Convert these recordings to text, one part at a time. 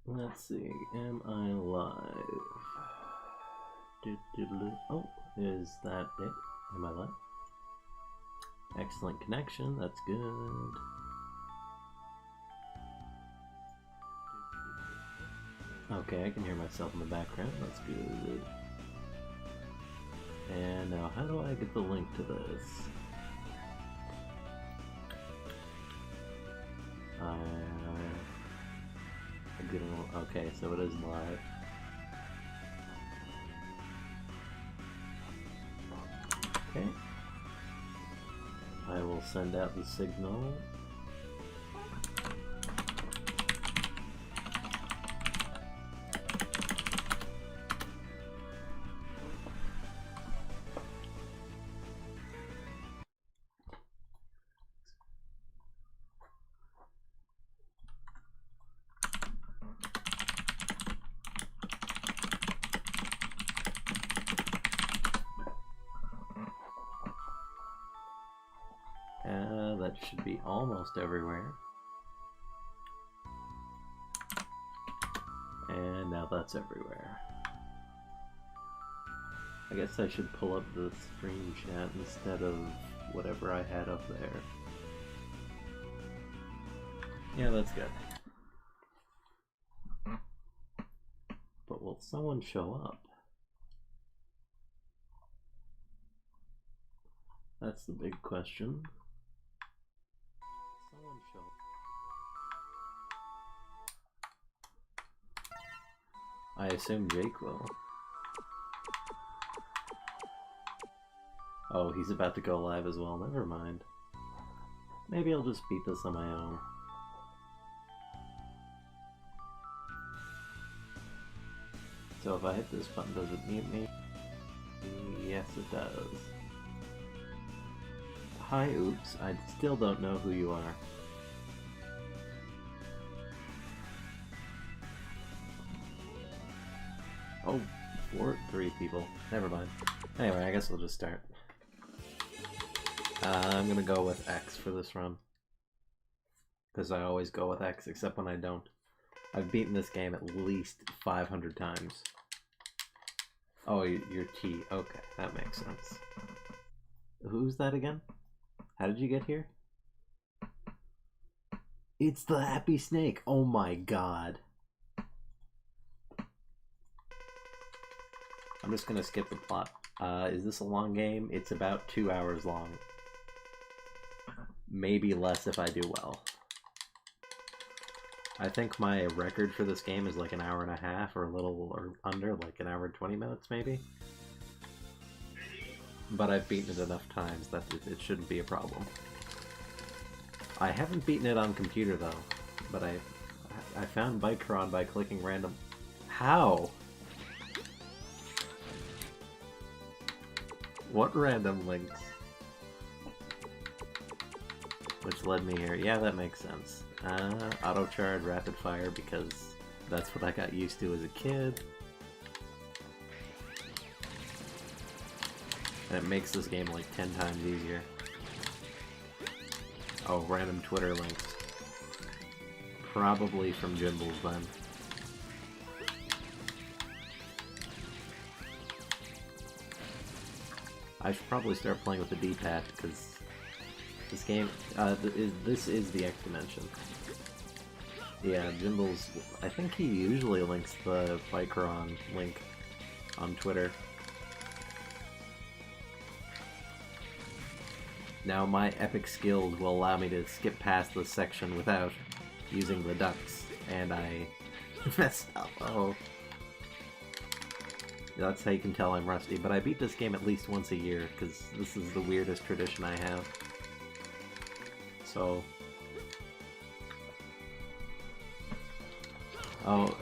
Let's see, am I live? Oh, is that it? Am I live? Excellent connection, that's good. Okay, I can hear myself in the background, that's good. And now, how do I get the link to this? Okay, so it is live. Okay. I will send out the signal. That should be almost everywhere. And now that's everywhere. I guess I should pull up the stream chat instead of whatever I had up there. Yeah, that's good. But will someone show up? That's the big question. Someone show up. I assume Jake will. Oh, he's about to go live as well. Never mind. Maybe I'll just beat this on my own. So if I hit this button, does it mute me? Yes, it does. Hi, oops. I still don't know who you are. Oh, 3 people. Never mind. Anyway, I guess we'll just start. I'm gonna go with X for this run. Because I always go with X, except when I don't. I've beaten this game at least 500 times. Oh, you're T. Okay, that makes sense. Who's that again? How did you get here? It's the Happy Snake! Oh my god. I'm just gonna skip the plot. Is this a long game? It's about 2 hours long. Maybe less if I do well. I think my record for this game is like an hour and a half or a little or under, like an hour and 20 minutes maybe. But I've beaten it enough times that it shouldn't be a problem. I haven't beaten it on computer though, but I found Bikron by clicking random... How? What random links? Which led me here. Yeah, that makes sense. Auto charge, rapid fire, because that's what I got used to as a kid. And it makes this game like 10 times easier. Oh, random Twitter links. Probably from Jimbles then. I should probably start playing with the D-pad, because this game, this is the X dimension. Yeah, Jimbles, I think he usually links the Bikron link on Twitter. Now my epic skills will allow me to skip past this section without using the ducks, and I messed up. Oh. That's how you can tell I'm rusty, but I beat this game at least once a year, because this is the weirdest tradition I have. So... Oh,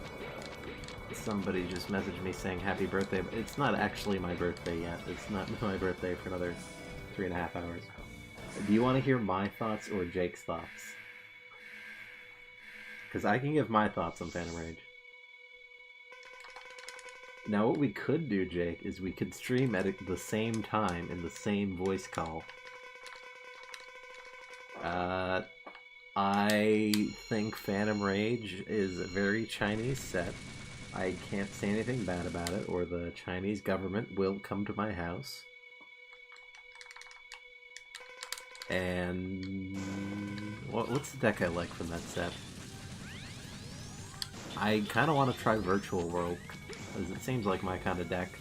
somebody just messaged me saying happy birthday, but it's not actually my birthday yet. It's not my birthday for another 3.5 hours. Do you want to hear my thoughts or Jake's thoughts? Because I can give my thoughts on Phantom Rage. Now what we could do, Jake, is we could stream at the same time in the same voice call. I think Phantom Rage is a very Chinese set. I can't say anything bad about it, or the Chinese government will come to my house. And what's the deck I like from that set? I kind of want to try Virtual World, because it seems like my kind of deck.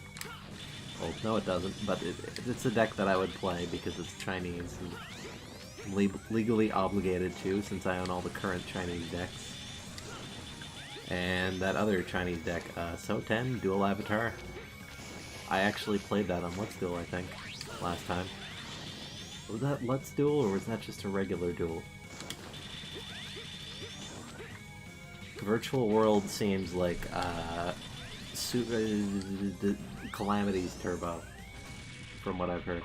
Well, no it doesn't, but it's a deck that I would play because it's Chinese and legally obligated to, since I own all the current Chinese decks. And that other Chinese deck, So-10, Dual Avatar. I actually played that on Let's Duel, I think, last time. Was that Let's Duel, or was that just a regular duel? Virtual World seems like, Calamity's Turbo, from what I've heard.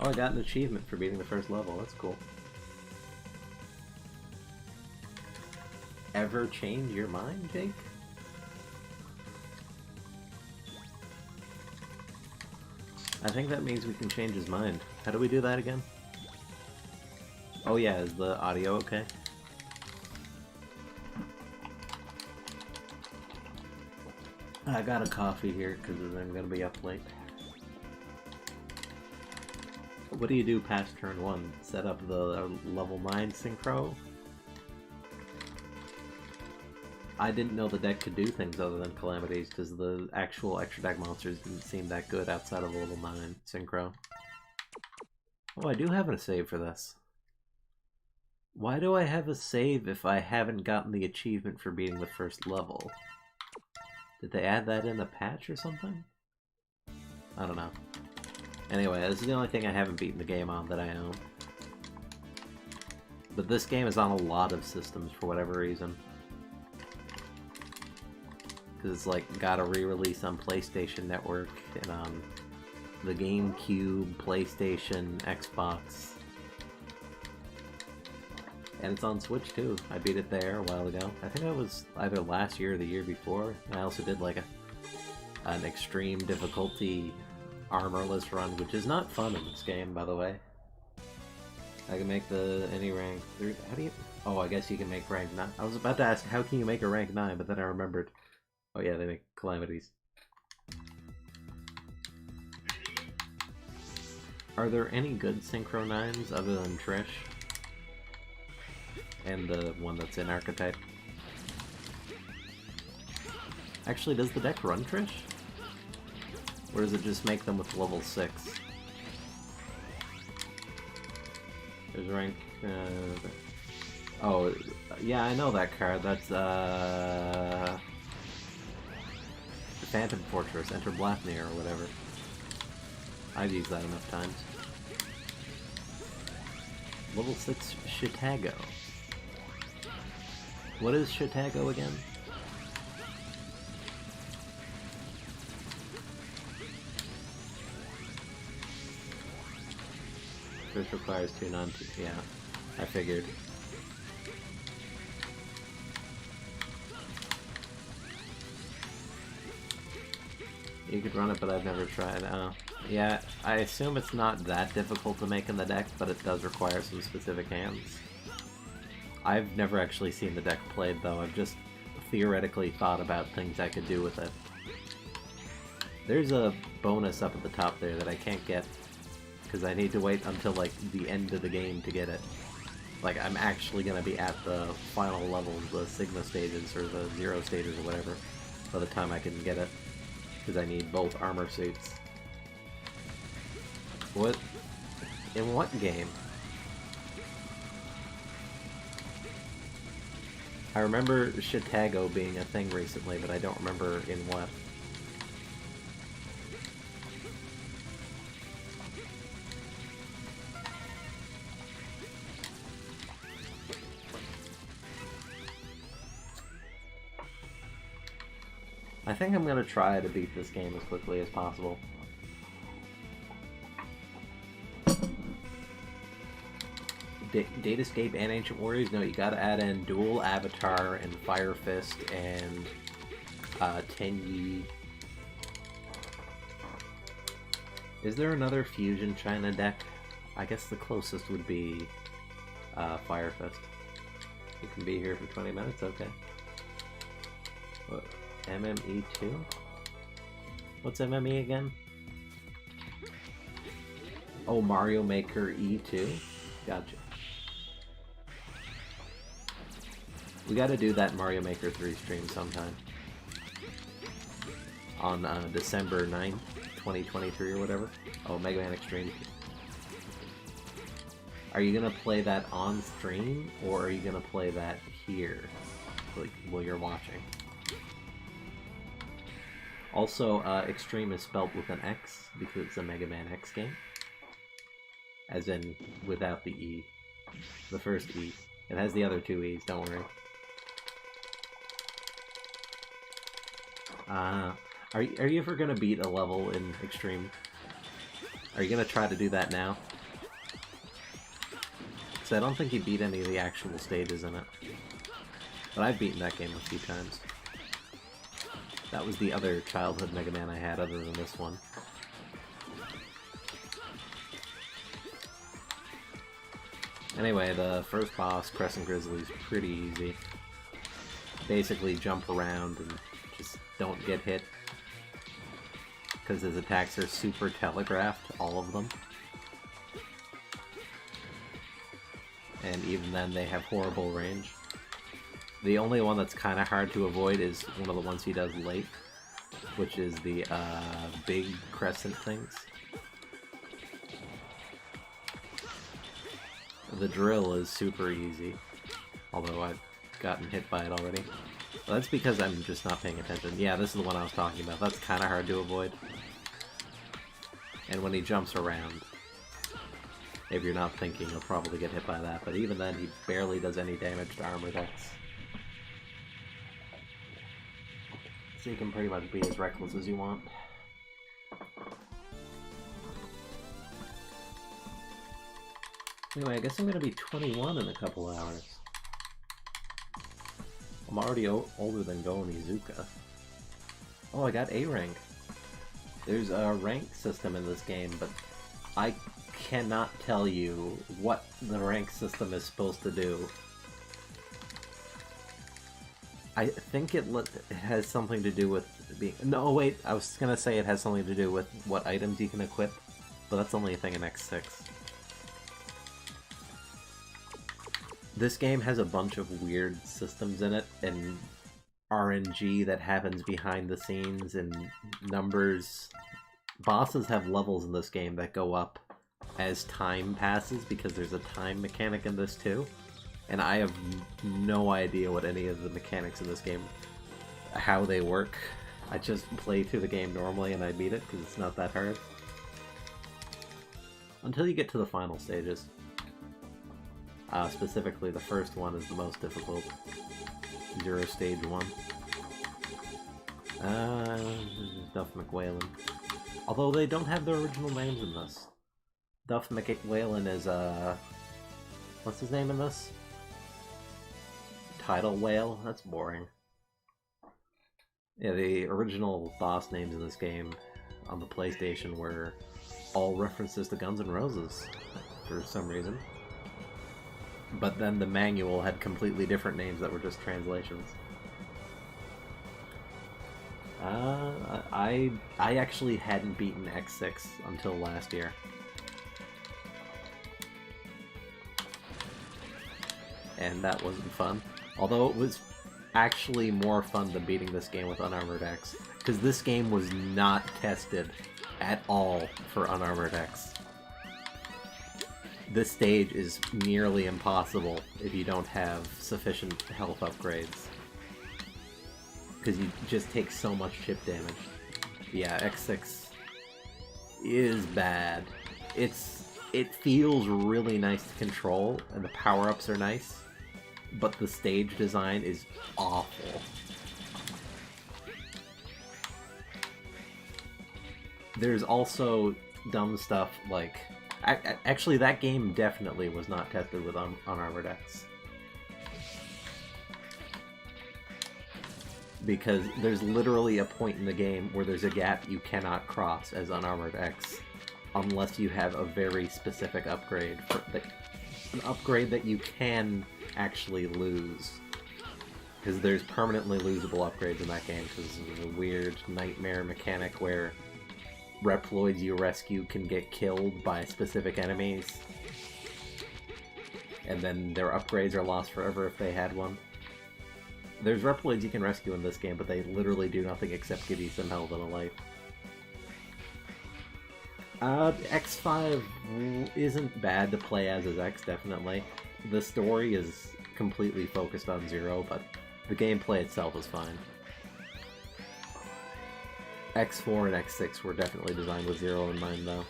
Oh, I got an achievement for beating the first level. That's cool. Ever change your mind, Jake? I think that means we can change his mind. How do we do that again? Oh yeah, is the audio okay? I got a coffee here because I'm gonna be up late. What do you do past turn 1? Set up the level 9 synchro? I didn't know the deck could do things other than calamities, because the actual extra deck monsters didn't seem that good outside of level 9 synchro. Oh, I do have a save for this. Why do I have a save if I haven't gotten the achievement for beating the first level? Did they add that in the patch or something? I don't know. Anyway, this is the only thing I haven't beaten the game on that I own. But this game is on a lot of systems for whatever reason. Because it's like got a re-release on PlayStation Network and on the GameCube, PlayStation, Xbox. And it's on Switch too. I beat it there a while ago. I think that was either last year or the year before. I also did like an extreme difficulty armorless run, which is not fun in this game, by the way. I can make any rank 3. How do you? Oh, I guess you can make rank 9. I was about to ask how can you make a rank 9, but then I remembered. Oh yeah, they make calamities. Are there any good Synchro 9s other than Trish? And the one that's in Archetype? Actually, does the deck run Trish? Or does it just make them with level 6? There's rank... Oh, yeah, I know that card. That's, Phantom Fortress, Enter Blathnir, or whatever. I've used that enough times. Level 6 Chicago. What is Chicago again? This requires 2 non-2. Yeah, I figured. You could run it, but I've never tried. Oh. Yeah, I assume it's not that difficult to make in the deck, but it does require some specific hands. I've never actually seen the deck played, though. I've just theoretically thought about things I could do with it. There's a bonus up at the top there that I can't get, because I need to wait until, like, the end of the game to get it. Like, I'm actually going to be at the final levels, the Sigma stages, or the Zero stages, or whatever, by the time I can get it. Because I need both armor suits. What? In what game? I remember Chicago being a thing recently, but I don't remember in what. I think I'm gonna try to beat this game as quickly as possible. Datascape and Ancient Warriors? No, you gotta add in Dual Avatar and Fire Fist and Tenyi. Is there another Fusion China deck? I guess the closest would be Fire Fist. You can be here for 20 minutes? Okay. What? MME2? What's MME again? Oh, Mario Maker E2? Gotcha. We gotta do that Mario Maker 3 stream sometime. On December 9th, 2023 or whatever. Oh, Mega Man Extreme. Are you gonna play that on stream, or are you gonna play that here, like, while you're watching? Also, Extreme is spelled with an X, because it's a Mega Man X game. As in, without the E. The first E. It has the other two E's, don't worry. Are you ever gonna beat a level in Extreme? Are you gonna try to do that now? So I don't think you beat any of the actual stages in it. But I've beaten that game a few times. That was the other childhood Mega Man I had other than this one. Anyway, the first boss, Crescent Grizzly, is pretty easy. Basically jump around and just don't get hit. Because his attacks are super telegraphed, all of them. And even then they have horrible range. The only one that's kind of hard to avoid is one of the ones he does late, which is the big crescent things. The drill is super easy, although I've gotten hit by it already. Well, that's because I'm just not paying attention. Yeah, this is the one I was talking about. That's kind of hard to avoid. And when he jumps around, if you're not thinking, you'll probably get hit by that. But even then, he barely does any damage to armor decks. So you can pretty much be as reckless as you want. Anyway, I guess I'm going to be 21 in a couple hours. I'm already older than Go and Izuka. Oh, I got A rank. There's a rank system in this game, but I cannot tell you what the rank system is supposed to do. I think it has something to do with being... No, wait, I was gonna say it has something to do with what items you can equip, but that's only a thing in X6. This game has a bunch of weird systems in it, and RNG that happens behind the scenes, and numbers. Bosses have levels in this game that go up as time passes, because there's a time mechanic in this too. And I have no idea what any of the mechanics in this game, how they work. I just play through the game normally and I beat it, because it's not that hard. Until you get to the final stages. Specifically, the first one is the most difficult. Zero Stage 1. Duff McWhalen. Although they don't have their original names in this. Duff McWhalen is, what's his name in this? Tidal Whale? That's boring. Yeah, the original boss names in this game on the PlayStation were all references to Guns N' Roses, for some reason. But then the manual had completely different names that were just translations. I actually hadn't beaten X6 until last year. And that wasn't fun. Although it was actually more fun than beating this game with Unarmored X. Because this game was not tested at all for Unarmored X. This stage is nearly impossible if you don't have sufficient health upgrades. Because you just take so much chip damage. Yeah, X6 is bad. It feels really nice to control, and the power-ups are nice, but the stage design is awful. There's also dumb stuff like... Actually, that game definitely was not tested with Unarmored X. Because there's literally a point in the game where there's a gap you cannot cross as Unarmored X. unless you have a very specific upgrade, an upgrade that you can actually lose. Because there's permanently losable upgrades in that game, because of a weird nightmare mechanic where Reploids you rescue can get killed by specific enemies, and then their upgrades are lost forever if they had one. There's Reploids you can rescue in this game, but they literally do nothing except give you some health and a life. X5 isn't bad to play as X, definitely. The story is completely focused on Zero, but the gameplay itself is fine. X4 and X6 were definitely designed with Zero in mind, though.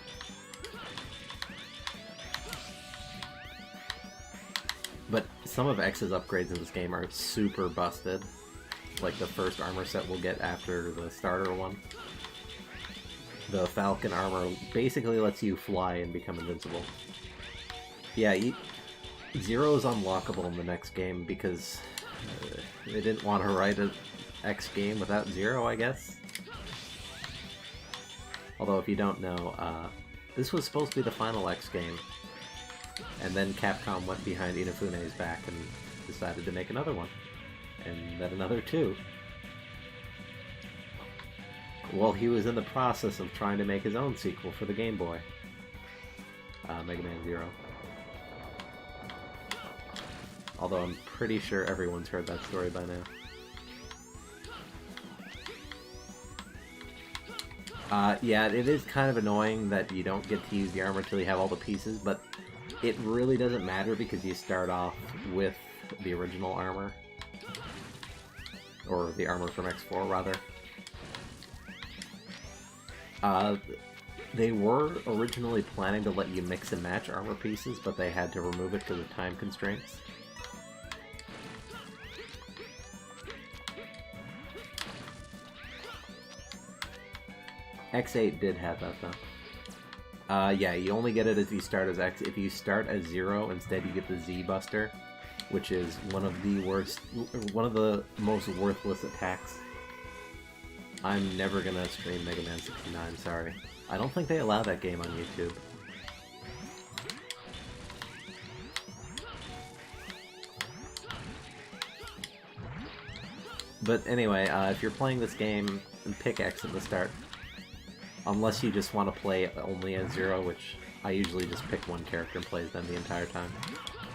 But some of X's upgrades in this game are super busted. Like the first armor set we'll get after the starter one. The Falcon armor basically lets you fly and become invincible. Yeah, Zero is unlockable in the next game because they didn't want to write an X game without Zero, I guess. Although, if you don't know, this was supposed to be the final X game. And then Capcom went behind Inafune's back and decided to make another one. And then another two. Well, he was in the process of trying to make his own sequel for the Game Boy. Mega Man Zero. Although I'm pretty sure everyone's heard that story by now. Yeah, it is kind of annoying that you don't get to use the armor until you have all the pieces, but it really doesn't matter because you start off with the original armor. Or the armor from X4, rather. They were originally planning to let you mix and match armor pieces, but they had to remove it because of time constraints. X8 did have that, though. Yeah, you only get it if you start as X. If you start as Zero, instead you get the Z Buster, which is one of the most worthless attacks. I'm never gonna stream Mega Man 69, sorry. I don't think they allow that game on YouTube. But anyway, if you're playing this game, pick X at the start. Unless you just want to play only as Zero, which I usually just pick one character and play as them the entire time.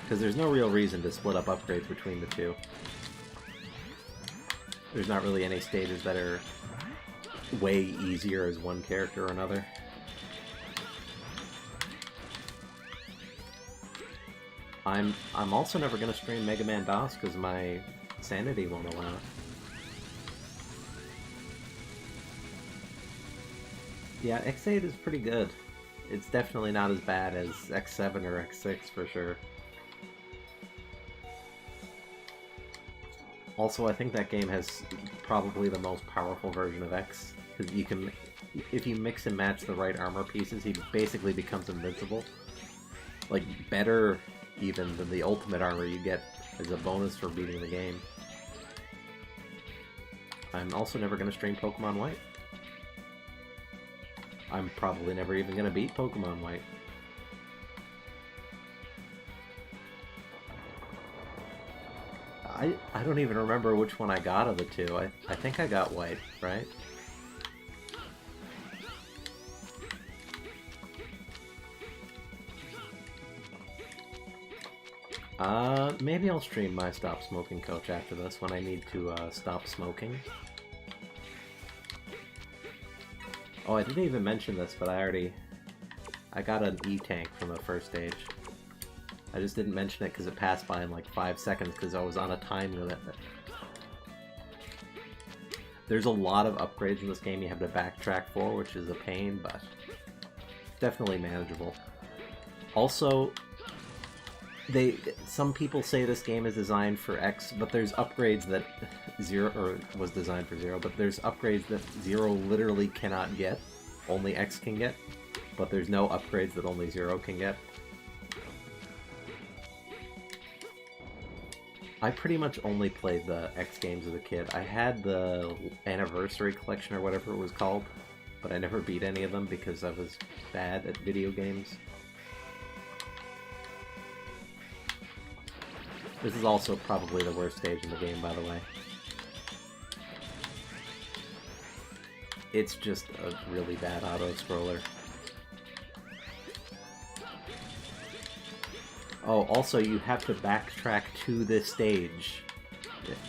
Because there's no real reason to split up upgrades between the two. There's not really any stages that are way easier as one character or another. I'm also never going to stream Mega Man DOS because my sanity won't allow it. Yeah, X8 is pretty good. It's definitely not as bad as X7 or X6 for sure. Also, I think that game has probably the most powerful version of X, because you can, if you mix and match the right armor pieces, he basically becomes invincible. Like, better even than the ultimate armor you get as a bonus for beating the game. I'm also never going to stream Pokemon White. I'm probably never even going to beat Pokemon White. I don't even remember which one I got of the two. I think I got White, right? Maybe I'll stream my Stop Smoking Coach after this when I need to stop smoking. Oh, I didn't even mention this, but I got an E-Tank from the first stage. I just didn't mention it because it passed by in like 5 seconds because I was on a time limit. There's a lot of upgrades in this game you have to backtrack for, which is a pain, but definitely manageable. Also, some people say this game is designed for X, but there's upgrades that was designed for Zero, but there's upgrades that Zero literally cannot get, only X can get, but there's no upgrades that only Zero can get. I pretty much only played the X games as a kid. I had the Anniversary Collection or whatever it was called, but I never beat any of them because I was bad at video games. This is also probably the worst stage in the game, by the way. It's just a really bad auto-scroller. Oh, also you have to backtrack to this stage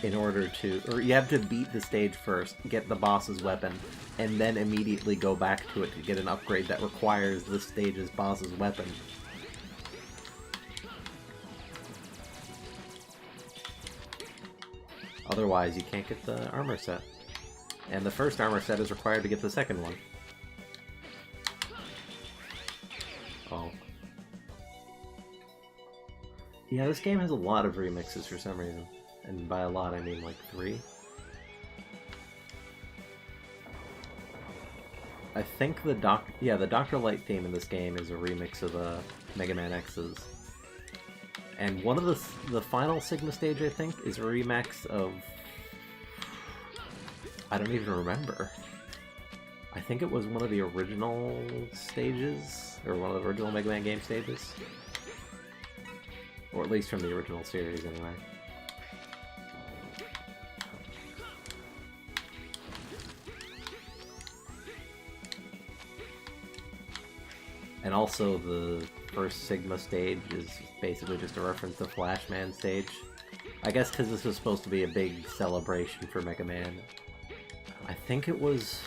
in order to... Or you have to beat the stage first, get the boss's weapon, and then immediately go back to it to get an upgrade that requires the stage's boss's weapon. Otherwise, you can't get the armor set. And the first armor set is required to get the second one. Oh. Yeah, this game has a lot of remixes for some reason. And by a lot, I mean like 3. I think the Dr. Light theme in this game is a remix of Mega Man X's. And one of the final Sigma stage, I think, is a remix of... I don't even remember. I think it was one of the original stages, or one of the original Mega Man game stages. Or at least from the original series, anyway. And also the first Sigma stage is basically just a reference to Flashman stage. I guess because this was supposed to be a big celebration for Mega Man. I think it was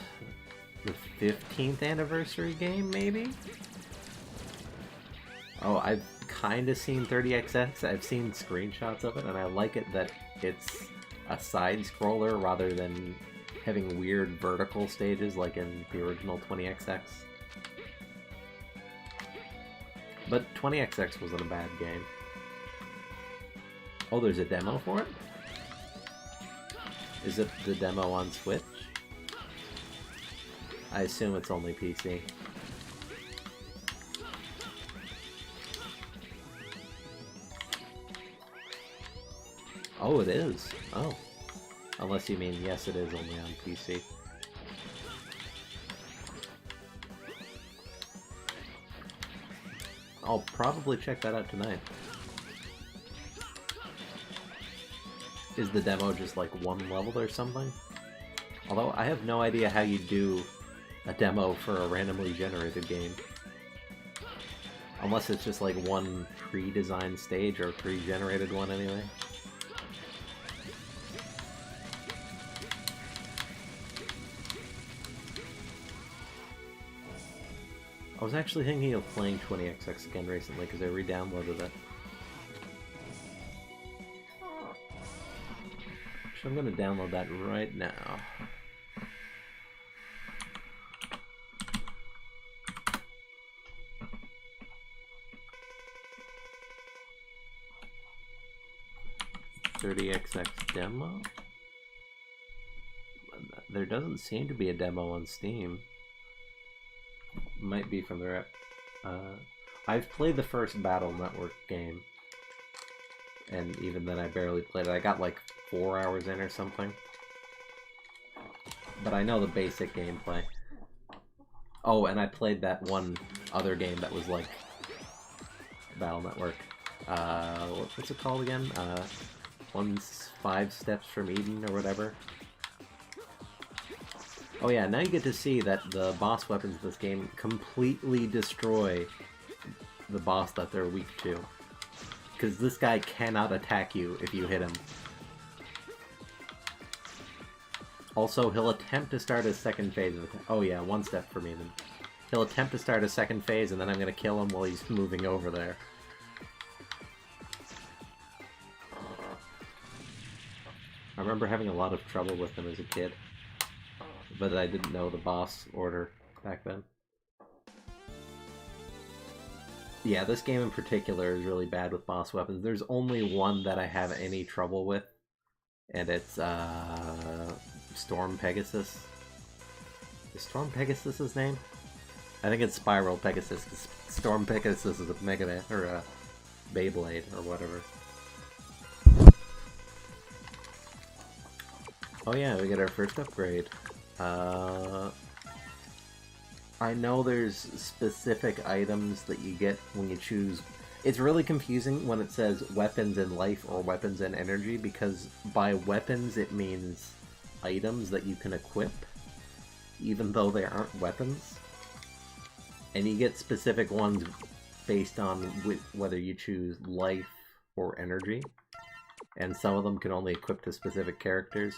the 15th anniversary game, maybe? Oh, I've kind of seen 30XX. I've seen screenshots of it, and I like it that it's a side-scroller rather than having weird vertical stages like in the original 20XX. But 20XX wasn't a bad game. Oh, there's a demo for it? Is it the demo on Switch? I assume it's only PC. Oh, it is. Oh. Unless you mean, yes, it is only on PC. I'll probably check that out tonight. Is the demo just like one level or something? Although I have no idea how you do a demo for a randomly generated game. Unless it's just like one pre-designed stage or a pre-generated one anyway. I was actually thinking of playing 20XX again recently because I re-downloaded it. So I'm going to download that right now. .30XX demo? There doesn't seem to be a demo on Steam. Might be from their... I've played the first Battle Network game. And even then I barely played it. I got like 4 hours in or something. But I know the basic gameplay. Oh, and I played that one other game that was like... Battle Network. What's it called again? 5 Steps from Eden or whatever. Oh yeah, now you get to see that the boss weapons of this game completely destroy the boss that they're weak to. Because this guy cannot attack you if you hit him. Also, he'll attempt to start his second phase of attack. Oh yeah, 1 step from Eden. He'll attempt to start his second phase and then I'm going to kill him while he's moving over there. I remember having a lot of trouble with him as a kid. But I didn't know the boss order back then. Yeah, this game in particular is really bad with boss weapons. There's only one that I have any trouble with, and it's Storm Pegasus. Is Storm Pegasus his name? I think it's Spiral Pegasus, because Storm Pegasus is a Mega Man, or a Beyblade, or whatever. Oh yeah, we get our first upgrade. I know there's specific items that you get when you choose. It's really confusing when it says weapons and life or weapons and energy, because by weapons it means items that you can equip, even though they aren't weapons. And you get specific ones based on whether you choose life or energy. And some of them can only equip to specific characters.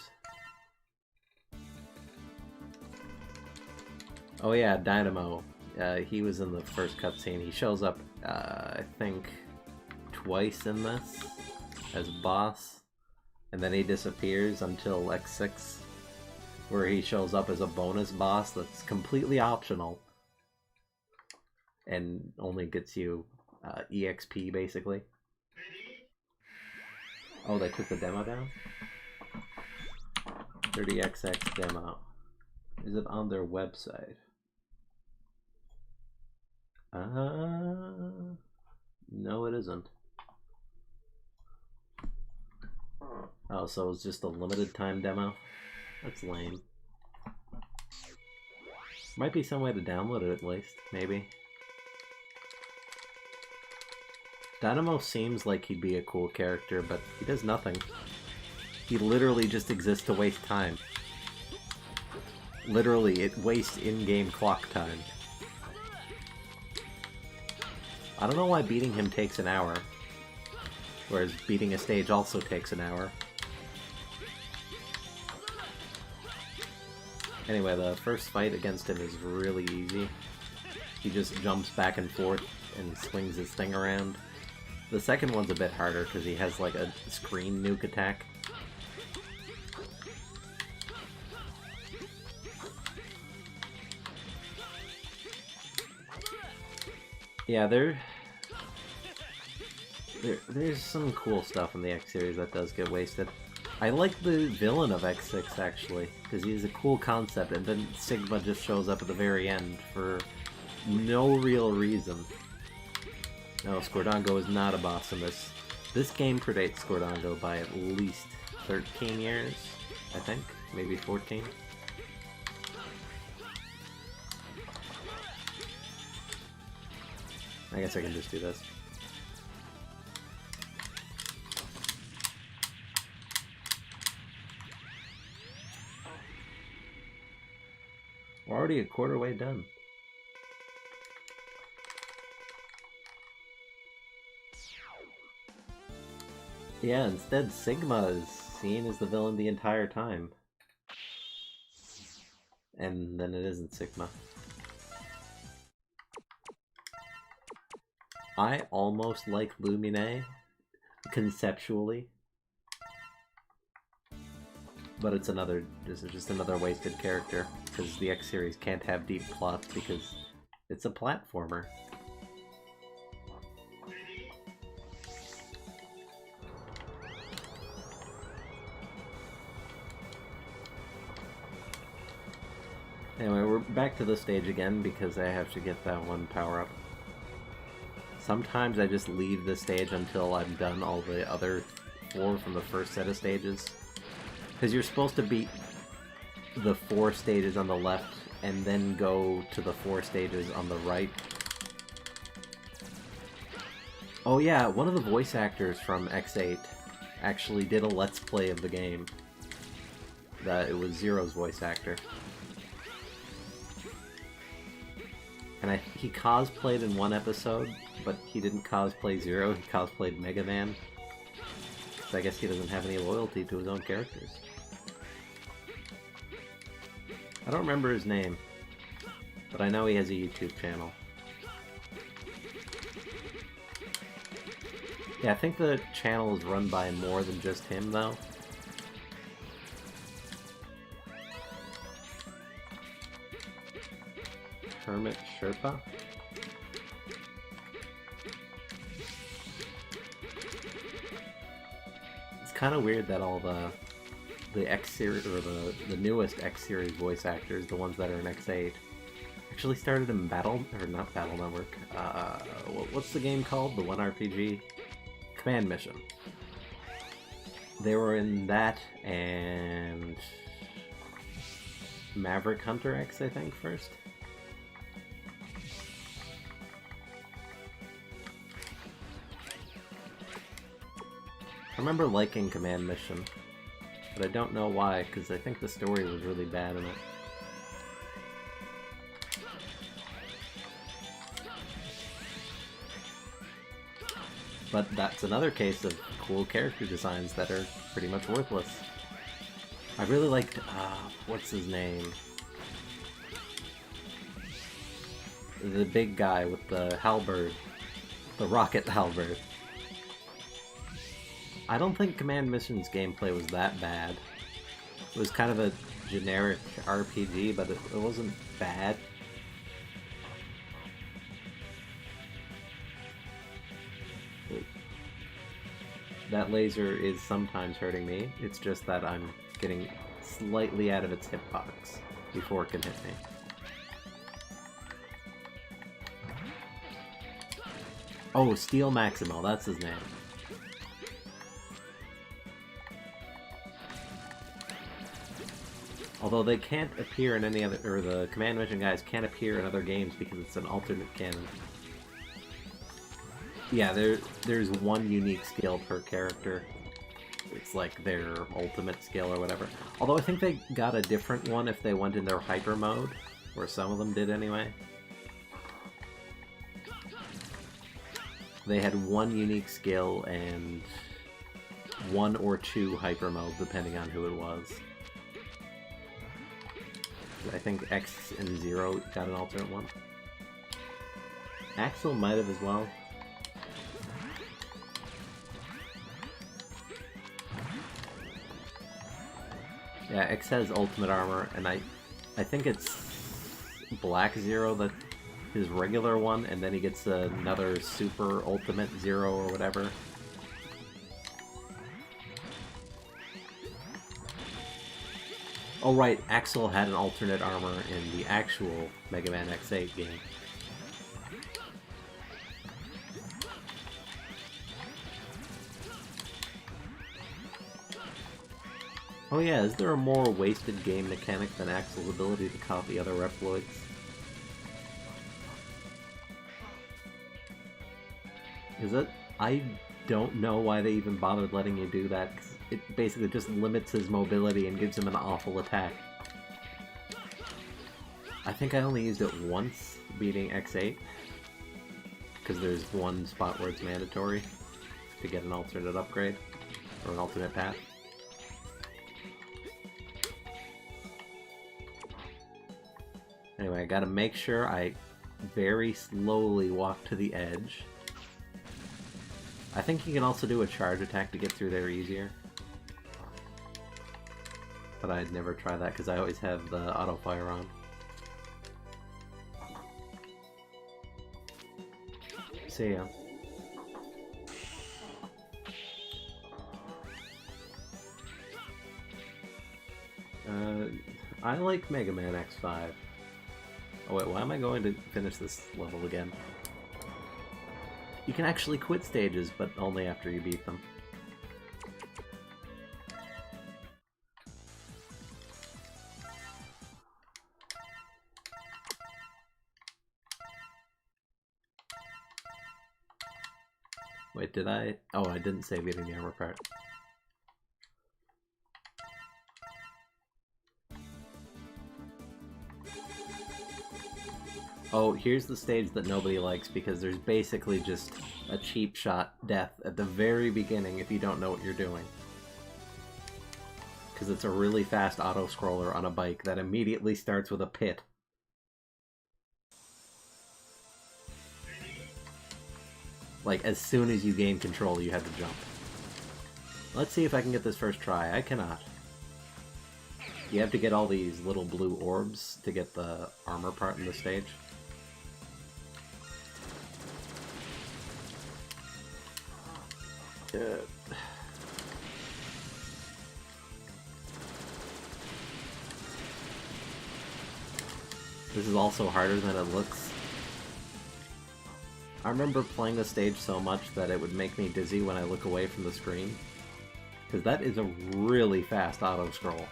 Oh yeah, Dynamo. He was in the first cutscene. He shows up, I think, twice in this as boss, and then he disappears until X6, where he shows up as a bonus boss that's completely optional and only gets you EXP, basically. Oh, they took the demo down? 30XX demo. Is it on their website? No, it isn't. Oh, so it's just a limited time demo? That's lame. Might be some way to download it at least, maybe. Dynamo seems like he'd be a cool character, but he does nothing. He literally just exists to waste time. Literally, it wastes in-game clock time. I don't know why beating him takes an hour, whereas beating a stage also takes an hour. Anyway, the first fight against him is really easy. He just jumps back and forth and swings his thing around. The second one's a bit harder because he has like a screen nuke attack. Yeah, there's some cool stuff in the X series that does get wasted. I like the villain of X6 actually, because he's a cool concept, and then Sigma just shows up at the very end for no real reason. No, Squirdango is not a boss in this. This game predates Squirdango by at least 13 years, I think, maybe 14. I guess I can just do this. We're already a quarter way done. Yeah, instead Sigma is seen as the villain the entire time. And then it isn't Sigma. I almost like Lumine, conceptually. But it's just another wasted character, because the X series can't have deep plots because it's a platformer. Anyway, we're back to the stage again because I have to get that one power-up. Sometimes I just leave the stage until I'm done all the other 4 from the first set of stages. Because you're supposed to beat the 4 stages on the left and then go to the 4 stages on the right. Oh yeah, one of the voice actors from X8 actually did a Let's Play of the game. It was Zero's voice actor. And he cosplayed in one episode, but he didn't cosplay Zero, he cosplayed Megaman. So I guess he doesn't have any loyalty to his own characters. I don't remember his name, but I know he has a YouTube channel. Yeah, I think the channel is run by more than just him, though. Hermit Sherpa? It's kind of weird that all the X series, or the newest X series voice actors, the ones that are in X8, actually started in not Battle Network. What's the game called? The one RPG? Command Mission. They were in that and Maverick Hunter X, I think, first. remember liking Command Mission, but I don't know why, because I think the story was really bad in it. But that's another case of cool character designs that are pretty much worthless. I really liked, what's his name? The big guy with the halberd. The rocket halberd. I don't think Command Mission's gameplay was that bad. It was kind of a generic RPG, but it wasn't bad. That laser is sometimes hurting me. It's just that I'm getting slightly out of its hitbox before it can hit me. Oh, Steel Maximo, that's his name. Although they can't appear in any other, or the Command Mission guys can't appear in other games because it's an alternate canon. Yeah, there's one unique skill per character. It's like their ultimate skill or whatever. Although I think they got a different one if they went in their hyper mode, or some of them did anyway. They had one unique skill and one or two hyper modes, depending on who it was. I think X and Zero got an alternate one. Axel might have as well. Yeah, X has ultimate armor, and I think it's Black Zero that his regular one, and then he gets another super ultimate Zero or whatever. Oh right, Axel had an alternate armor in the actual Mega Man X8 game. Oh yeah, is there a more wasted game mechanic than Axel's ability to copy other Reploids? Is it? I don't know why they even bothered letting you do that, 'cause it basically just limits his mobility and gives him an awful attack. I think I only used it once beating X8, because there's one spot where it's mandatory to get an alternate upgrade, or an alternate path. Anyway, I gotta make sure I very slowly walk to the edge. I think you can also do a charge attack to get through there easier. But I'd never try that because I always have the auto fire on. See ya. I like Mega Man X5. Oh wait, why am I going to finish this level again? You can actually quit stages, but only after you beat them. Wait, did I? Oh, I didn't save getting the armor part. Oh, here's the stage that nobody likes because there's basically just a cheap shot death at the very beginning if you don't know what you're doing. Because it's a really fast auto-scroller on a bike that immediately starts with a pit. Like, as soon as you gain control, you have to jump. Let's see if I can get this first try. I cannot. You have to get all these little blue orbs to get the armor part in the stage. This is also harder than it looks. I remember playing the stage so much that it would make me dizzy when I look away from the screen. Because that is a really fast auto-scroll.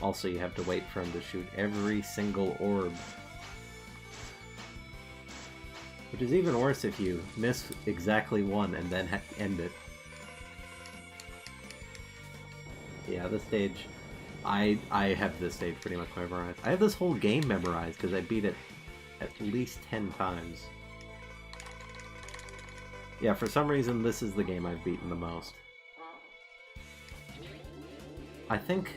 Also, you have to wait for him to shoot every single orb. Which is even worse if you miss exactly one and then end it. Yeah, this stage... I have this stage pretty much memorized. I have this whole game memorized because I beat it at least 10 times. Yeah, for some reason this is the game I've beaten the most. I think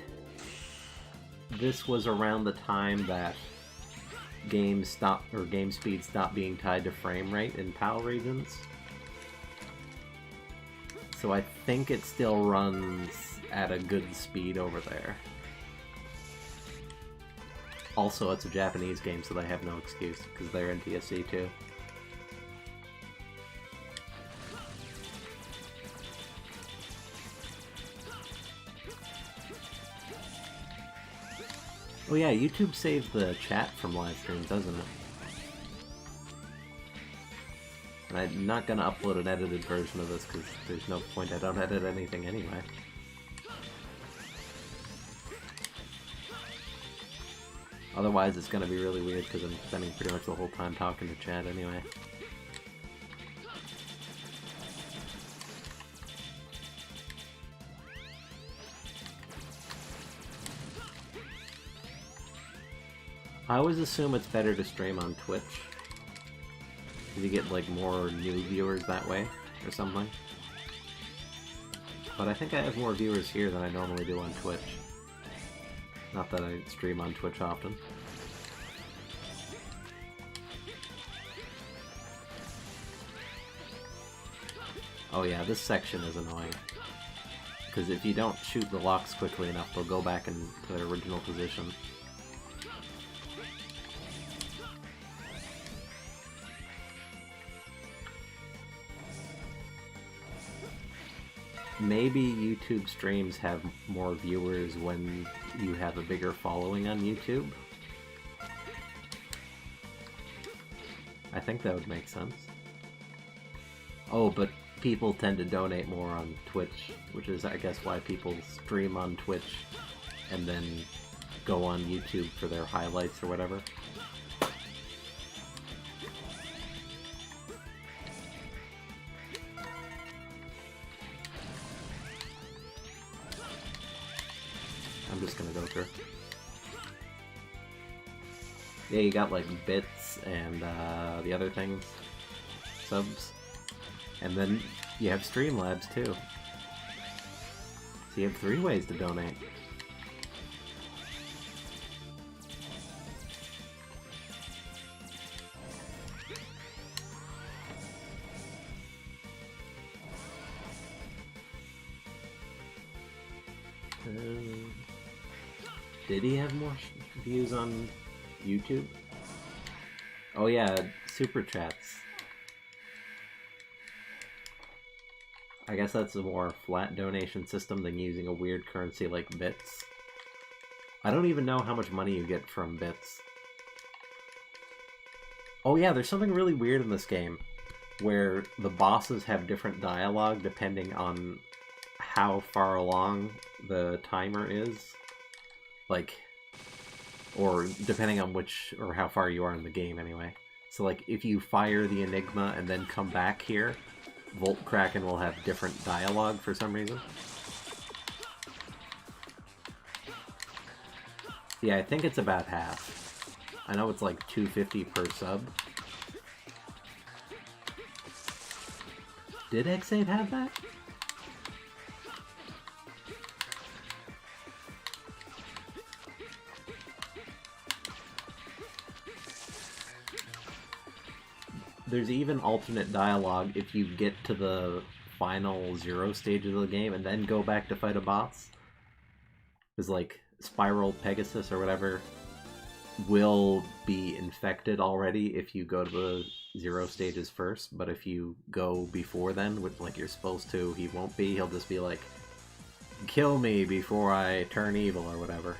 this was around the time that game speed stopped being tied to frame rate in PAL regions. So I think it still runs at a good speed over there. Also, it's a Japanese game, so they have no excuse, because they're in TSC too. Oh yeah, YouTube saved the chat from live stream, doesn't it? And I'm not gonna upload an edited version of this because there's no point, I don't edit anything anyway. Otherwise it's gonna be really weird because I'm spending pretty much the whole time talking to chat anyway. I always assume it's better to stream on Twitch. Because you get like more new viewers that way, or something. But I think I have more viewers here than I normally do on Twitch. Not that I stream on Twitch often. Oh yeah, this section is annoying. Because if you don't shoot the locks quickly enough, they'll go back into their original position. Maybe YouTube streams have more viewers when you have a bigger following on YouTube. I think that would make sense. Oh, but people tend to donate more on Twitch, which is, I guess, why people stream on Twitch and then go on YouTube for their highlights or whatever. I'm just gonna go through. Yeah, you got like bits and the other things, subs, and then you have Streamlabs too. So you have 3 ways to donate. Did he have more views on YouTube? Oh yeah, super chats. I guess that's a more flat donation system than using a weird currency like bits. I don't even know how much money you get from bits. Oh yeah, there's something really weird in this game where the bosses have different dialogue depending on how far along the timer is. Like, or depending on which, or how far you are in the game anyway. So like, if you fire the Enigma and then come back here, Volt Kraken will have different dialogue for some reason. Yeah, I think it's about half. I know it's like $2.50 per sub. Did X8 have that? There's even alternate dialogue if you get to the final 0 stage of the game and then go back to fight a boss. There's like Spiral Pegasus or whatever will be infected already if you go to the 0 stages first, but if you go before then, with like you're supposed to, he won't be. He'll just be like, kill me before I turn evil or whatever.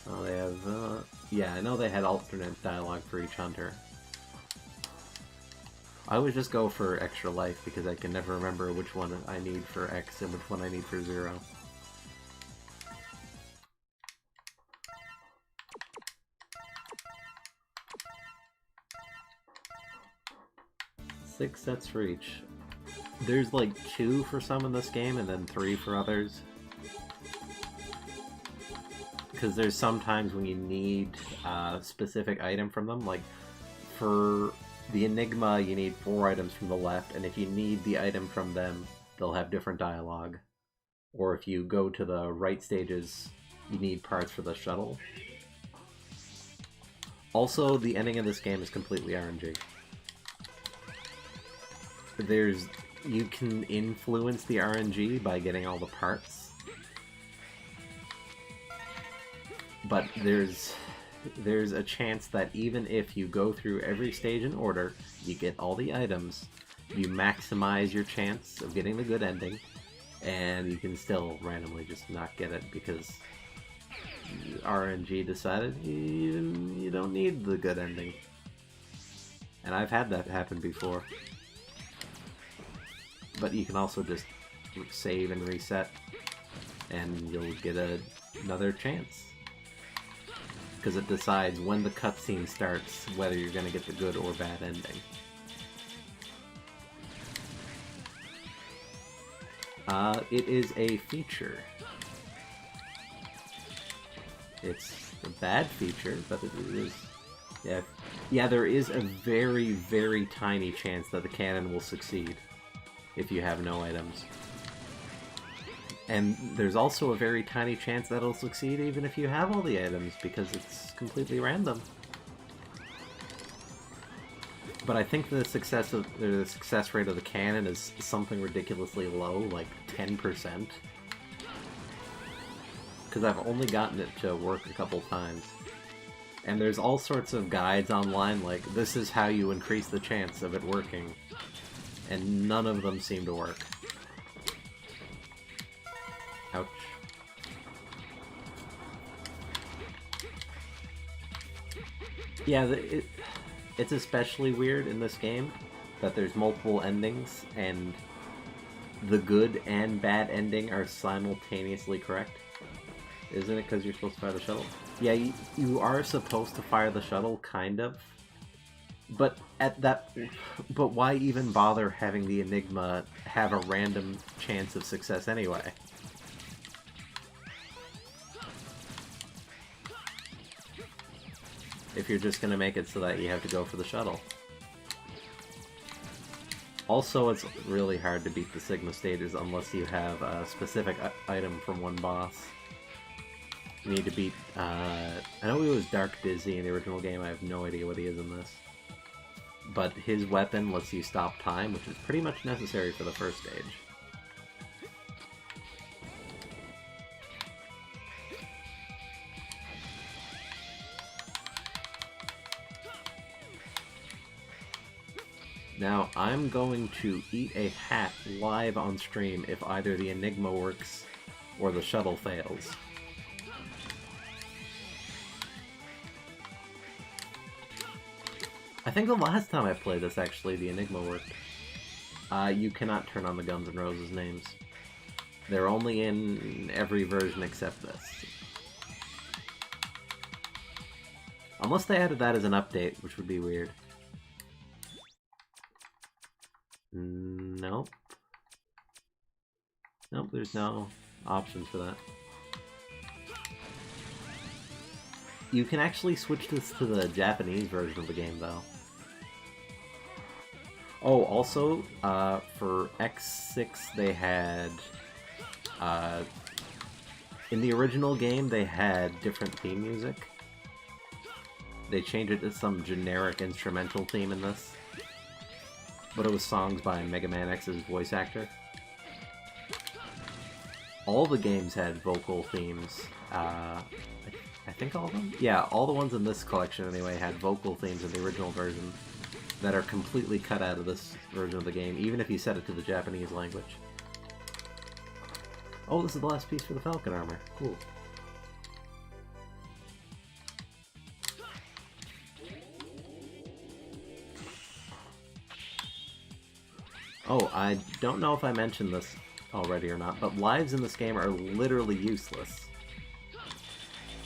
Oh, they have, yeah, I know they had alternate dialogue for each hunter. I would just go for extra life because I can never remember which one I need for X and which one I need for 0. 6 sets for each. There's like 2 for some in this game and then 3 for others. Because there's sometimes when you need a specific item from them, like for the Enigma you need 4 items from the left, and if you need the item from them, they'll have different dialogue. Or if you go to the right stages, you need parts for the shuttle. Also, the ending of this game is completely RNG. You can influence the RNG by getting all the parts. But there's a chance that even if you go through every stage in order, you get all the items, you maximize your chance of getting the good ending, and you can still randomly just not get it because RNG decided you don't need the good ending. And I've had that happen before. But you can also just save and reset, and you'll get another chance. Because it decides when the cutscene starts whether you're going to get the good or bad ending. It is a feature. It's a bad feature, but it is... Yeah, there is a very, very tiny chance that the cannon will succeed if you have no items. And there's also a very tiny chance that it'll succeed even if you have all the items, because it's completely random. But I think the success rate of the cannon is something ridiculously low, like 10%. Because I've only gotten it to work a couple times. And there's all sorts of guides online, like, this is how you increase the chance of it working. And none of them seem to work. Ouch. Yeah, it's especially weird in this game that there's multiple endings, and the good and bad ending are simultaneously correct. Isn't it because you're supposed to fire the shuttle? Yeah, you are supposed to fire the shuttle, kind of. But but why even bother having the Enigma have a random chance of success anyway? If you're just gonna make it so that you have to go for the shuttle. Also, it's really hard to beat the Sigma stages unless you have a specific item from one boss. You need to beat, I know he was Dark Dizzy in the original game, I have no idea what he is in this. But his weapon lets you stop time, which is pretty much necessary for the first stage. Now, I'm going to eat a hat live on stream if either the Enigma works or the shuttle fails. I think the last time I played this, actually, the Enigma worked. You cannot turn on the Guns N' Roses names. They're only in every version except this. Unless they added that as an update, which would be weird. Nope. Nope, there's no option for that. You can actually switch this to the Japanese version of the game, though. Oh, also, for X6 they had... in the original game they had different theme music. They changed it to some generic instrumental theme in this. But it was songs by Megaman X's voice actor. All the games had vocal themes. I think all of them? Yeah, all the ones in this collection anyway had vocal themes in the original version that are completely cut out of this version of the game, even if you set it to the Japanese language. Oh, this is the last piece for the Falcon armor. Cool. Oh, I don't know if I mentioned this already or not, but lives in this game are literally useless.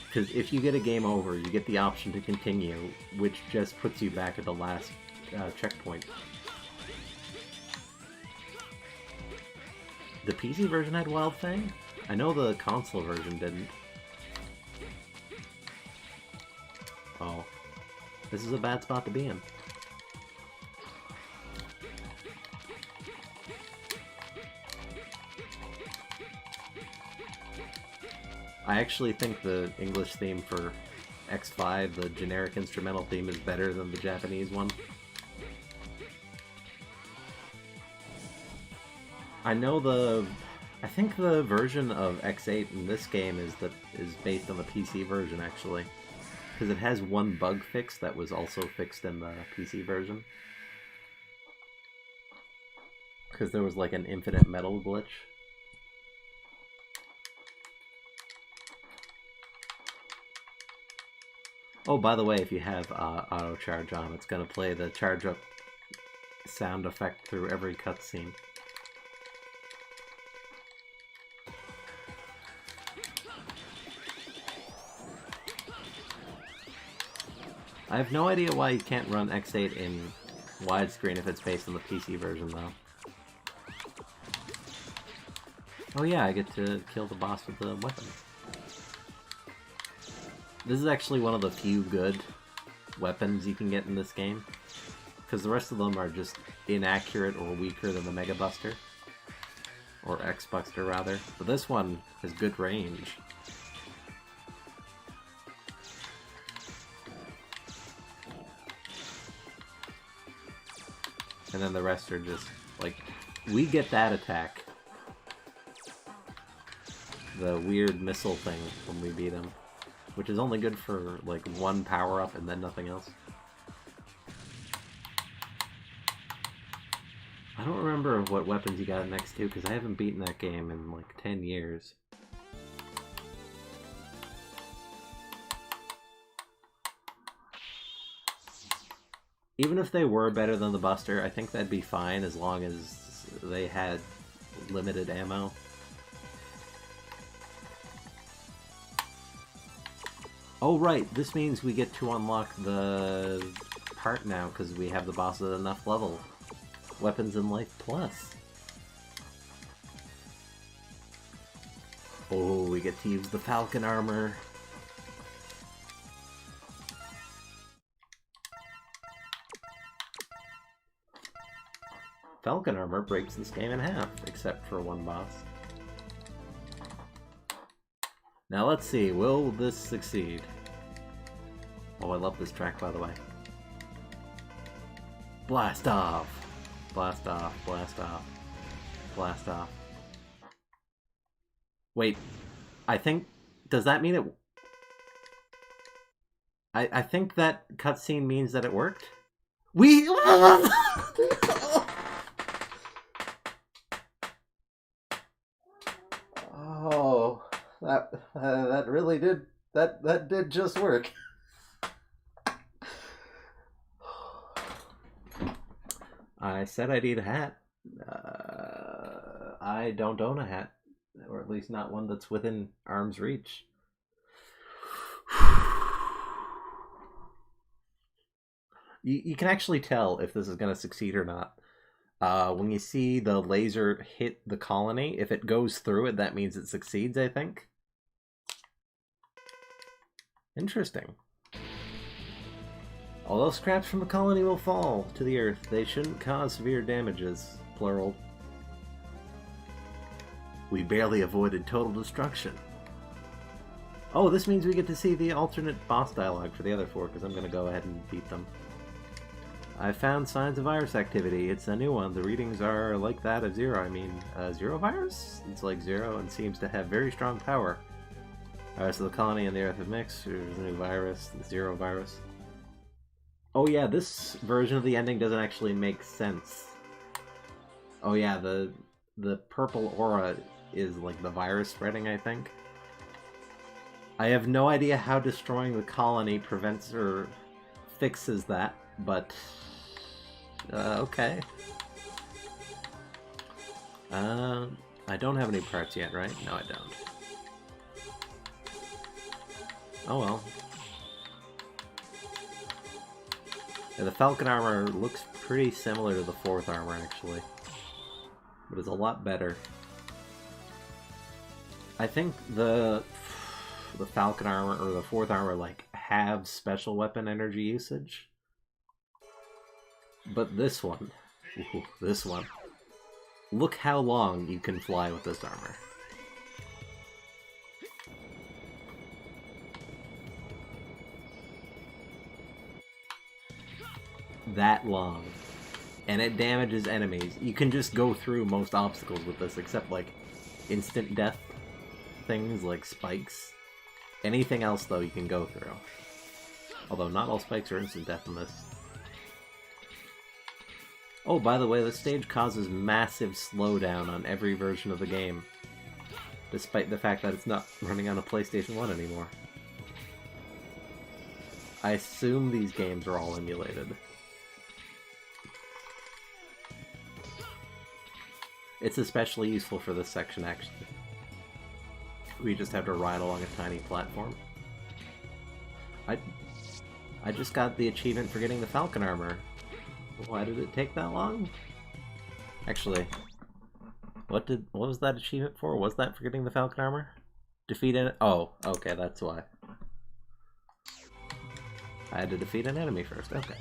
Because if you get a game over, you get the option to continue, which just puts you back at the last checkpoint. The PC version had Wild Fang? I know the console version didn't. Oh. This is a bad spot to be in. I actually think the English theme for X5, the generic instrumental theme, is better than the Japanese one. I think the version of X8 in this game is based on the PC version, actually. Because it has one bug fix that was also fixed in the PC version. Because there was like an infinite metal glitch. Oh, by the way, if you have auto charge on, it's going to play the charge up sound effect through every cutscene. I have no idea why you can't run X8 in widescreen if it's based on the PC version, though. Oh yeah, I get to kill the boss with the weapon. This is actually one of the few good weapons you can get in this game, because the rest of them are just inaccurate or weaker than the Mega Buster. Or X-Buster, rather. But this one has good range. And then the rest are just, like, we get that attack. The weird missile thing when we beat him. Which is only good for, like, one power-up and then nothing else. I don't remember what weapons you got next to, because I haven't beaten that game in, like, 10 years. Even if they were better than the Buster, I think that'd be fine as long as they had limited ammo. Oh right, this means we get to unlock the part now because we have the boss at enough level. Weapons in Life Plus. Oh, we get to use the Falcon armor. Falcon armor breaks this game in half, except for one boss. Now let's see, will this succeed? Oh, I love this track, by the way. Blast off! Blast off, blast off, blast off. Wait, I think... does that mean it... I think that cutscene means that it worked? We... Oh, that really did... that did just work. I said I'd eat a hat. I don't own a hat. Or at least not one that's within arm's reach. You can actually tell if this is going to succeed or not. When you see the laser hit the colony, if it goes through it, that means it succeeds, I think. Interesting. Although scraps from the colony will fall to the earth, they shouldn't cause severe damages, plural. We barely avoided total destruction. Oh, this means we get to see the alternate boss dialogue for the other four, because I'm going to go ahead and beat them. I found signs of virus activity. It's a new one. The readings are like that of Zero. I mean, Zero virus? It's like Zero and seems to have very strong power. So the colony and the Earth have mixed. There's a new virus, the Zero virus. Oh yeah, this version of the ending doesn't actually make sense. Oh yeah, the purple aura is like the virus spreading, I think. I have no idea how destroying the colony prevents or fixes that, but okay. I don't have any parts yet, right? No, I don't. Oh well. Yeah, the Falcon armor looks pretty similar to the fourth armor, actually. But it's a lot better. I think the Falcon armor or the fourth armor like have special weapon energy usage, but this one, look how long you can fly with this armor. That long. And it damages enemies. You can just go through most obstacles with this, except like instant death things like spikes. Anything else though you can go through. Although not all spikes are instant death in this. Oh, by the way, this stage causes massive slowdown on every version of the game, despite the fact that it's not running on a PlayStation 1 anymore. I assume these games are all emulated. It's especially useful for this section, actually. We just have to ride along a tiny platform. I just got the achievement for getting the Falcon armor. Why did it take that long? Actually, what was that achievement for? Was that for getting the Falcon armor? Defeat an... Oh, okay, that's why. I had to defeat an enemy first, okay.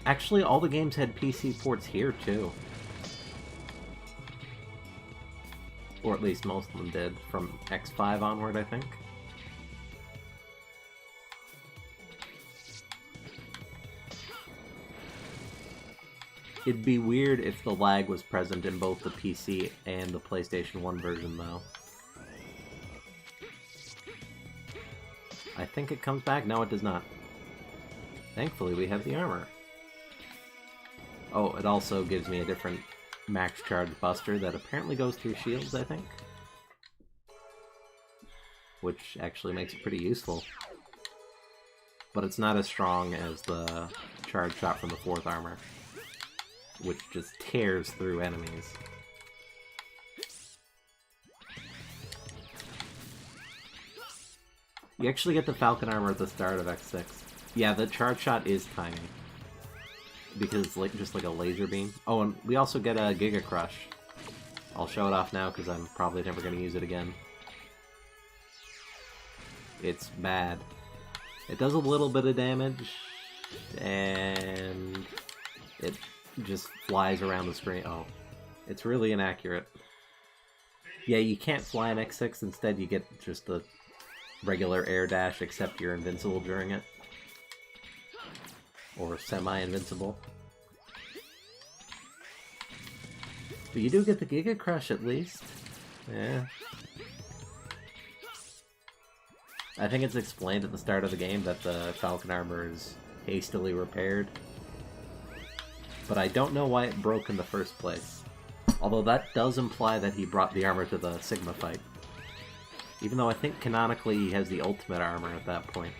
Actually, all the games had PC ports here, too. Or at least most of them did, from X5 onward, I think. It'd be weird if the lag was present in both the PC and the PlayStation 1 version, though. I think it comes back. No, it does not. Thankfully, we have the armor. Oh, it also gives me a different max charge buster that apparently goes through shields, I think. Which actually makes it pretty useful. But it's not as strong as the charge shot from the fourth armor, which just tears through enemies. You actually get the Falcon armor at the start of X6. Yeah, the charge shot is tiny. Because it's like, just like a laser beam. Oh, and we also get a Giga Crush. I'll show it off now because I'm probably never going to use it again. It's bad. It does a little bit of damage, and it just flies around the screen. Oh, it's really inaccurate. Yeah, you can't fly in X6, instead you get just the regular air dash, except you're invincible during it. Or semi-invincible. But you do get the Giga Crush at least. Yeah. I think it's explained at the start of the game that the Falcon armor is hastily repaired. But I don't know why it broke in the first place. Although that does imply that he brought the armor to the Sigma fight. Even though I think canonically he has the ultimate armor at that point.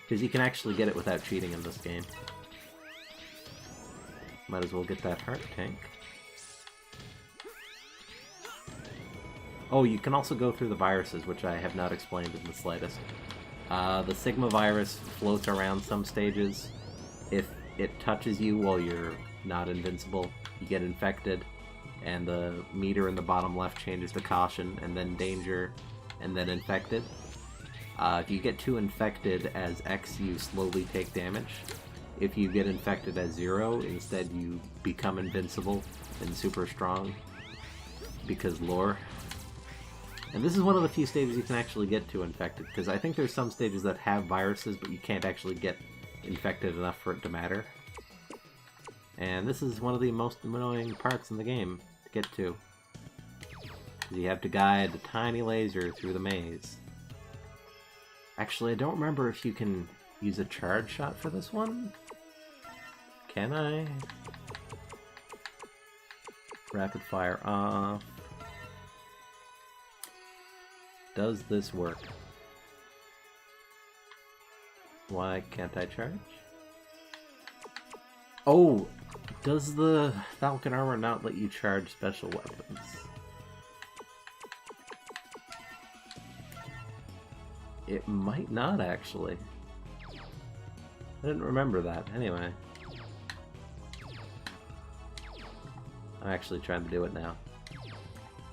Because you can actually get it without cheating in this game. Might as well get that heart tank. Oh, you can also go through the viruses, which I have not explained in the slightest. The Sigma virus floats around some stages. If it touches you while you're not invincible, you get infected, and the meter in the bottom left changes to caution, and then danger, and then infected. If you get too infected as X, you slowly take damage. If you get infected as 0, instead you become invincible and super strong. Because lore. And this is one of the few stages you can actually get to infected, because I think there's some stages that have viruses, but you can't actually get infected enough for it to matter. And this is one of the most annoying parts in the game to get to. You have to guide the tiny laser through the maze. Actually, I don't remember if you can use a charge shot for this one. Can I? Rapid fire off. Does this work? Why can't I charge? Oh! Does the Falcon armor not let you charge special weapons? It might not, actually. I didn't remember that. Anyway. I'm actually trying to do it now.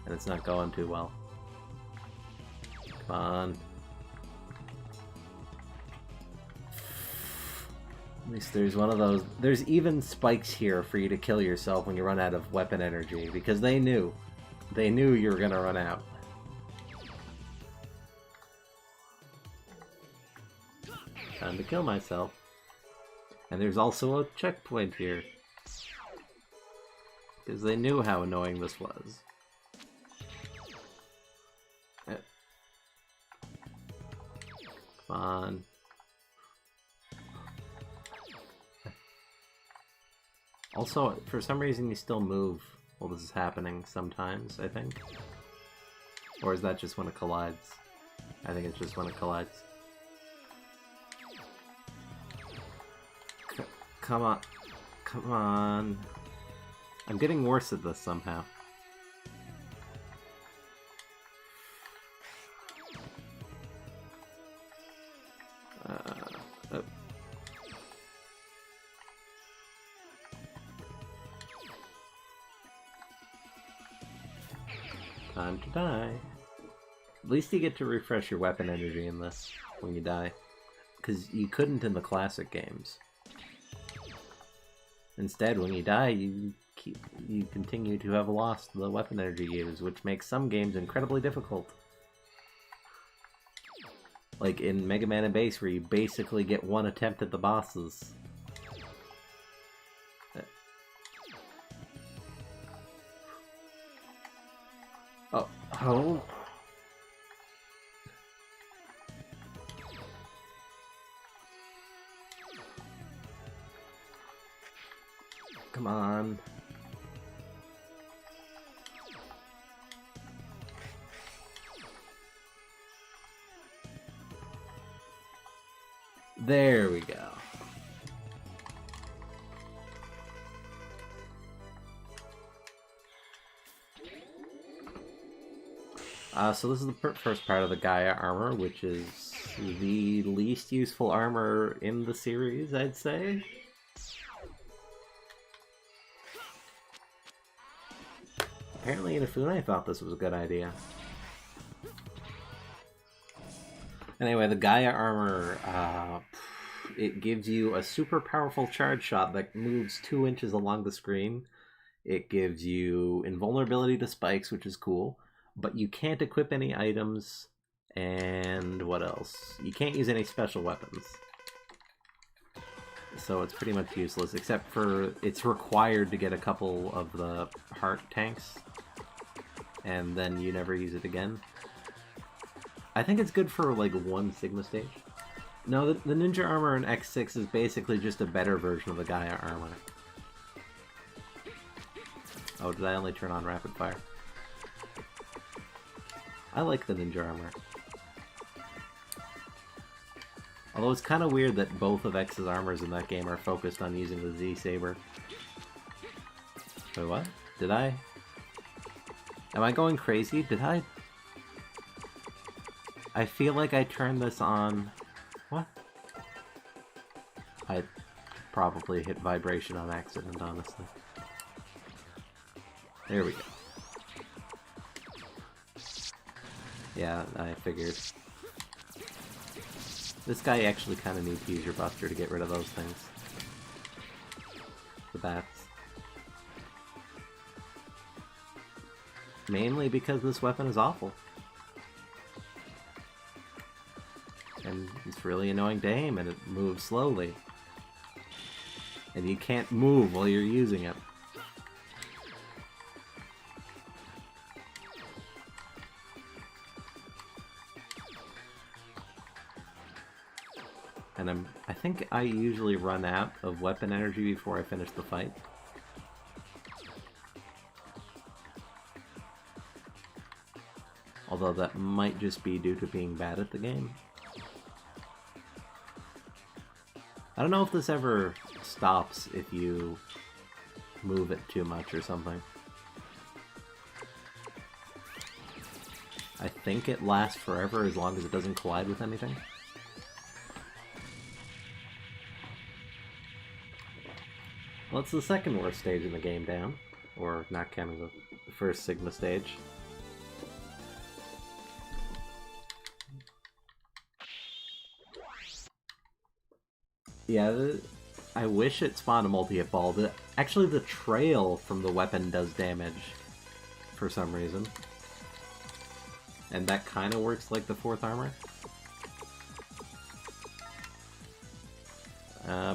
And it's not going too well. Come on. At least there's one of those. There's even spikes here for you to kill yourself when you run out of weapon energy, because they knew. They knew you were gonna run out. Time to kill myself. And there's also a checkpoint here. Because they knew how annoying this was. Come on. Also, for some reason you still move while this is happening sometimes, I think. Or is that just when it collides? I think it's just when it collides. Come on. Come on. I'm getting worse at this somehow. Oh. Time to die. At least you get to refresh your weapon energy in this when you die. Because you couldn't in the classic games. Instead, when you die, you continue to have lost the weapon energy used, which makes some games incredibly difficult. Like in Mega Man and Base, where you basically get one attempt at the bosses. Oh. Oh. Come on. There we go. So this is the first part of the Gaia armor, which is the least useful armor in the series, I'd say. Apparently Inafune thought this was a good idea. Anyway, the Gaia armor, it gives you a super powerful charge shot that moves 2 inches along the screen. It gives you invulnerability to spikes, which is cool, but you can't equip any items, and what else? You can't use any special weapons. So it's pretty much useless, except for it's required to get a couple of the heart tanks, and then you never use it again. I think it's good for, like, 1 Sigma stage. No, the Ninja Armor in X6 is basically just a better version of the Gaia armor. Oh, did I only turn on Rapid Fire? I like the Ninja Armor. Although it's kind of weird that both of X's armors in that game are focused on using the Z-Saber. Wait, what? Did I? Am I going crazy? Did I? I feel like I turned this on... What? I probably hit vibration on accident, honestly. There we go. Yeah, I figured. This guy actually kind of needs to use your buster to get rid of those things. The bats. Mainly because this weapon is awful. And it's really annoying to aim, and it moves slowly. And you can't move while you're using it. And I think I usually run out of weapon energy before I finish the fight. Although that might just be due to being bad at the game. I don't know if this ever stops if you move it too much or something. I think it lasts forever as long as it doesn't collide with anything. Well, it's the second worst stage in the game down. or not counting the first Sigma stage. Yeah, I wish it spawned a multi-hit ball. Actually, the trail from the weapon does damage for some reason. And that kind of works like the 4th armor.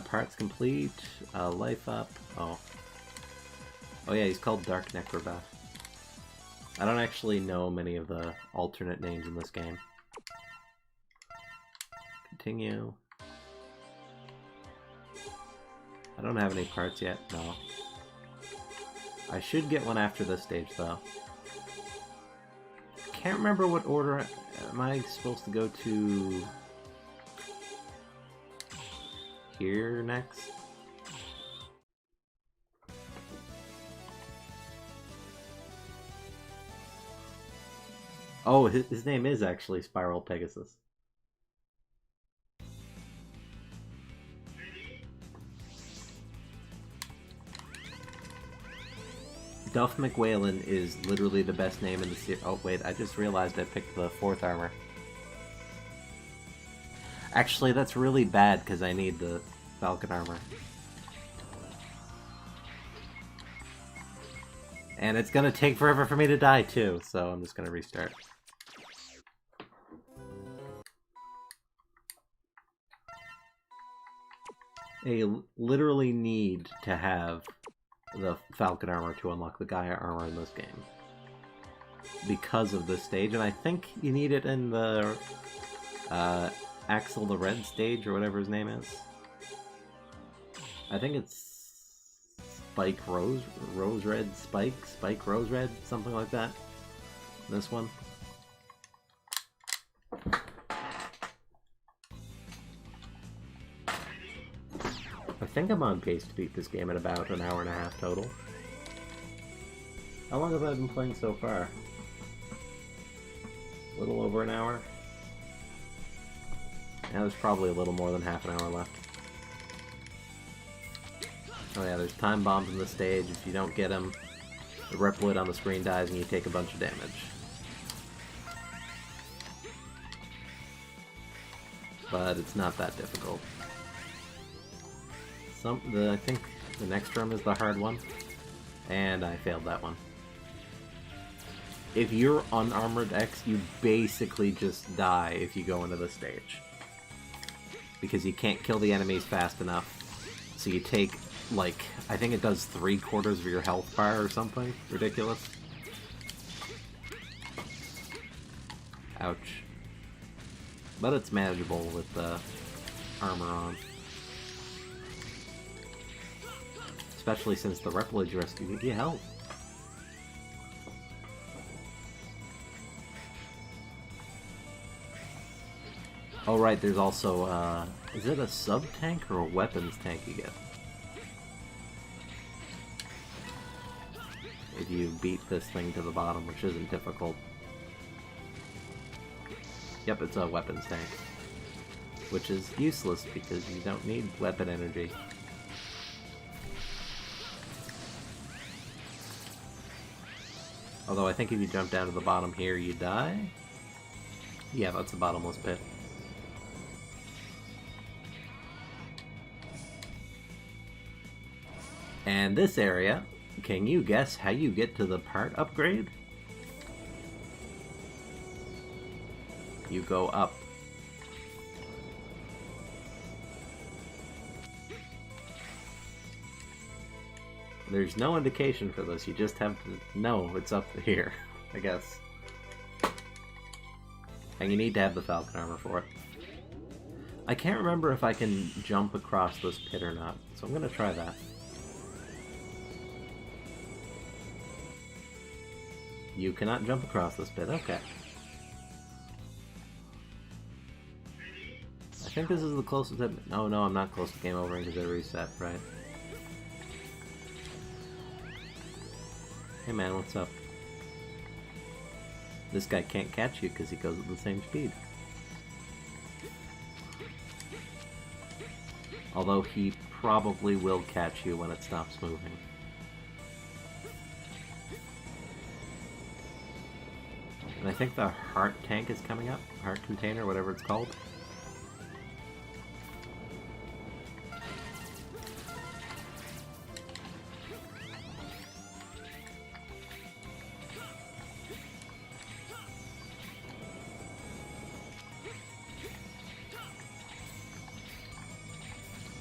Parts complete. Life up. Oh. Oh yeah, he's called Dark Necrobat. I don't actually know many of the alternate names in this game. Continue. I don't have any parts yet, no. I should get one after this stage, though. Can't remember what order am I supposed to go to here next? Oh, his name is actually Spiral Pegasus. Duff McWhalen is literally the best name in the series. Oh wait, I just realized I picked the 4th armor. Actually, that's really bad because I need the Falcon armor. And it's gonna take forever for me to die too, so I'm just gonna restart. I literally need to have the Falcon armor to unlock the Gaia armor in this game. Because of this stage, and I think you need it in the Axel the Red stage, or whatever his name is. I think it's Spike Rose Red Spike Rose Red, something like that. This one. I think I'm on pace to beat this game in about an hour and a half total. How long have I been playing so far? A little over an hour? Now there's probably a little more than half an hour left. Oh yeah, there's time bombs in the stage. If you don't get them, the Reploid on the screen dies and you take a bunch of damage. But it's not that difficult. I think the next room is the hard one, and I failed that one. If you're unarmored X, you basically just die if you go into the stage. Because you can't kill the enemies fast enough, so you take, like, I think it does 3/4 of your health bar or something ridiculous. Ouch. But it's manageable with the armor on. Especially since the Reploid rescue give you health. Oh right, there's also, is it a sub-tank or a weapons tank you get? If you beat this thing to the bottom, which isn't difficult. Yep, it's a weapons tank. Which is useless because you don't need weapon energy. Although I think if you jump down to the bottom here, you die? Yeah, that's a bottomless pit. And this area, can you guess how you get to the part upgrade? You go up. There's no indication for this, you just have to know it's up here, I guess. And you need to have the Falcon armor for it. I can't remember if I can jump across this pit or not, so I'm gonna try that. You cannot jump across this pit, okay. I think this is the closest I've... Oh no, I'm not close to game over because I reset, right? Hey man, what's up? This guy can't catch you because he goes at the same speed. Although he probably will catch you when it stops moving. And I think the heart tank is coming up. Heart container, whatever it's called.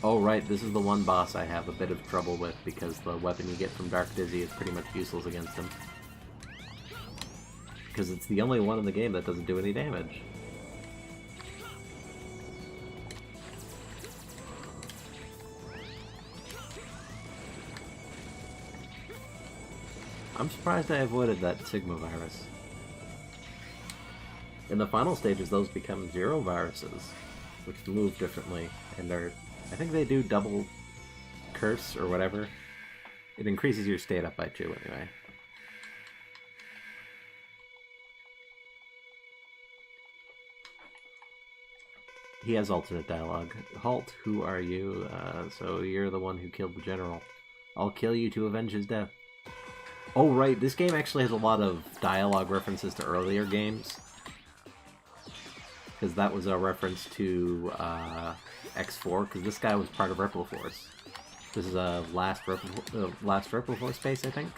Oh right, this is the one boss I have a bit of trouble with because the weapon you get from Dark Dizzy is pretty much useless against him. Because it's the only one in the game that doesn't do any damage. I'm surprised I avoided that Sigma virus. In the final stages, those become Zero viruses, which move differently, and are... I think they do double curse or whatever. It increases your state up by 2 anyway. He has alternate dialogue. Halt, who are you? So you're the one who killed the general. I'll kill you to avenge his death. Oh right, this game actually has a lot of dialogue references to earlier games. Because that was a reference to X4, because this guy was part of Repliforce. This is a last Repliforce base, I think?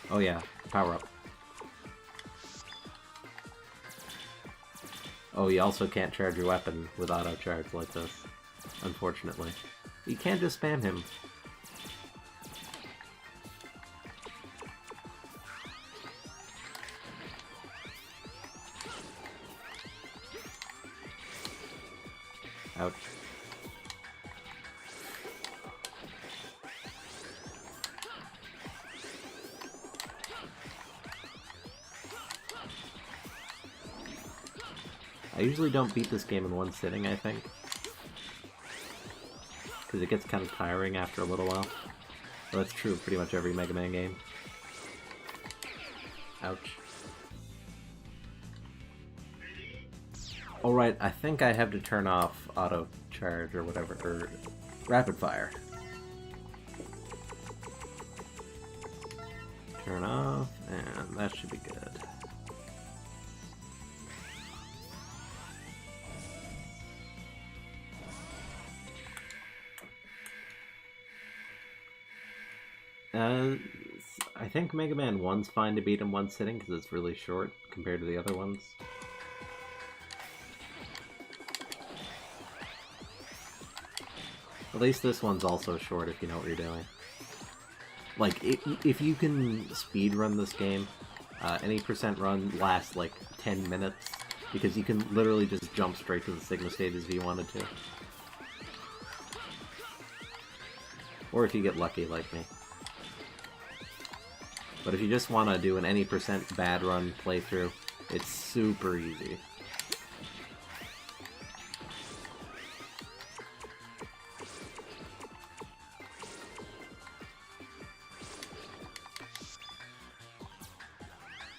Oh yeah, power up. Oh, you also can't charge your weapon with auto charge like this, unfortunately. You can't just spam him. Ouch. I usually don't beat this game in one sitting, I think. Because it gets kind of tiring after a little while. Well, that's true of pretty much every Mega Man game. Ouch. Alright, I think I have to turn off auto charge or whatever, or rapid fire. Turn off, and that should be good. I think Mega Man 1's fine to beat in one sitting because it's really short compared to the other ones. At least this one's also short if you know what you're doing. Like, if you can speedrun this game, any percent run lasts like 10 minutes, because you can literally just jump straight to the Sigma stages if you wanted to. Or if you get lucky like me. But if you just want to do an any percent bad run playthrough, it's super easy.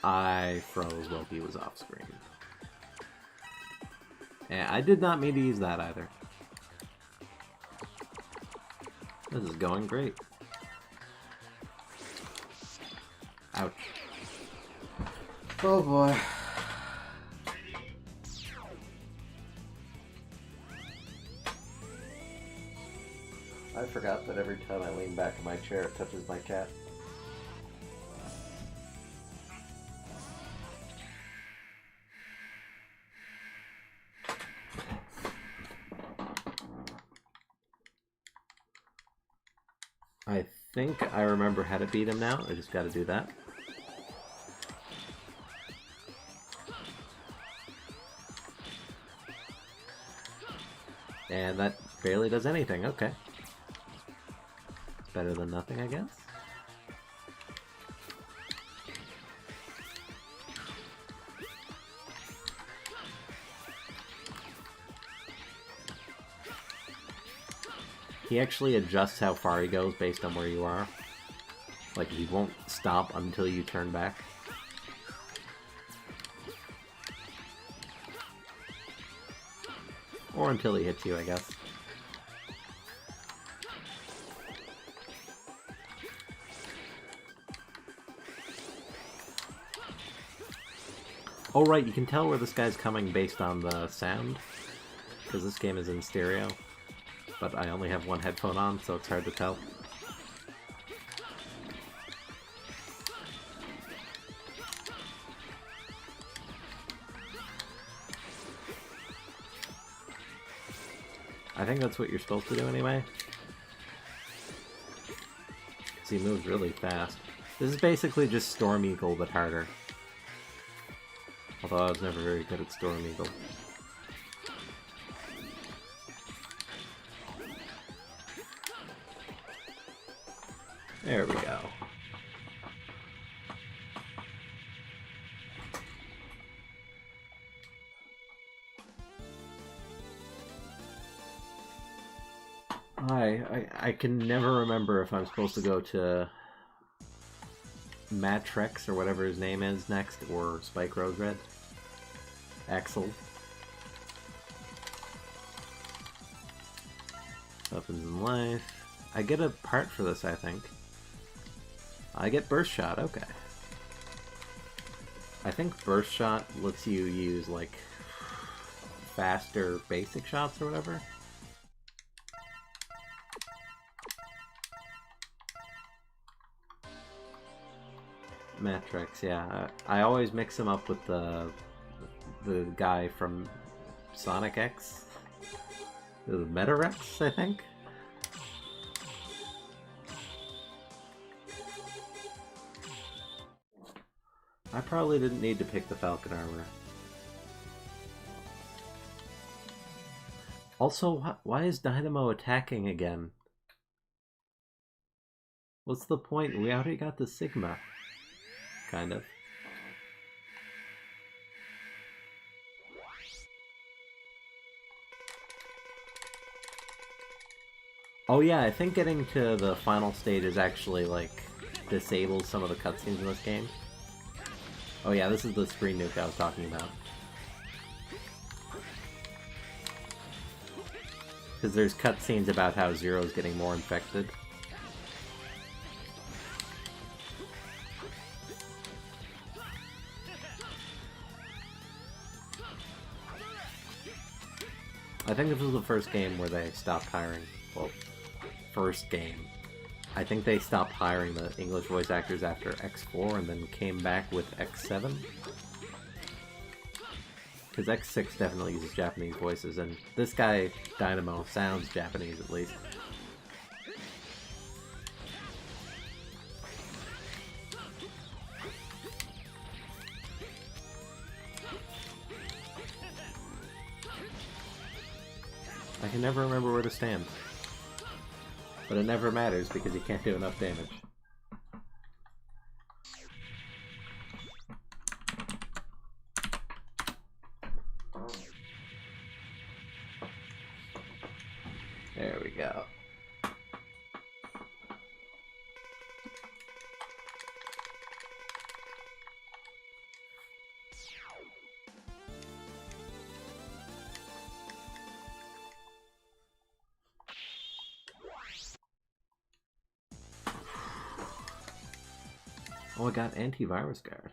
I froze while he was off screen. And I did not mean to use that either. This is going great. Ouch. Oh boy. I forgot that every time I lean back in my chair it touches my cat. I think I remember how to beat him now. I just gotta do that. And that barely does anything. Okay. Better than nothing, I guess. He actually adjusts how far he goes based on where you are. Like, he won't stop until you turn back. Or until he hits you, I guess. Oh right, you can tell where this guy's coming based on the sound, because this game is in stereo, but I only have one headphone on, so it's hard to tell. I think that's what you're supposed to do anyway. Because he moves really fast. This is basically just Storm Eagle, but harder. Although I was never very good at Storm Eagle. There we go. I can never remember if I'm supposed to go to Matrex or whatever his name is next, or Spike Rose Red. Axel. Weapons in life. I get a part for this, I think. I get Burst Shot, okay. I think Burst Shot lets you use, like, faster basic shots or whatever. Matrix, yeah. I always mix him up with the guy from Sonic X. The Metarex, I think. I probably didn't need to pick the Falcon armor. Also, why is Dynamo attacking again? What's the point? We already got the Sigma. Kind of. Oh yeah, I think getting to the final stage is actually, like, disables some of the cutscenes in this game. Oh yeah, this is the screen nuke I was talking about. Because there's cutscenes about how Zero's getting more infected. I think this was the first game where they stopped hiring. Well, first game. I think they stopped hiring the English voice actors after X4 and then came back with X7. Because X6 definitely uses Japanese voices, and this guy, Dynamo, sounds Japanese at least. I can never remember where to stand. But it never matters because you can't do enough damage. There we go. Oh, I got antivirus guard.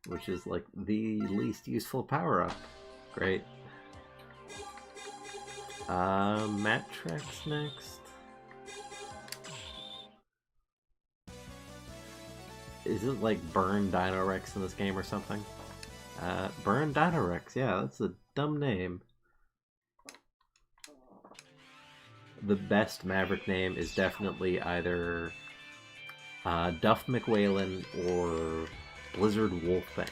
Which is like the least useful power-up. Great. Matrex next. Is it like Burn Dinorex in this game or something? Burn Dinorex, yeah, that's a dumb name. The best Maverick name is definitely either Duff McWhalen or Blizzard Wolfbang.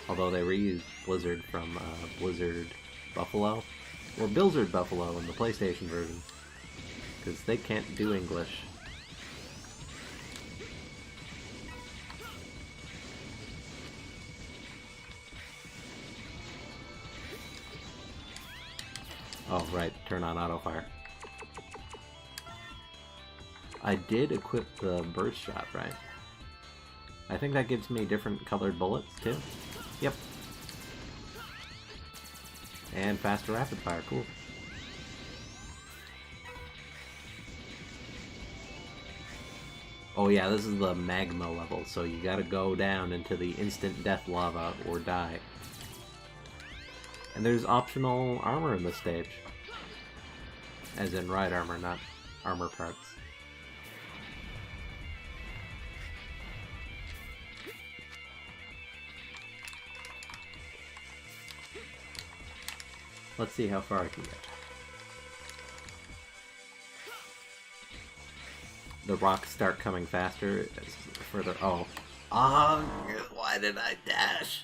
Although they reused Blizzard from Blizzard Buffalo, or Blizzard Buffalo in the PlayStation version, because they can't do English. Oh, right, turn on auto-fire. I did equip the burst shot, right? I think that gives me different colored bullets, too. Yep. And faster rapid fire, cool. Oh yeah, this is the magma level, so you gotta go down into the instant death lava or die. And there's optional armor in this stage. As in ride armor, not armor parts. Let's see how far I can get. The rocks start coming faster as further. Oh. Why did I dash?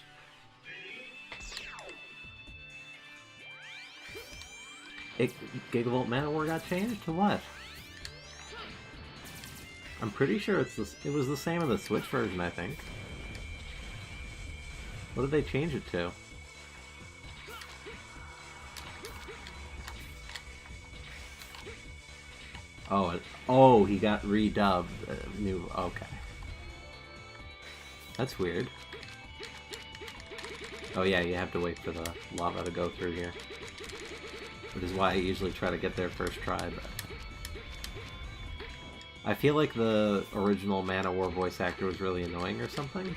Gigavolt Mana War got changed to what? I'm pretty sure it was the same in the Switch version, I think. What did they change it to? Oh, he got redubbed. New. Okay. That's weird. Oh yeah, you have to wait for the lava to go through here. Which is why I usually try to get there first try, but... I feel like the original Mana War voice actor was really annoying or something.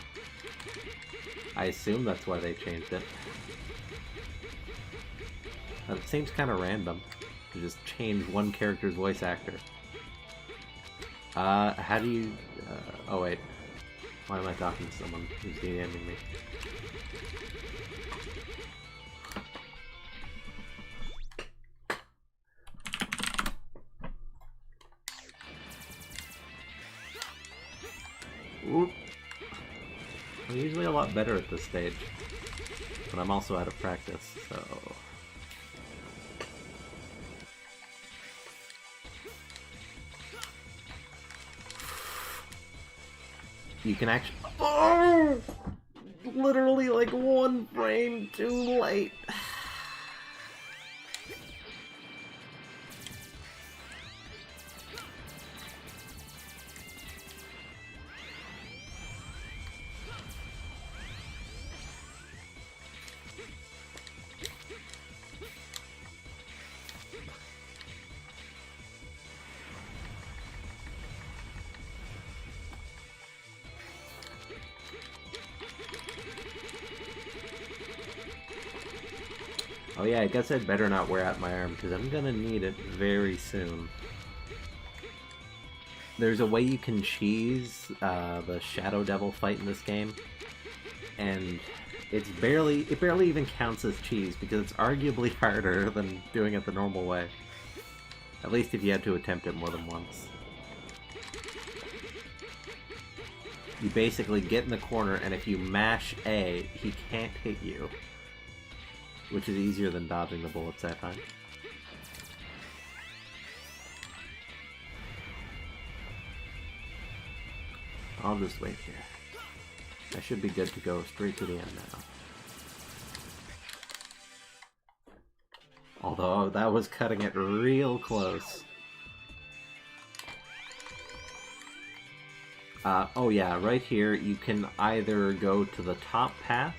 I assume that's why they changed it. But it seems kind of random to just change one character's voice actor. How do you... oh wait. Why am I talking to someone who's DMing me? Oop. I'm usually a lot better at this stage, but I'm also out of practice, so... You can actually... Oh! Literally like one frame too late. Oh yeah, I guess I'd better not wear out my arm, because I'm gonna need it very soon. There's a way you can cheese the Shadow Devil fight in this game, and it barely even counts as cheese, because it's arguably harder than doing it the normal way. At least if you had to attempt it more than once. You basically get in the corner, and if you mash A, he can't hit you. Which is easier than dodging the bullets that time. I'll just wait here. I should be good to go straight to the end now. Although, that was cutting it real close. Oh yeah, right here you can either go to the top path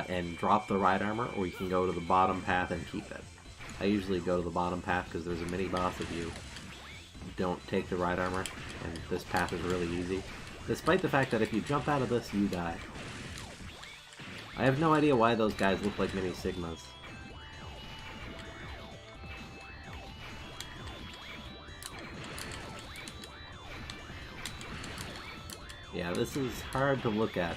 and drop the ride armor, or you can go to the bottom path and keep it. I usually go to the bottom path because there's a mini-boss if you don't take the ride armor, and this path is really easy. Despite the fact that if you jump out of this, you die. I have no idea why those guys look like mini-sigmas. Yeah, this is hard to look at.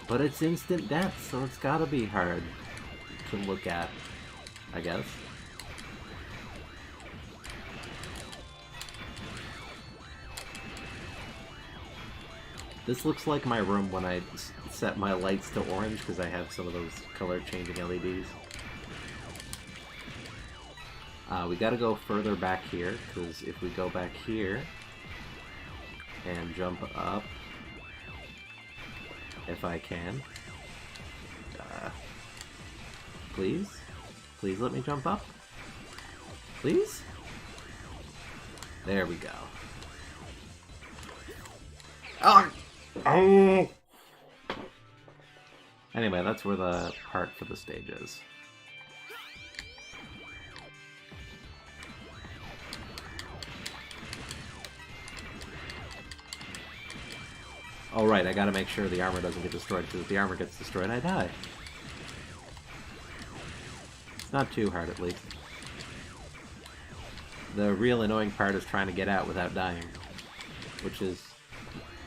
But it's instant death, so it's gotta be hard to look at, I guess. This looks like my room when I set my lights to orange, because I have some of those color-changing LEDs. We gotta go further back here, because if we go back here and jump up, if I can. Please? Please let me jump up? Please? There we go. Oh! Oh! Anyway, that's where the part for the stage is. Oh right, I gotta make sure the armor doesn't get destroyed, because if the armor gets destroyed, I die. It's not too hard, at least. The real annoying part is trying to get out without dying, which is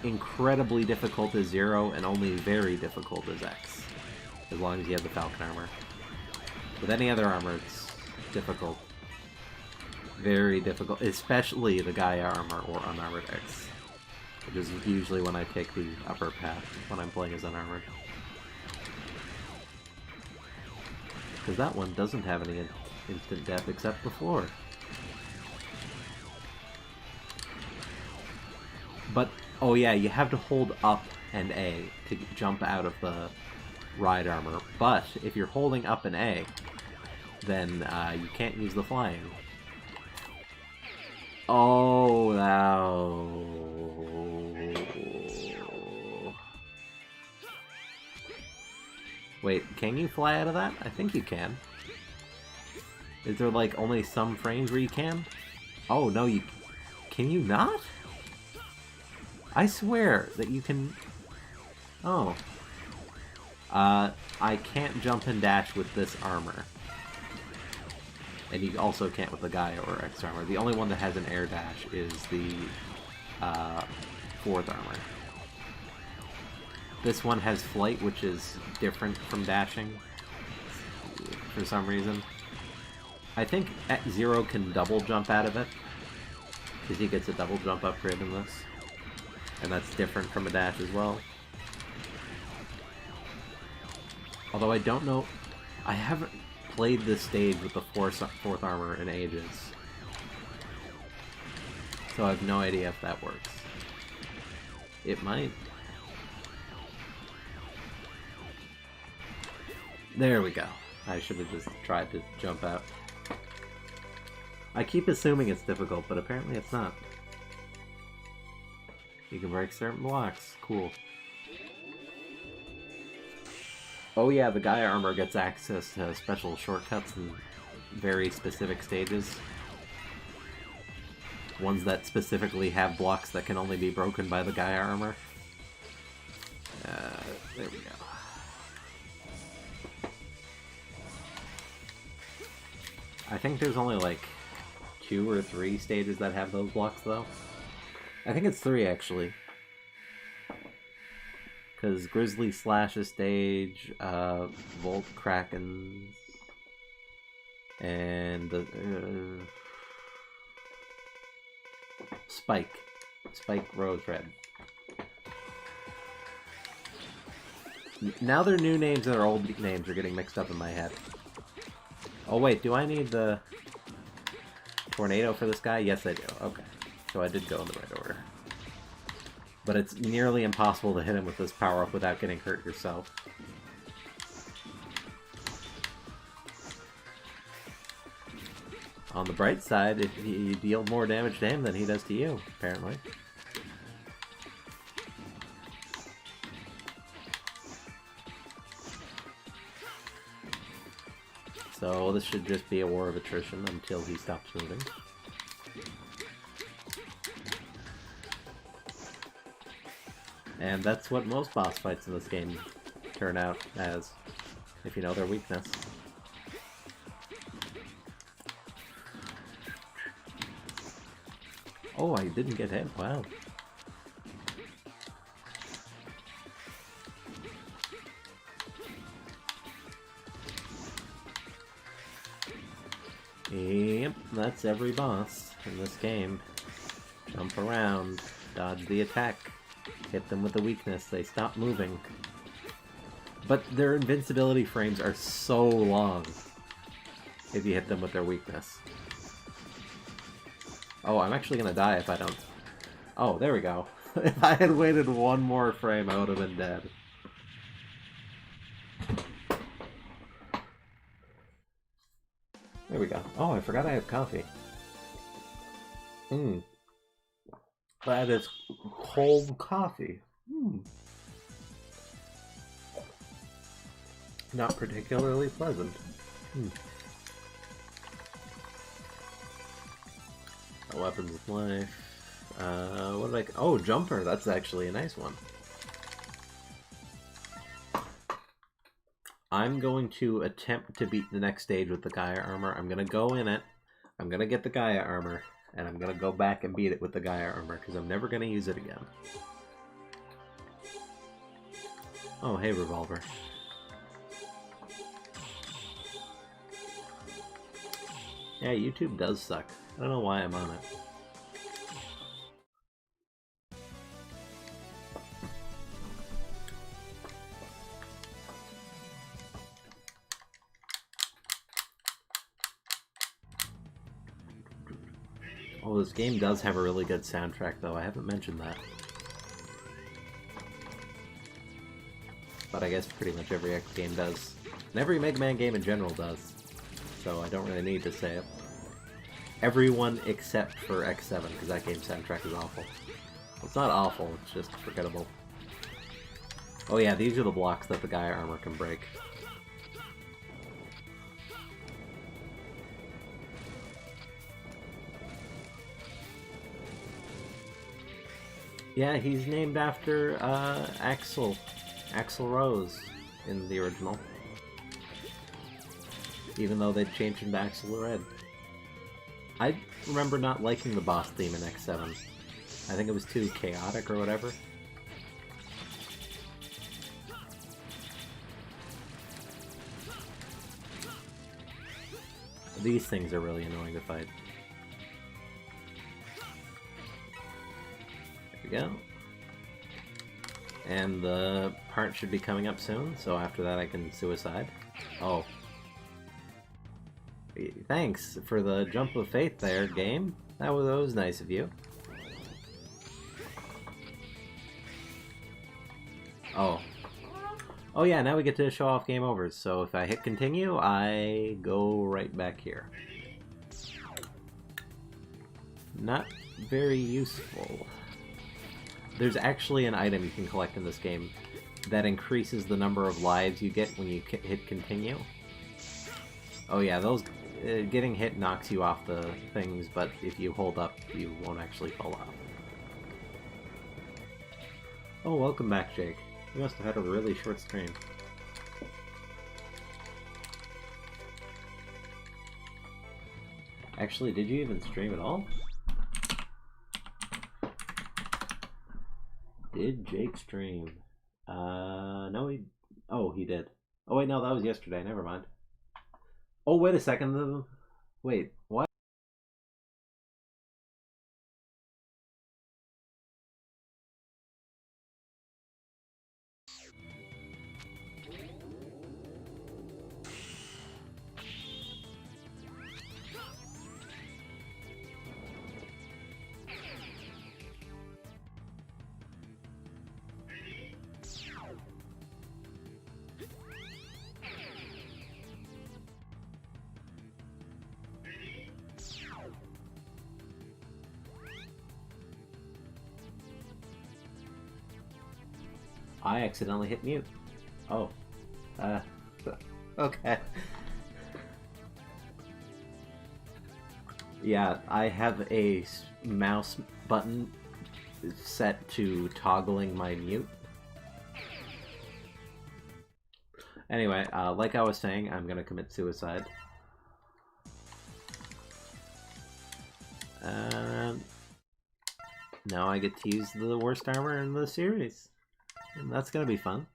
incredibly difficult as 0 and only very difficult as X, as long as you have the Falcon armor. With any other armor, it's difficult. Very difficult, especially the Gaia armor or unarmored X, which is usually when I take the upper path when I'm playing as unarmored. Because that one doesn't have any instant death except the floor. But, oh yeah, you have to hold up and A to jump out of the ride armor, but if you're holding up and A, then you can't use the flying. Oh, no. Wait, can you fly out of that? I think you can. Is there, like, only some frames where you can? Oh, no, you... Can you not? I swear that you can... Oh. I can't jump and dash with this armor. And you also can't with the Gaia or X armor. The only one that has an air dash is the 4th armor. This one has flight, which is different from dashing for some reason. I think X0 can double jump out of it, because he gets a double jump upgrade in this. And that's different from a dash as well. Although I don't know... I haven't played this stage with the 4th armor in ages. So I have no idea if that works. It might. There we go. I should have just tried to jump out. I keep assuming it's difficult, but apparently it's not. You can break certain blocks. Cool. Oh yeah, the Gaia armor gets access to special shortcuts in very specific stages. Ones that specifically have blocks that can only be broken by the Gaia armor. There we go. I think there's only like 2 or 3 stages that have those blocks though. I think it's 3 actually. Because Grizzly Slash's stage, Volt Kraken's, and the Spike Rose Red. Now their new names and their old names are getting mixed up in my head. Oh wait, do I need the tornado for this guy? Yes I do. Okay. So I did go in the right order. But it's nearly impossible to hit him with this power-up without getting hurt yourself. On the bright side, if you deal more damage to him than he does to you, apparently. So this should just be a war of attrition until he stops moving. And that's what most boss fights in this game turn out as, if you know their weakness. Oh, I didn't get hit. Wow. Yep, that's every boss in this game. Jump around, dodge the attack, hit them with the weakness, they stop moving. But their invincibility frames are so long if you hit them with their weakness. Oh, I'm actually gonna die if I don't... Oh, there we go. If I had waited one more frame, I would have been dead. There we go. Oh, I forgot I have coffee. That is cold coffee. Not particularly pleasant. Weapons of life. What did I... Oh, jumper. That's actually a nice one. I'm going to attempt to beat the next stage with the Gaia armor. I'm gonna go in it. I'm gonna get the Gaia armor, and I'm gonna go back and beat it with the Gaia armor, because I'm never gonna use it again. Oh, hey, Revolver. Yeah, YouTube does suck. I don't know why I'm on it. Oh, this game does have a really good soundtrack, though. I haven't mentioned that. But I guess pretty much every X game does. And every Mega Man game in general does. So I don't really need to say it. Everyone except for X7, because that game's soundtrack is awful. Well, it's not awful, it's just forgettable. Oh yeah, these are the blocks that the Gaia armor can break. Yeah, he's named after Axl Rose in the original. Even though they'd changed him to Axl Red. I remember not liking the boss theme in X7. I think it was too chaotic or whatever. These things are really annoying to fight. There we go. And the part should be coming up soon, so after that I can suicide. Oh. Thanks for the jump of faith there, game. That was nice of you. Oh. Oh yeah, now we get to show off game overs, so if I hit continue, I go right back here. Not very useful. There's actually an item you can collect in this game that increases the number of lives you get when you hit continue. Oh yeah, those getting hit knocks you off the things, but if you hold up, you won't actually fall off. Oh, welcome back, Jake. You must have had a really short stream. Actually, did you even stream at all? Did Jake stream? No, he... Oh, he did. Oh, wait, no, that was yesterday. Never mind. Oh, wait a second. Wait, what? I accidentally hit mute. Oh. Okay. Yeah, I have a mouse button set to toggling my mute. Anyway, like I was saying, I'm gonna commit suicide. Now I get to use the worst armor in the series. And that's gonna be fun.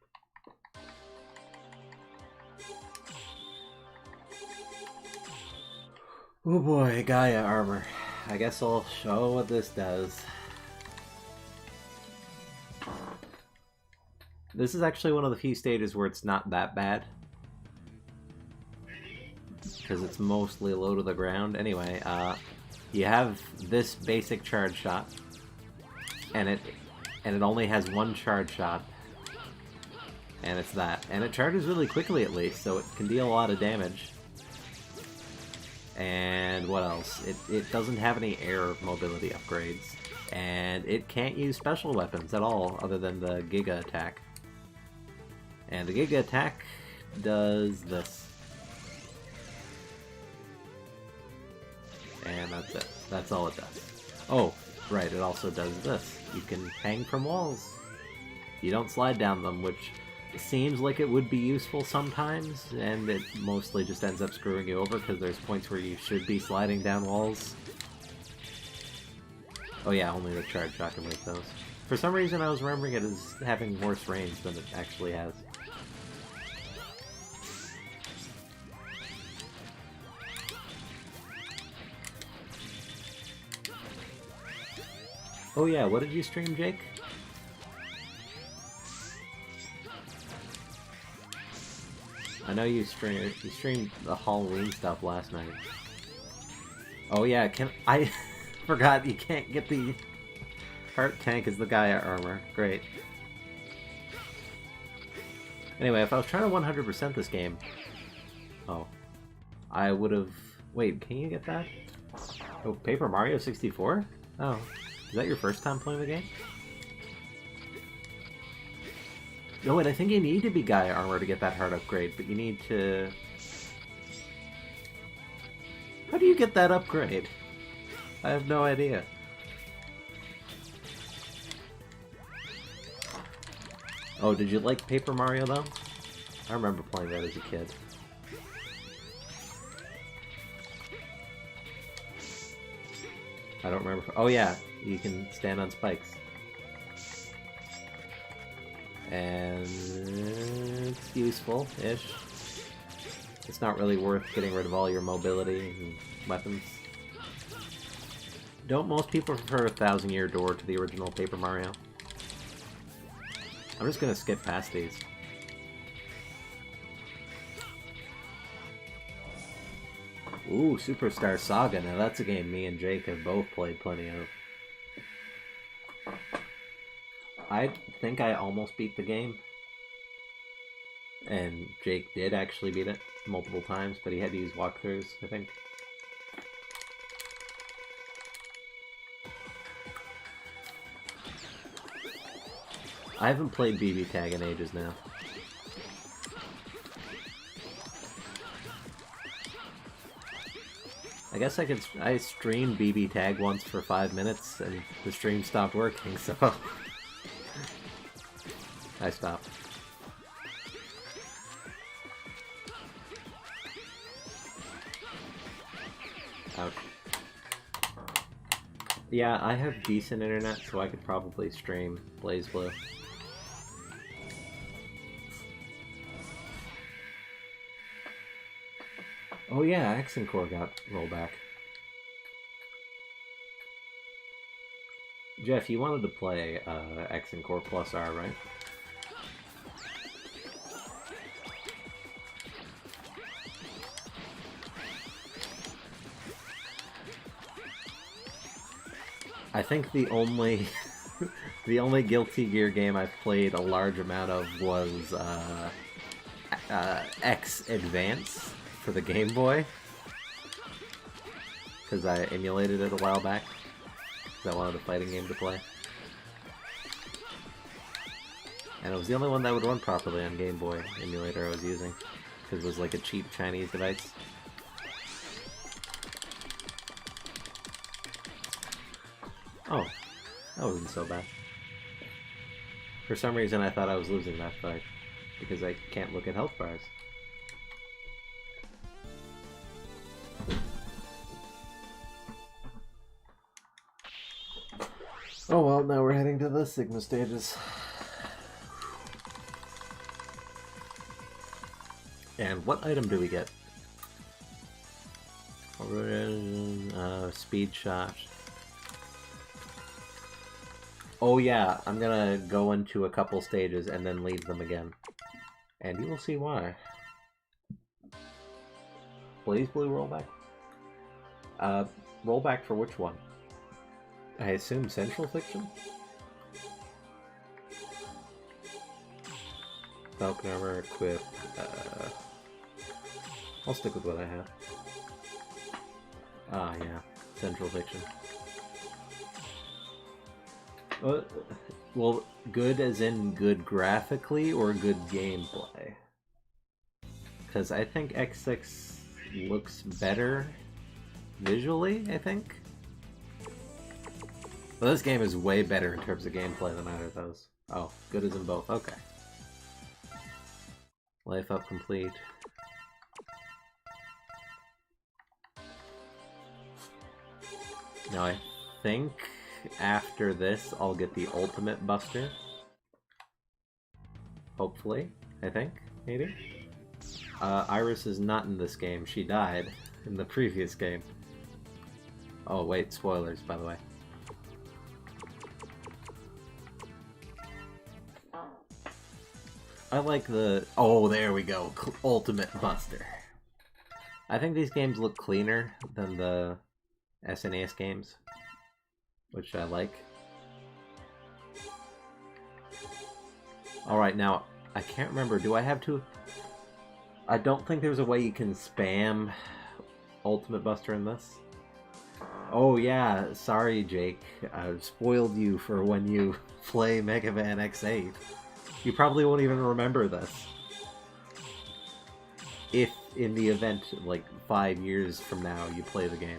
Oh boy, Gaia armor. I guess I'll show what this does. This is actually one of the few stages where it's not that bad. Because it's mostly low to the ground. Anyway, you have this basic charge shot. And it only has one charge shot. And it's that. And it charges really quickly at least, so it can deal a lot of damage. And what else? It doesn't have any air mobility upgrades. And it can't use special weapons at all, other than the Giga attack. And the Giga attack does this. And that's it. That's all it does. Oh, right, it also does this. You can hang from walls. You don't slide down them, which seems like it would be useful sometimes, and it mostly just ends up screwing you over because there's points where you should be sliding down walls. Oh yeah, only the charge shot can make those. For some reason I was remembering it as having worse range than it actually has. Oh yeah, what did you stream, Jake? I know you streamed the Halloween stuff last night. Oh yeah, I forgot you can't get the heart tank as the Gaia armor. Great. Anyway, if I was trying to 100% this game... Oh. I would have... Wait, can you get that? Oh, Paper Mario 64? Oh. Is that your first time playing the game? No, wait, I think you need to be Gaia armor to get that heart upgrade, but you need to... How do you get that upgrade? I have no idea. Oh, did you like Paper Mario, though? I remember playing that as a kid. I don't remember... Oh yeah, you can stand on spikes. And it's useful-ish. It's not really worth getting rid of all your mobility and weapons. Don't most people prefer 1,000 Year Door to the original Paper Mario? I'm just gonna skip past these. Ooh, Superstar Saga. Now that's a game me and Jake have both played plenty of. I think I almost beat the game. And Jake did actually beat it multiple times, but he had to use walkthroughs, I think. I haven't played BB Tag in ages now. I guess I streamed BB Tag once for 5 minutes and the stream stopped working, so I stopped. Ouch. Yeah, I have decent internet, so I could probably stream BlazBlue. Oh yeah, Accent Core got rollback. Jeff, you wanted to play Accent Core Plus R, right? I think the only the only Guilty Gear game I've played a large amount of was X Advance for the Game Boy, because I emulated it a while back because I wanted a fighting game to play, and it was the only one that would run properly on Game Boy emulator I was using, because it was like a cheap Chinese device. Oh, that wasn't so bad. For some reason I thought I was losing that fight, because I can't look at health bars. Oh well, now we're heading to the Sigma stages. And what item do we get? Speed shot. Oh yeah, I'm gonna go into a couple stages and then leave them again. And you will see why. BlazBlue rollback? Rollback for which one? I assume Central Fiction? Falcon armor, equip, I'll stick with what I have. Ah, yeah. Central Fiction. Well, good as in good graphically or good gameplay? Because I think X6 looks better visually, I think. Well, this game is way better in terms of gameplay than either of those. Oh, good as in both. Okay. Life up complete. Now I think after this I'll get the ultimate buster. Hopefully, I think, maybe? Iris is not in this game. She died in the previous game. Oh wait, spoilers, by the way. I like the... Oh, there we go. Ultimate Buster. I think these games look cleaner than the SNES games, which I like. Alright, now, I can't remember. Do I have to... I don't think there's a way you can spam Ultimate Buster in this. Oh yeah, sorry Jake. I've spoiled you for when you play Mega Man X8. You probably won't even remember this. If, in the event, like, 5 years from now, you play the game.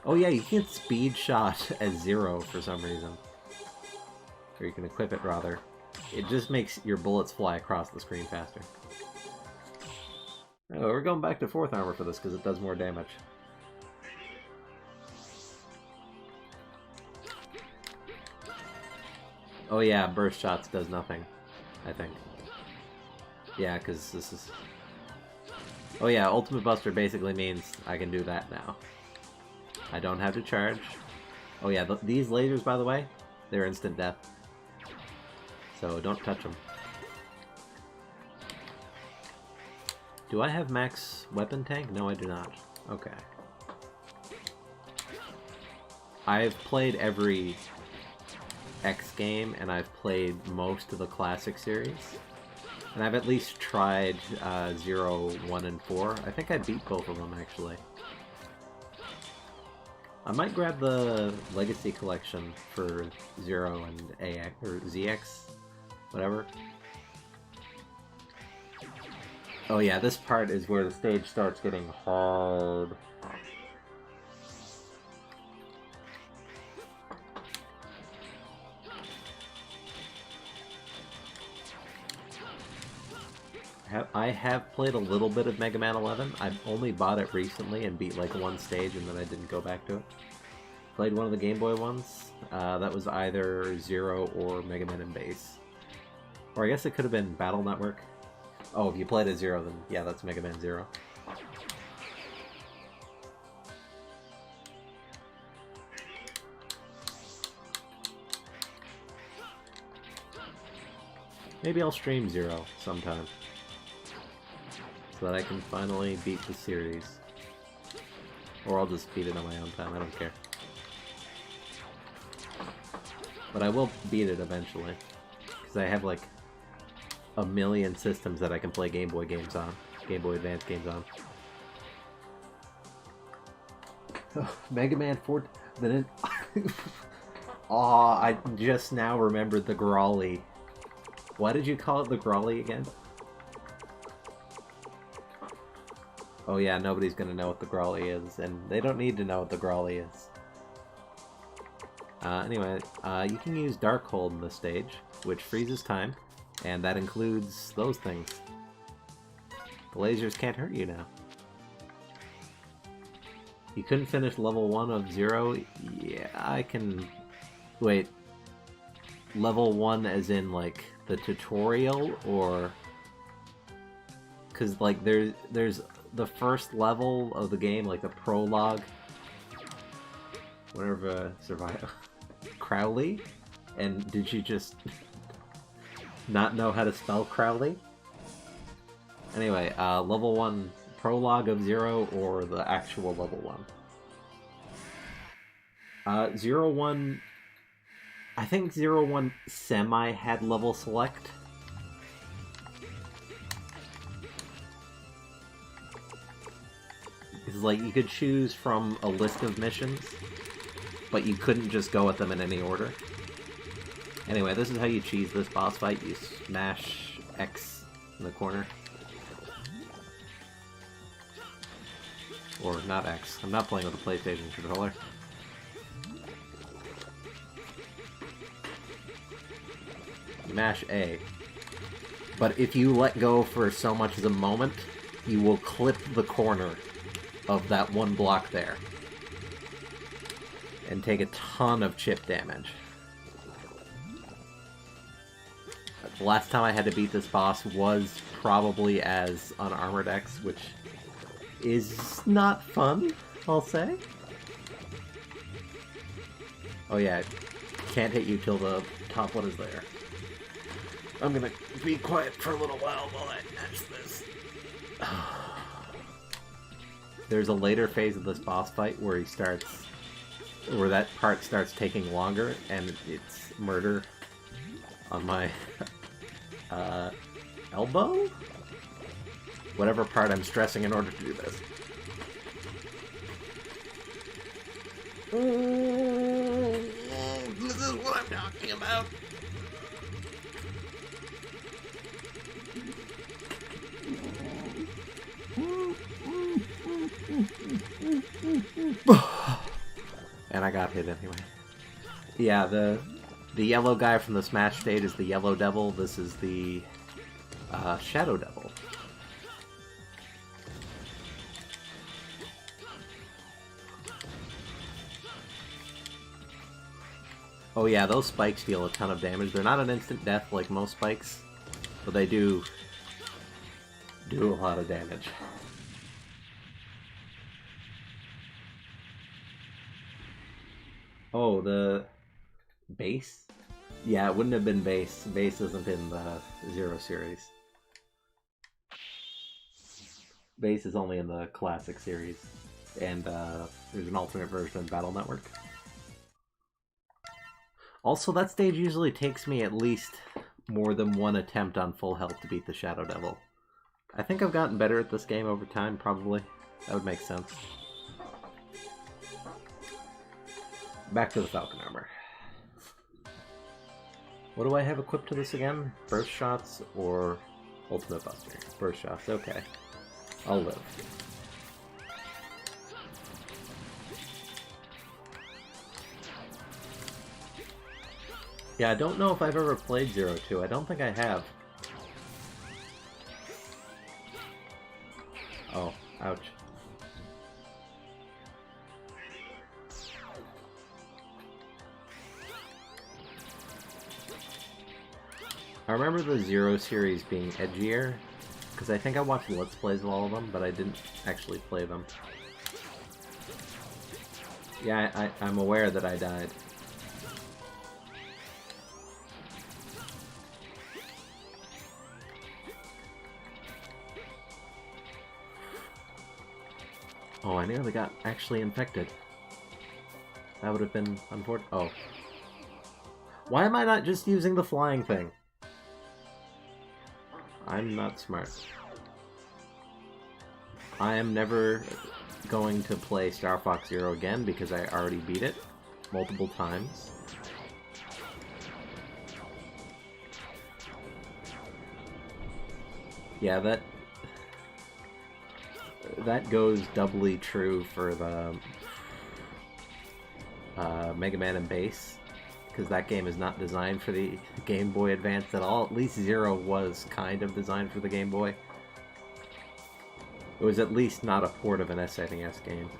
Oh yeah, you can speed shot as 0 for some reason. Or you can equip it, rather. It just makes your bullets fly across the screen faster. Oh, we're going back to 4th armor for this, because it does more damage. Oh yeah, burst shots does nothing, I think. Yeah, because this is... Oh yeah, Ultimate Buster basically means I can do that now. I don't have to charge. Oh yeah, these lasers, by the way, they're instant death. So don't touch them. Do I have max weapon tank? No, I do not. Okay. I've played every X game, and I've played most of the classic series. And I've at least tried 0, 1, and 4. I think I beat both of them, actually. I might grab the Legacy Collection for 0 and AX, or ZX, whatever. Oh yeah, this part is where the stage starts getting hard. I have played a little bit of Mega Man 11. I've only bought it recently and beat like one stage and then I didn't go back to it. Played one of the Game Boy ones. That was either 0 or Mega Man in Base. Or I guess it could have been Battle Network. Oh, if you played at 0, then yeah, that's Mega Man 0. Maybe I'll stream 0 sometime. So that I can finally beat the series. Or I'll just beat it on my own time, I don't care. But I will beat it eventually. Because I have like a million systems that I can play Game Boy games on. Game Boy Advance games on. Oh, Mega Man 4... Aw, I just now remembered the Grawly. Why did you call it the Grawly again? Oh yeah, nobody's gonna know what the Grawly is, and they don't need to know what the Grawly is. Anyway, you can use Darkhold in this stage, which freezes time, and that includes those things. The lasers can't hurt you now. You couldn't finish level 1 of 0? Yeah, I can... Wait. Level 1 as in, like, the tutorial, or... Because, like, there's the first level of the game, like the prologue, whatever, survive, Crowley? And did you just not know how to spell Crowley? Anyway, level 1 prologue of 0 or the actual level 1? 0-1, I think 0-1 semi had level select. Because, like, you could choose from a list of missions, but you couldn't just go at them in any order. Anyway, this is how you cheese this boss fight. You smash X in the corner. Or not X. I'm not playing with a PlayStation controller. You mash A. But if you let go for so much as a moment, you will clip the corner of that one block there. And take a ton of chip damage. The last time I had to beat this boss was probably as unarmored X, which is not fun, I'll say. Oh yeah, can't hit you till the top one is there. I'm gonna be quiet for a little while I match this. There's a later phase of this boss fight where where that part starts taking longer, and it's murder on my elbow? Whatever part I'm stressing in order to do this. This is what I'm talking about. And I got hit anyway. Yeah, the yellow guy from the Smash stage is the Yellow Devil. This is the Shadow Devil. Oh yeah, those spikes deal a ton of damage. They're not an instant death like most spikes, but they do a lot of damage. Oh, the base? Yeah, it wouldn't have been base. Base isn't in the Zero series. Base is only in the classic series. And there's an alternate version of Battle Network. Also, that stage usually takes me at least more than one attempt on full health to beat the Shadow Devil. I think I've gotten better at this game over time, probably. That would make sense. Back to the Falcon Armor. What do I have equipped to this again? Burst Shots or Ultimate Buster? Burst Shots, okay. I'll live. Yeah, I don't know if I've ever played Zero 2. I don't think I have. Oh, ouch. I remember the Zero series being edgier, because I think I watched Let's Plays of all of them, but I didn't actually play them. Yeah, I'm aware that I died. Oh, I nearly got actually infected. That would have been unfortunate. Oh. Why am I not just using the flying thing? I'm not smart. I am never going to play Star Fox Zero again because I already beat it multiple times. Yeah, that goes doubly true for the Mega Man and Bass, because that game is not designed for the Game Boy Advance at all. At least Zero was kind of designed for the Game Boy. It was at least not a port of an SNES game.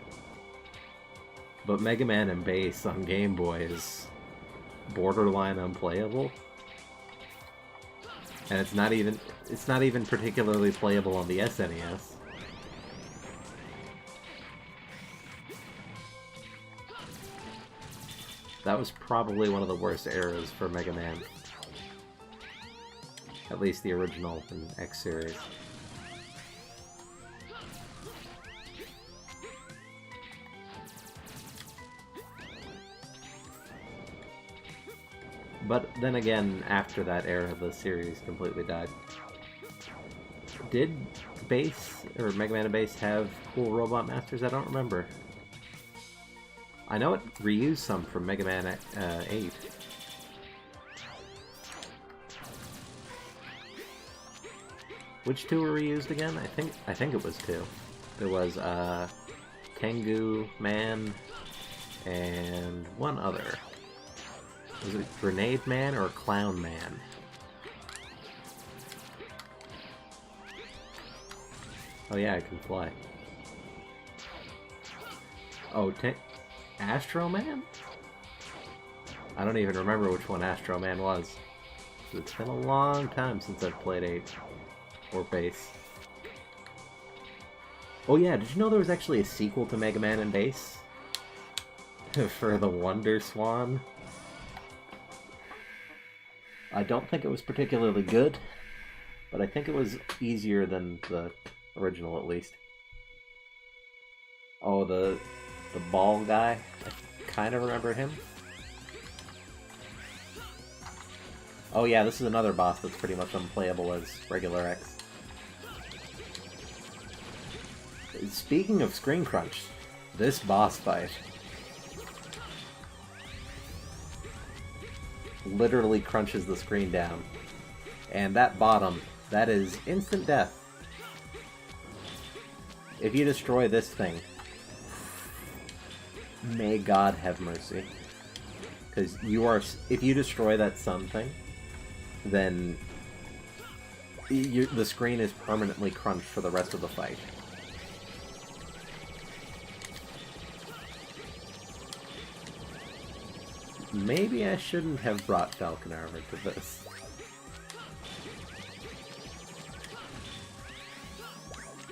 But Mega Man and Bass on Game Boy is borderline unplayable. And it's not even particularly playable on the SNES. That was probably one of the worst eras for Mega Man. At least the original in X series. But then again, after that era, the series completely died. Did Bass, or Mega Man and Bass, have cool Robot Masters? I don't remember. I know it reused some from Mega Man 8. Which two were reused again? I think it was two. There was Tengu Man and one other. Was it Grenade Man or Clown Man? Oh yeah, I can fly. Oh, Astro Man? I don't even remember which one Astro Man was. It's been a long time since I've played 8 or Base. Oh yeah, did you know there was actually a sequel to Mega Man and Base? For the Wonder Swan? I don't think it was particularly good, but I think it was easier than the original at least. Oh, the ball guy? I kind of remember him. Oh yeah, this is another boss that's pretty much unplayable as regular X. Speaking of screen crunch, this boss fight literally crunches the screen down. And that bottom, that is instant death. If you destroy this thing, may God have mercy. Because if you destroy that sun thing, then the screen is permanently crunched for the rest of the fight. Maybe I shouldn't have brought Falcon Armor to this.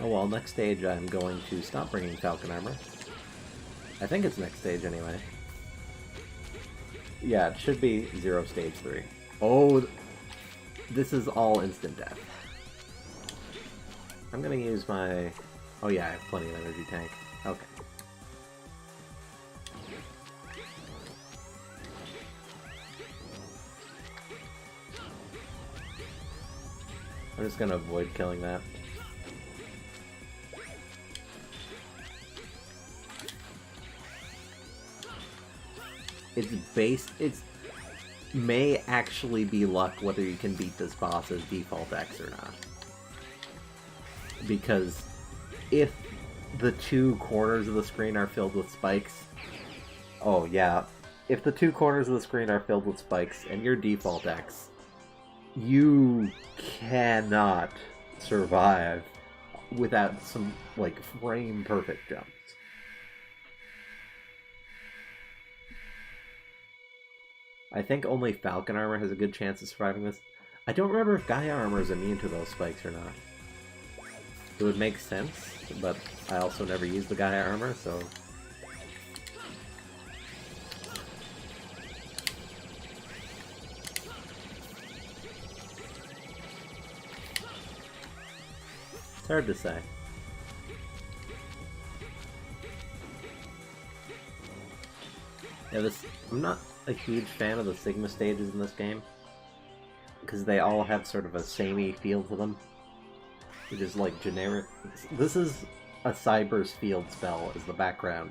Oh well, next stage I'm going to stop bringing Falcon Armor. I think it's next stage anyway. Yeah, it should be 0 stage 3. Oh, this is all instant death. I'm gonna use my... Oh yeah, I have plenty of energy tank. Okay. I'm just gonna avoid killing that. It's may actually be luck whether you can beat this boss as default X or not. Because if the 2 corners of the screen are filled with spikes... Oh yeah, if the 2 corners of the screen are filled with spikes and you're default X, you cannot survive without some, like, frame-perfect jumps. I think only Falcon Armor has a good chance of surviving this. I don't remember if Gaia Armor is immune to those spikes or not. It would make sense, but I also never used the Gaia Armor, so... It's hard to say. Yeah, I'm not a huge fan of the Sigma stages in this game, because they all have sort of a samey feel to them. Which is like generic. This is a Cyber's field spell as the background.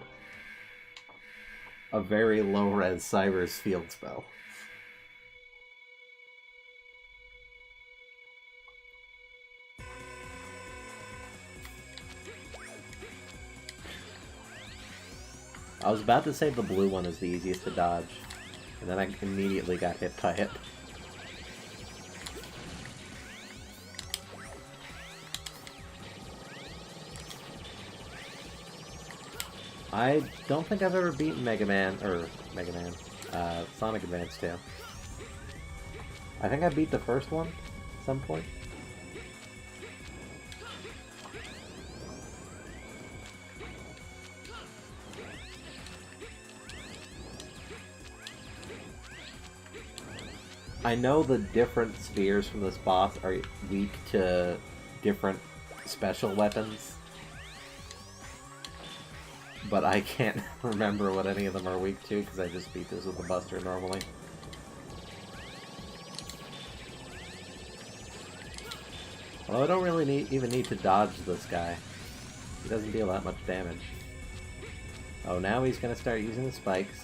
A very low-res Cyber's field spell. I was about to say the blue one is the easiest to dodge, and then I immediately got hit by it. I don't think I've ever beaten Sonic Advance 2. I think I beat the first one at some point. I know the different spheres from this boss are weak to different special weapons, but I can't remember what any of them are weak to because I just beat this with the Buster normally. Although I don't really even need to dodge this guy. He doesn't deal that much damage. Oh, now he's gonna start using the spikes.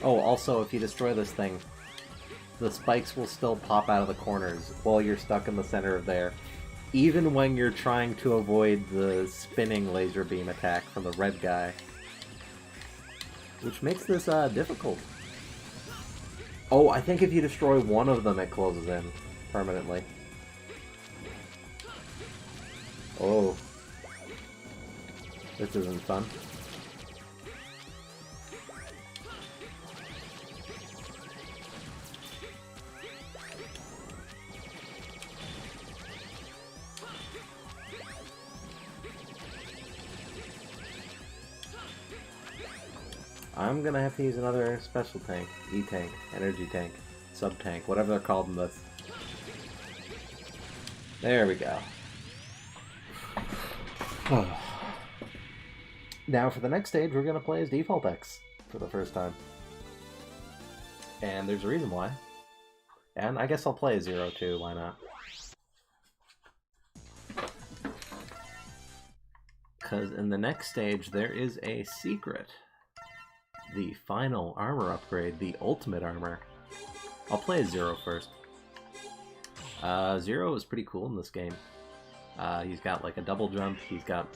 Oh, also, if you destroy this thing, the spikes will still pop out of the corners while you're stuck in the center of there, even when you're trying to avoid the spinning laser beam attack from the red guy. Which makes this difficult. Oh, I think if you destroy one of them, it closes in permanently. Oh. This isn't fun. I'm gonna have to use another special tank, E-tank, energy tank, sub-tank, whatever they're called in this. There we go. Now for the next stage, we're gonna play as Default X for the first time. And there's a reason why. And I guess I'll play as Zero too, why not? Because in the next stage, there is a secret. The final armor upgrade, the ultimate armor. I'll play as Zero first. Zero is pretty cool in this game. He's got like a double jump. He's got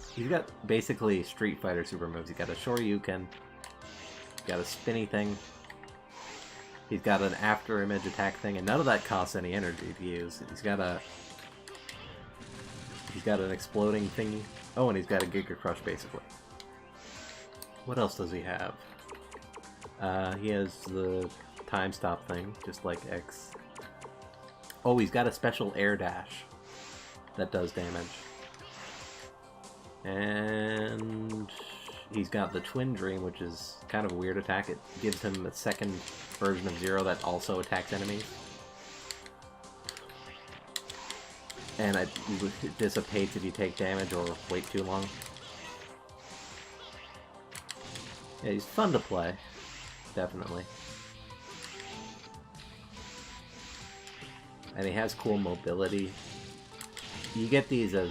basically Street Fighter super moves. He's got a Shoryuken. He's got a spinny thing. He's got an after image attack thing, and none of that costs any energy to use. He's got an exploding thingy. Oh, and he's got a Giga Crush basically. What else does he have? He has the time stop thing, just like X. Oh, he's got a special air dash that does damage. And he's got the Twin Dream, which is kind of a weird attack. It gives him a second version of Zero that also attacks enemies. And it dissipates if you take damage or wait too long. Yeah, he's fun to play. Definitely. And he has cool mobility. You get these as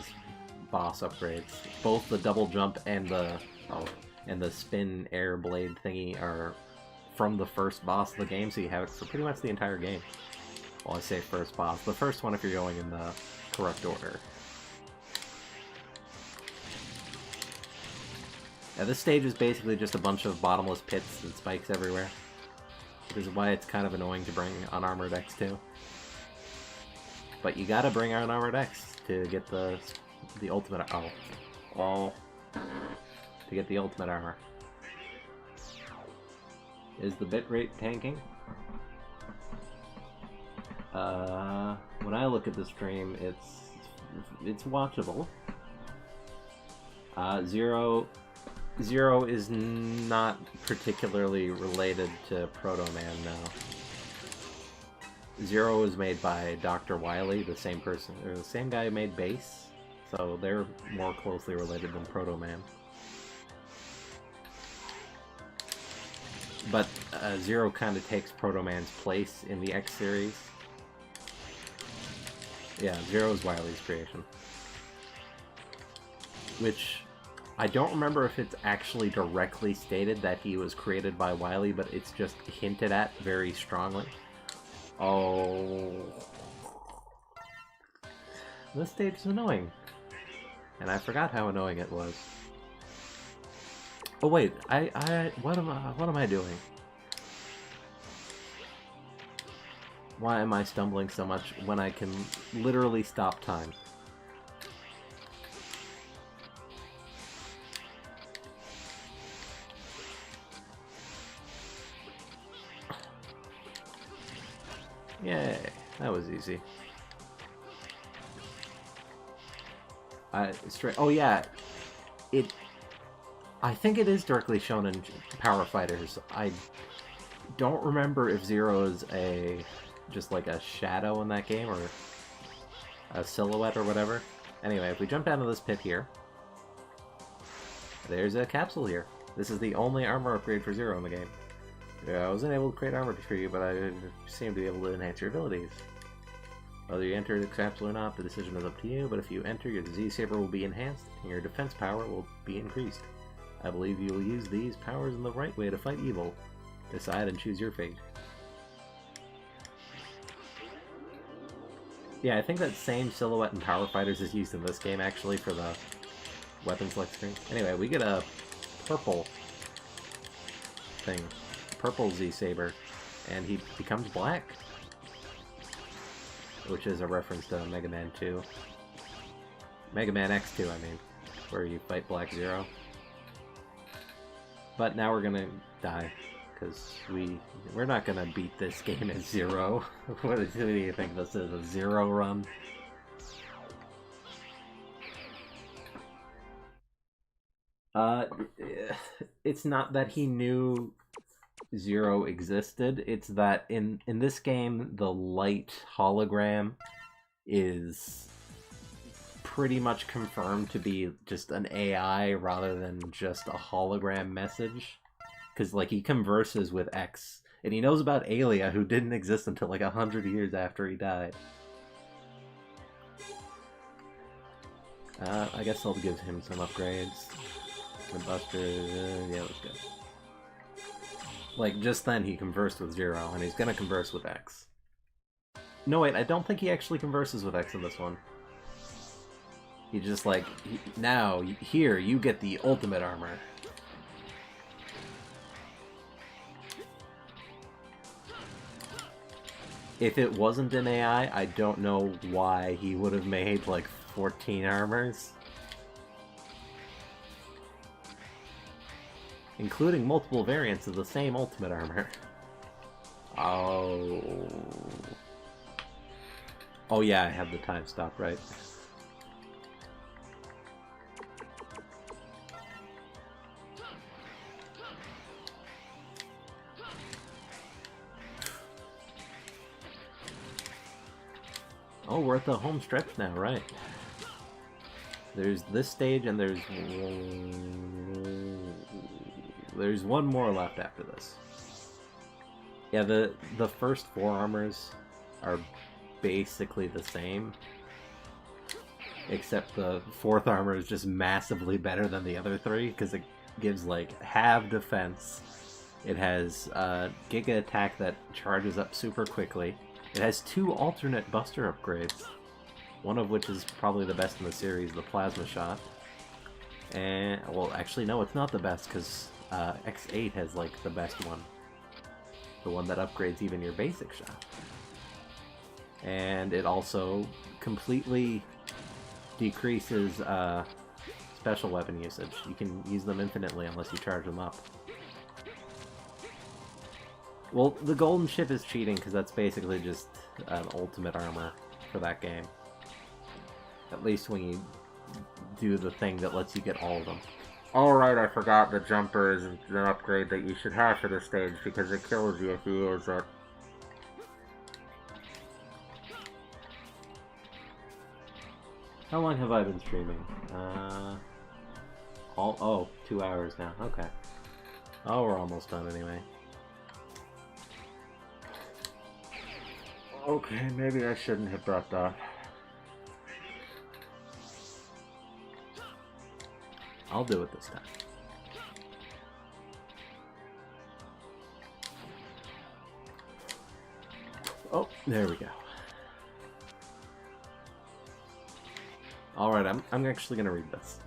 boss upgrades. Both the double jump and the spin air blade thingy are from the first boss of the game, so you have it for pretty much the entire game. Well, I say first boss. The first one if you're going in the correct order. Yeah, this stage is basically just a bunch of bottomless pits and spikes everywhere. Which is why it's kind of annoying to bring Unarmored X too. But you gotta bring Unarmored X to get the ultimate... to get the ultimate armor. Is the bitrate tanking? When I look at the stream, it's watchable. Zero is not particularly related to Proto Man, no. Zero is made by Dr. Wily, the same person, or the same guy who made Base, so they're more closely related than Proto Man. But Zero kind of takes Proto Man's place in the X series. Yeah, Zero is Wily's creation. Which, I don't remember if it's actually directly stated that he was created by Wily, but it's just hinted at very strongly. Oh. This stage is annoying. And I forgot how annoying it was. Oh wait, what am I doing? Why am I stumbling so much when I can literally stop time? Yay, that was easy. Oh yeah, I think it is directly shown in Power Fighters. I don't remember if Zero is just like a shadow in that game, or a silhouette or whatever. Anyway, if we jump down to this pit here, there's a capsule here. This is the only armor upgrade for Zero in the game. Yeah, I wasn't able to create armor for you, but I seem to be able to enhance your abilities. Whether you enter the capsule or not, the decision is up to you, but if you enter, your Z-Saber will be enhanced, and your defense power will be increased. I believe you will use these powers in the right way to fight evil. Decide and choose your fate. Yeah, I think that same silhouette in Power Fighters is used in this game, actually, for the weapon select screen. Anyway, we get a purple thing. Purple Z-Saber. and he becomes black. Which is a reference to Mega Man 2. Mega Man X2, I mean, where you fight Black Zero. But now we're gonna die, because we're not gonna beat this game at 0. What do you think this is, a 0 run? It's not that he knew 0 existed, it's that in this game, the light hologram is pretty much confirmed to be just an AI rather than just a hologram message. Because, like, he converses with X, and he knows about Alia, who didn't exist until, like, 100 years after he died. I guess I'll give him some upgrades. The Buster, yeah, that's good. Like, just then he conversed with 0, and he's gonna converse with X. No, wait, I don't think he actually converses with X in this one. He just, like, now, here, you get the ultimate armor. If it wasn't an AI, I don't know why he would have made, like, 14 armors. Including multiple variants of the same ultimate armor. Oh. Oh yeah, I have the time stop, right? Oh, we're at the home stretch now, right? There's this stage and there's one more left after this. Yeah, the first 4 armors are basically the same, except the 4th armor is just massively better than the other 3 because it gives like half defense. It has Giga Attack that charges up super quickly. It has 2 alternate buster upgrades, one of which is probably the best in the series, the Plasma Shot. And, well, actually, no, it's not the best, because X8 has, like, the best one. The one that upgrades even your basic shot. And it also completely decreases special weapon usage. You can use them infinitely unless you charge them up. Well, the golden ship is cheating because that's basically just an ultimate armor for that game. At least when you do the thing that lets you get all of them. Alright, I forgot the jumper is an upgrade that you should have for this stage because it kills you if you use it. How long have I been streaming? 2 hours now. Okay. Oh, we're almost done anyway. Okay, maybe I shouldn't have brought that. I'll do it this time. Oh, there we go. Alright, I'm actually gonna read this.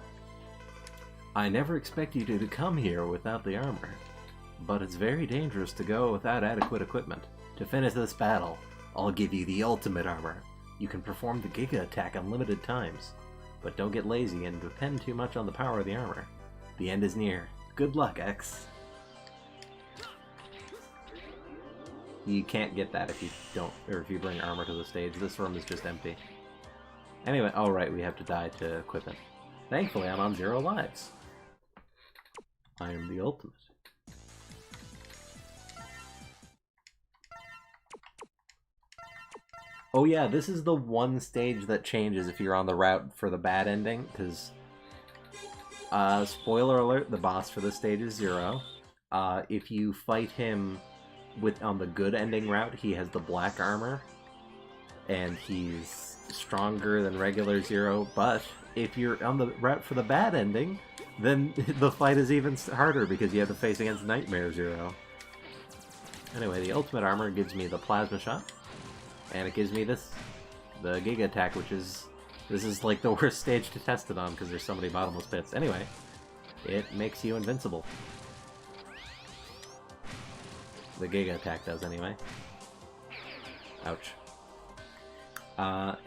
I never expect you to come here without the armor, but it's very dangerous to go without adequate equipment. To finish this battle, I'll give you the ultimate armor. You can perform the Giga Attack unlimited times, but don't get lazy and depend too much on the power of the armor. The end is near. Good luck, X. You can't get that if you don't, or if you bring armor to the stage. This room is just empty. Anyway, oh right, we have to die to equip it. Thankfully, I'm on 0 lives. I am the ultimate. Oh yeah, this is the one stage that changes if you're on the route for the bad ending, because, spoiler alert, the boss for this stage is 0. If you fight him on the good ending route, he has the black armor, and he's stronger than regular 0, but if you're on the route for the bad ending, then the fight is even harder because you have to face against Nightmare 0. Anyway, the ultimate armor gives me the Plasma Shot. And it gives me this, the Giga Attack, which is, this is like the worst stage to test it on because there's so many bottomless pits. Anyway, it makes you invincible. The Giga attack does anyway. Ouch.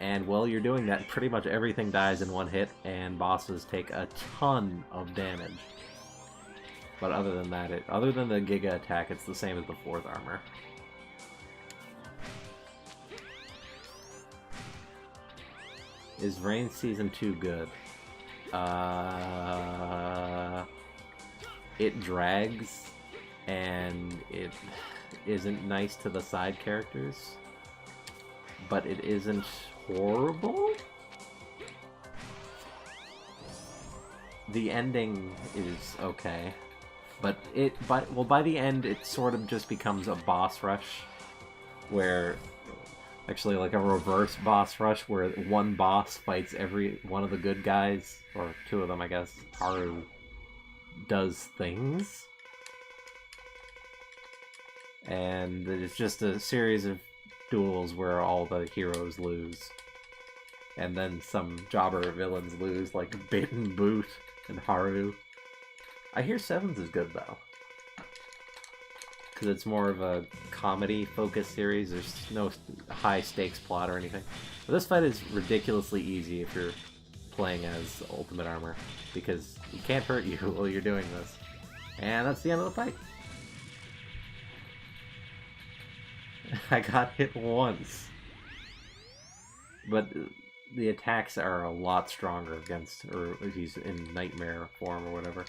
And while you're doing that, pretty much everything dies in one hit, and bosses take a ton of damage. But other than that, other than the Giga attack, it's the same as the 4th armor. Is Rain Season 2 good? It drags, and it isn't nice to the side characters, but it isn't horrible? The ending is okay, but by the end it sort of just becomes a boss rush, where actually like a reverse boss rush where one boss fights every one of the good guys, or 2 of them I guess. Haru does things, and it's just a series of duels where all the heroes lose, and then some jobber villains lose, like Bit and Boot and Haru. I hear 7's is good though, because it's more of a comedy-focused series. There's no high-stakes plot or anything. But this fight is ridiculously easy if you're playing as Ultimate Armor, because he can't hurt you while you're doing this. And that's the end of the fight. I got hit once. But the attacks are a lot stronger against, or he's in nightmare form or whatever.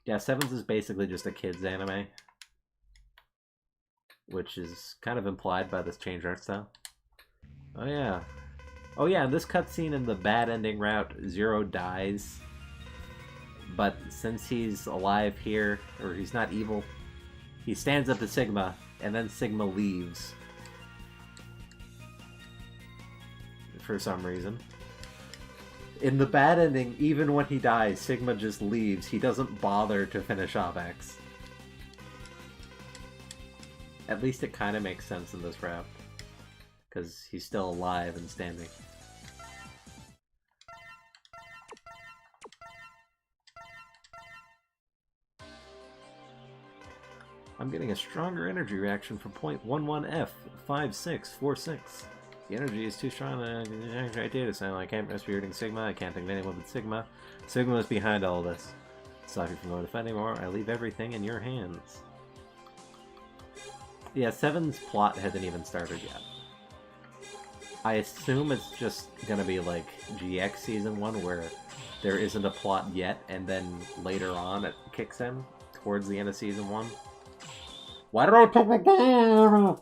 Yeah, 7's is basically just a kid's anime, which is kind of implied by this change art style. Oh yeah. Oh yeah, in this cutscene in the bad ending route, Zero dies, but since he's alive here, or he's not evil, he stands up to Sigma, and then Sigma leaves. For some reason. In the bad ending, even when he dies, Sigma just leaves. He doesn't bother to finish off X. At least it kind of makes sense in this route, because he's still alive and standing. I'm getting a stronger energy reaction from 0.11F5646. The energy is too strong to generate data sound. I can't rest reading Sigma. I can't think of anyone but Sigma. Sigma is behind all this. Stop you from going to fight anymore. I leave everything in your hands. Yeah, 7's plot hasn't even started yet. I assume it's just gonna be like GX Season 1, where there isn't a plot yet, and then later on it kicks in towards the end of Season 1. Why did I pick the game?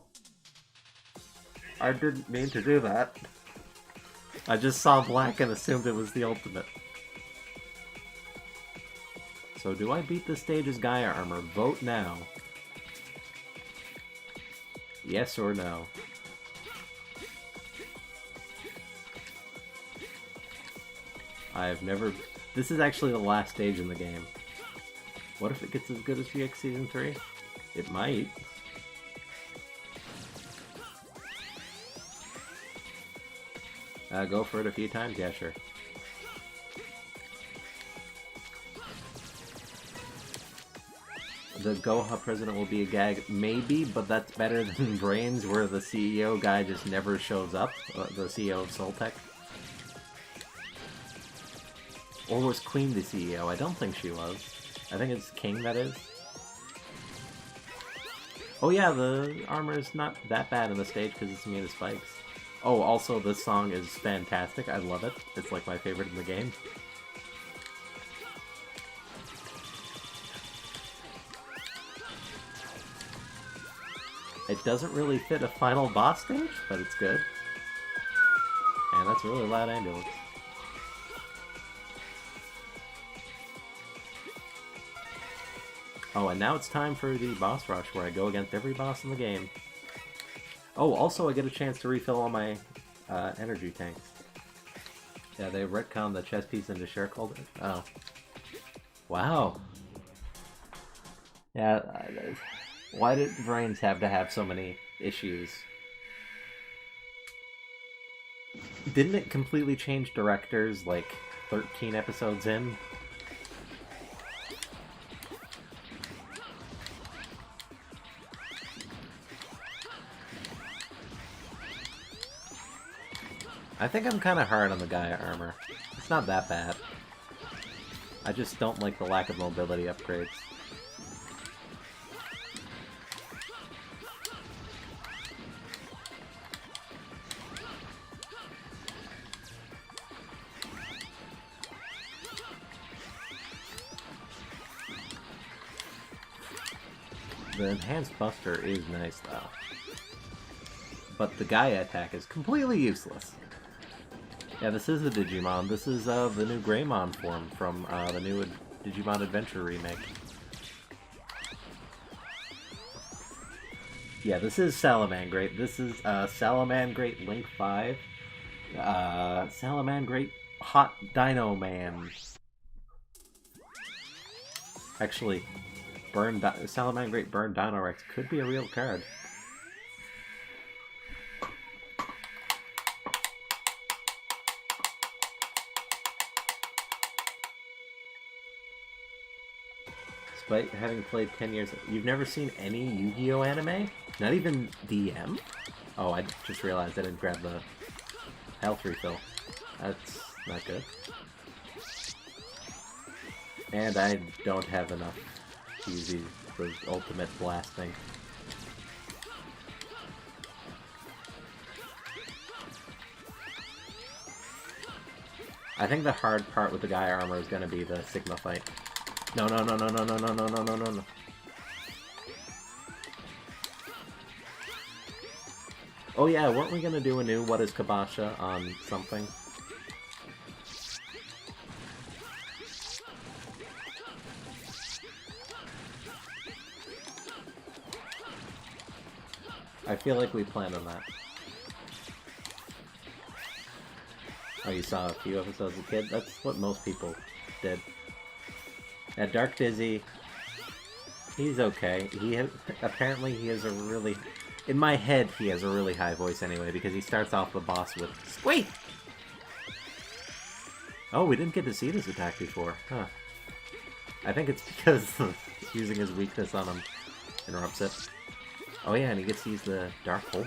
I didn't mean to do that. I just saw black and assumed it was the ultimate. So do I beat this stage as Gaia Armor? Vote now. Yes or no? I've never... This is actually the last stage in the game. What if it gets as good as GX Season 3? It might. Go for it a few times? Yeah, sure. The Goha president will be a gag? Maybe, but that's better than Brains, where the CEO guy just never shows up. The CEO of Soltech. Or was Queen the CEO? I don't think she was. I think it's King, that is. Oh yeah, the armor is not that bad in the stage because it's immune to spikes. Oh, also this song is fantastic. I love it. It's like my favorite in the game. It doesn't really fit a final boss stage, but it's good. And that's a really loud ambulance. Oh, and now it's time for the boss rush, where I go against every boss in the game. Oh, also I get a chance to refill all my energy tanks. Yeah, they retconned the chess piece into shareholder. Oh. Wow. Yeah, why did Brains have to have so many issues? Didn't it completely change directors like 13 episodes in? I think I'm kind of hard on the Gaia armor. It's not that bad. I just don't like the lack of mobility upgrades. The enhanced buster is nice though. But the Gaia attack is completely useless. Yeah, this is a Digimon. This is the new Greymon form from the new Digimon Adventure remake. Yeah, this is Salamangreat. This is Salamangreat Link 5. Salamangreat Hot Dino Man. Actually, Salamangreat Burn Dino Rex could be a real card. Despite having played 10 years, you've never seen any Yu-Gi-Oh anime? Not even DM? Oh, I just realized I didn't grab the health refill. That's not good. And I don't have enough to use the ultimate blast thing. I think the hard part with the Gaia armor is going to be the Sigma fight. No, no, no, no, no, no, no, no, no, no, no, no. Oh yeah, weren't we gonna do a new What is Kabasha on something? I feel like we planned on that. Oh, you saw a few episodes as a kid? That's what most people did. Yeah, Dark Dizzy, he's okay. Apparently he has a really... In my head, he has a really high voice anyway, because he starts off the boss with Squeak! Oh, we didn't get to see this attack before, huh. I think it's because using his weakness on him interrupts it. Oh yeah, and he gets to use the Dark Hole.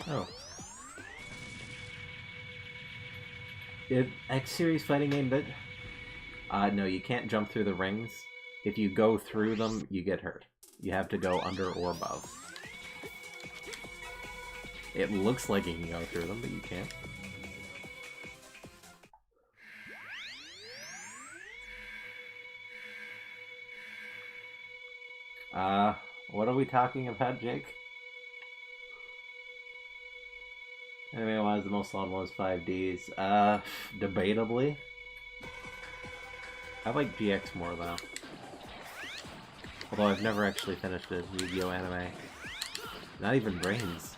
Oh. X-Series fighting game, but... no, you can't jump through the rings. If you go through them, you get hurt. You have to go under or above. It looks like you can go through them, but you can't. What are we talking about, Jake? Anyway, why is the most long was 5Ds? Debatably. I like GX more, though. Although I've never actually finished a Yu-Gi-Oh anime. Not even Brains.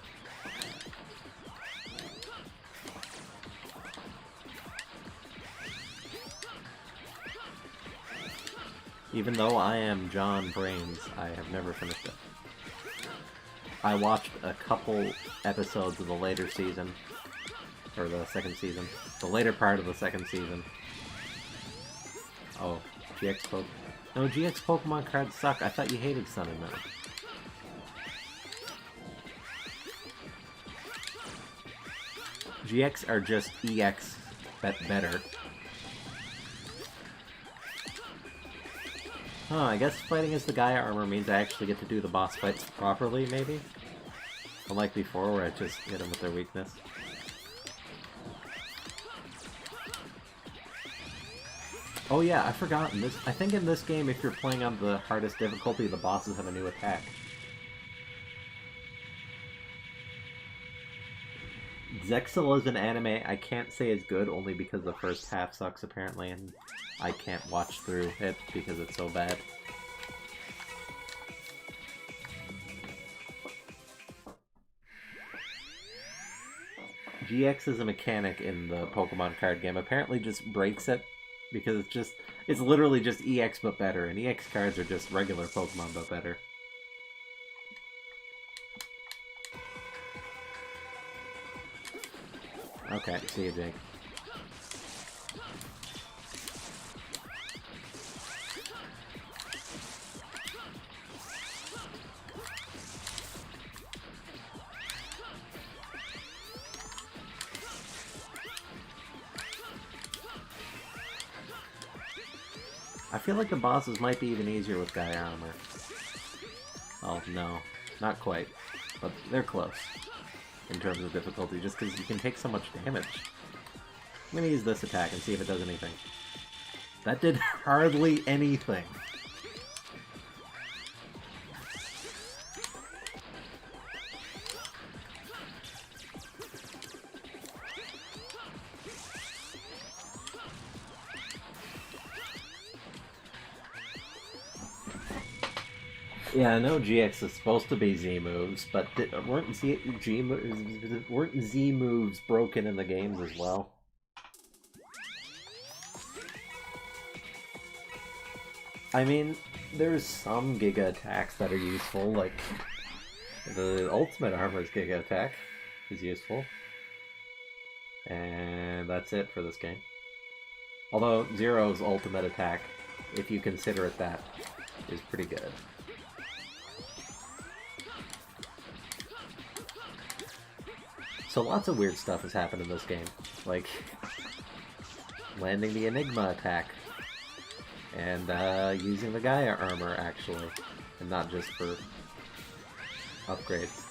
Even though I am John Brains, I have never finished it. I watched a couple episodes of the later season. Or the second season. The later part of the second season. Oh, GX Pokemon. No, GX Pokemon cards suck. I thought you hated Sun and Moon. GX are just EX, but better. Huh, I guess fighting as the Gaia armor means I actually get to do the boss fights properly, maybe? Unlike before, where I just hit them with their weakness. Oh yeah, I forgot. I think in this game, if you're playing on the hardest difficulty, the bosses have a new attack. Zexal is an anime I can't say is good, only because the first half sucks, apparently, and I can't watch through it because it's so bad. GX is a mechanic in the Pokemon card game. Apparently just breaks it, because it's literally just EX but better, and EX cards are just regular Pokemon but better. Okay, see you, Jake. I feel like the bosses might be even easier with Guy armor. Oh, no. Not quite. But they're close. In terms of difficulty, just because you can take so much damage. I'm gonna use this attack and see if it does anything. That did hardly anything. Yeah, I know GX is supposed to be Z moves, but weren't Z moves broken in the games as well? I mean, there's some Giga attacks that are useful, like the ultimate armor's Giga attack is useful. And that's it for this game. Although Zero's ultimate attack, if you consider it that, is pretty good. So lots of weird stuff has happened in this game, like landing the Enigma attack, and using the Gaia armor, actually, and not just for upgrades.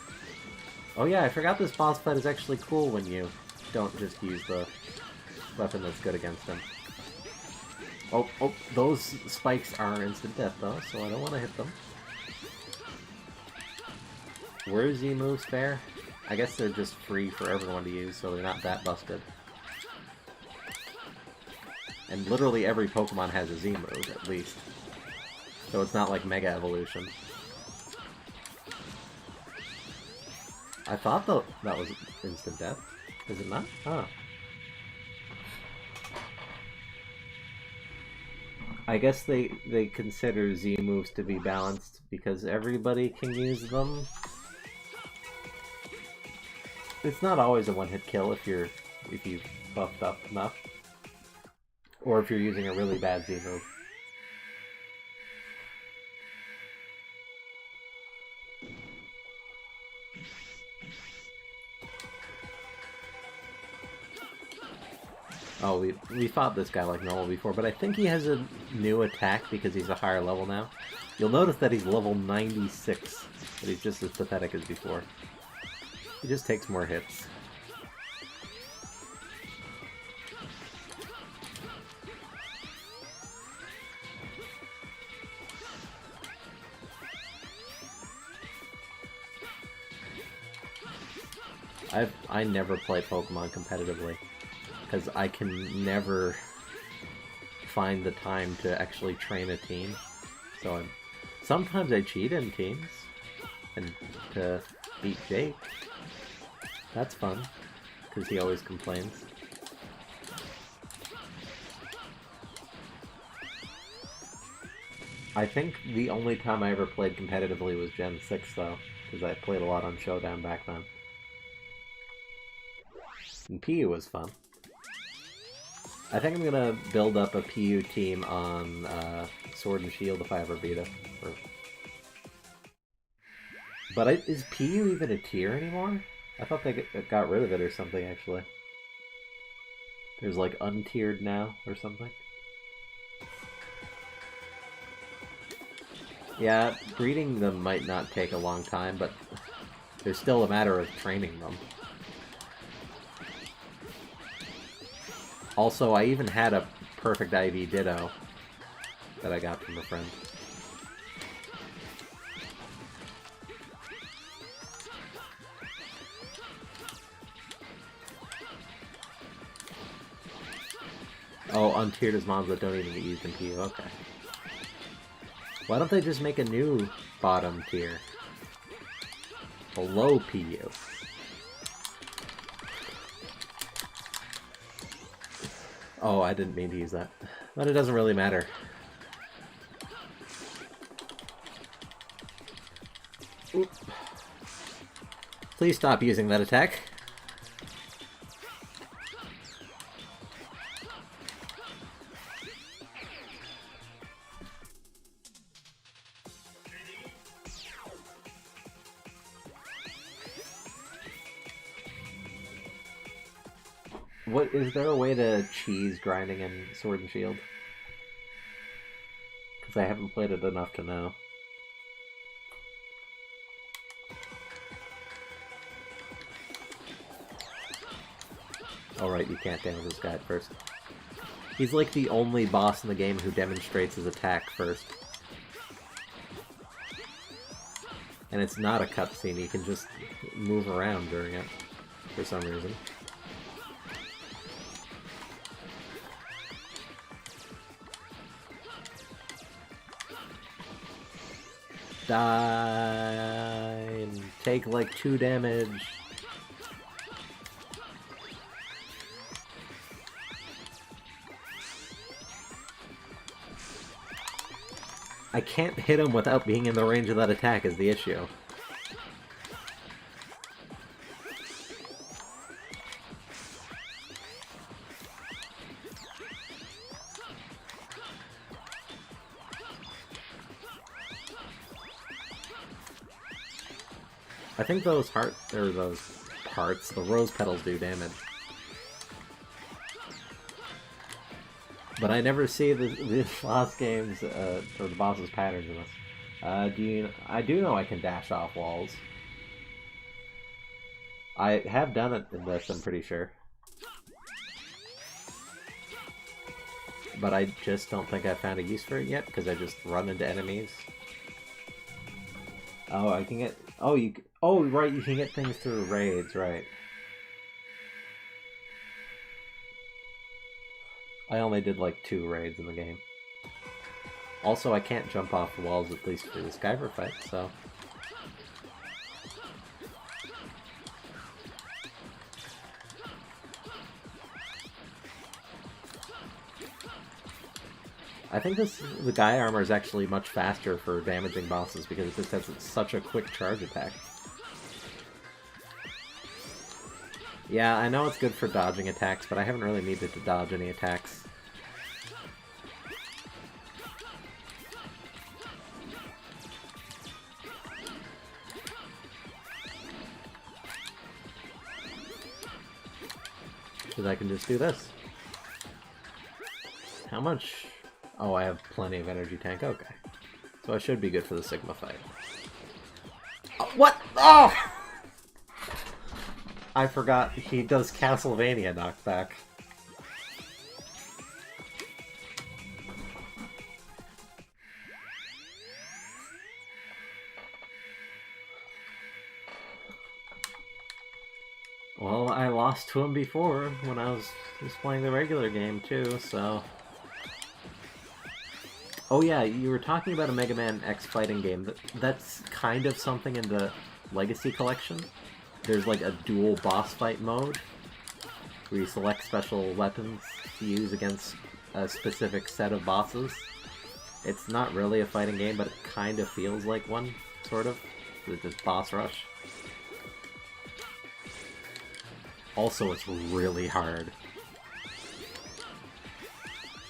Oh yeah, I forgot this boss fight is actually cool when you don't just use the weapon that's good against him. Oh, those spikes are instant death though, so I don't want to hit them. Were Z moves fair? I guess they're just free for everyone to use, so they're not that busted. And literally every Pokemon has a Z move, at least. So it's not like Mega Evolution. I thought that was instant death. Is it not? Huh. I guess they consider Z moves to be balanced because everybody can use them. It's not always a one-hit kill if you buffed up enough, or if you're using a really bad Z move. Oh, we fought this guy like normal before, but I think he has a new attack because he's a higher level now. You'll notice that he's level 96, but he's just as pathetic as before. He just takes more hits. I never play Pokemon competitively, because I can never find the time to actually train a team. So sometimes I cheat in teams, and to beat Jake. That's fun, because he always complains. I think the only time I ever played competitively was Gen 6, though, because I played a lot on Showdown back then. And PU was fun. I think I'm gonna build up a PU team on Sword and Shield if I ever beat it. But is PU even a tier anymore? I thought they got rid of it or something, actually. There's like untiered now or something. Yeah, breeding them might not take a long time, but there's still a matter of training them. Also, I even had a perfect IV Ditto that I got from a friend. Oh, untiered is mobs that don't even get used in PU, okay. Why don't they just make a new bottom tier? Below PU. Oh, I didn't mean to use that. But it doesn't really matter. Oop. Please stop using that attack. What is there a way to cheese grinding in Sword and Shield? Because I haven't played it enough to know. Alright, you can't damage this guy at first. He's like the only boss in the game who demonstrates his attack first. And it's not a cutscene, you can just move around during it, for some reason. Die and take like 2 damage. I can't hit him without being in the range of that attack is the issue. I think those parts, the rose petals do damage. But I never see the boss games, or the boss's patterns in this. I do know I can dash off walls. I have done it in this, I'm pretty sure. But I just don't think I've found a use for it yet, because I just run into enemies. Oh, I can get... Oh, right, you can get things through raids, right. I only did like 2 raids in the game. Also, I can't jump off the walls, at least for the Skyver fight, so... I think the guy armor is actually much faster for damaging bosses because it just has such a quick charge attack. Yeah, I know it's good for dodging attacks, but I haven't really needed to dodge any attacks. Because I can just do this. How much? Oh, I have plenty of energy tank, okay. So I should be good for the Sigma fight. Oh, what? Oh! I forgot he does Castlevania knockback. Well, I lost to him before when I was just playing the regular game too, so... Oh yeah, you were talking about a Mega Man X fighting game. That's kind of something in the Legacy Collection. There's like a dual boss fight mode, where you select special weapons to use against a specific set of bosses. It's not really a fighting game, but it kind of feels like one, sort of. It's just boss rush. Also, it's really hard.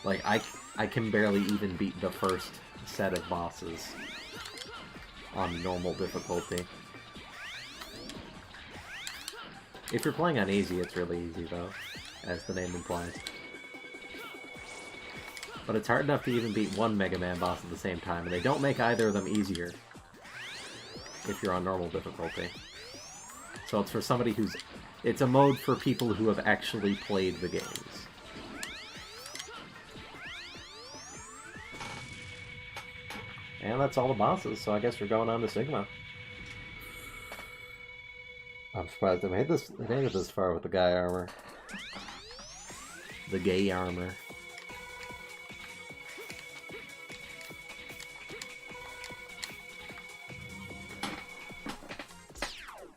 Like, I can barely even beat the first set of bosses on normal difficulty. If you're playing on easy, it's really easy, though, as the name implies. But it's hard enough to even beat one Mega Man boss at the same time, and they don't make either of them easier if you're on normal difficulty. So it's for somebody who's... It's a mode for people who have actually played the games. And that's all the bosses, so I guess we're going on to Sigma. I'm surprised I made it this far with the guy armor. The gay armor.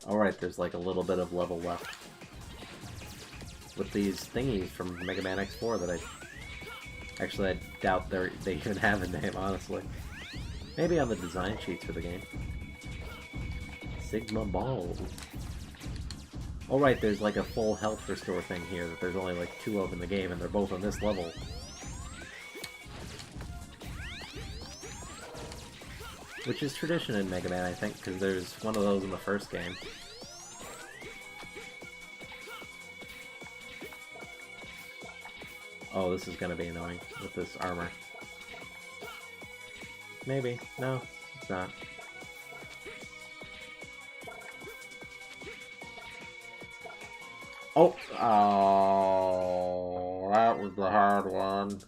Alright, there's like a little bit of level left. With these thingies from Mega Man X4 that Actually, I doubt they even have a name, honestly. Maybe on the design sheets for the game. Sigma Balls. Oh right, there's like a full health restore thing here that there's only like 2 of in the game, and they're both on this level. Which is tradition in Mega Man, I think, because there's one of those in the first game. Oh, this is gonna be annoying with this armor. Maybe. No, it's not. Oh! Oh, that was the hard one.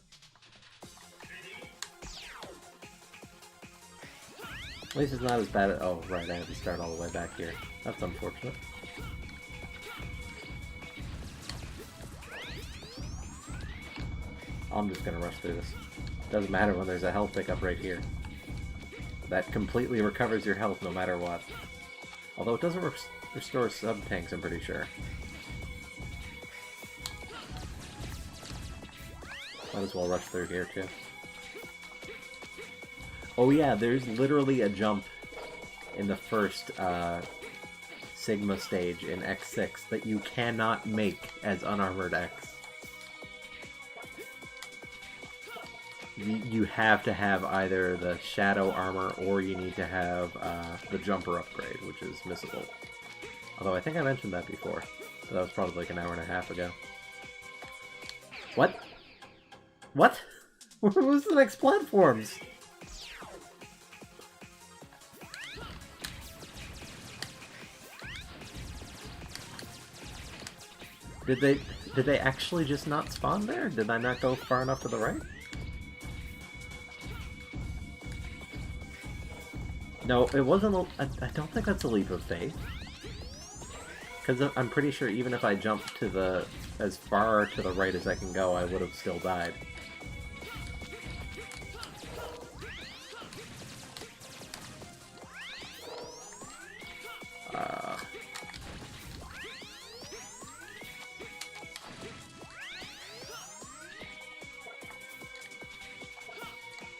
At least it's not as bad as... Oh, right, I have to start all the way back here. That's unfortunate. I'm just gonna rush through this. Doesn't matter when there's a health pickup right here. That completely recovers your health no matter what. Although it doesn't restore sub-tanks, I'm pretty sure. Might as well rush through here, too. Oh yeah, there's literally a jump in the first Sigma stage in X6 that you cannot make as unarmored X. You have to have either the Shadow armor or you need to have the Jumper upgrade, which is missable. Although I think I mentioned that before. So that was probably like an hour and a half ago. What? What? Where's the next platforms? Did they actually just not spawn there? Did I not go far enough to the right? No, it wasn't I don't think that's a leap of faith. Because I'm pretty sure even if I jumped to as far to the right as I can go, I would have still died.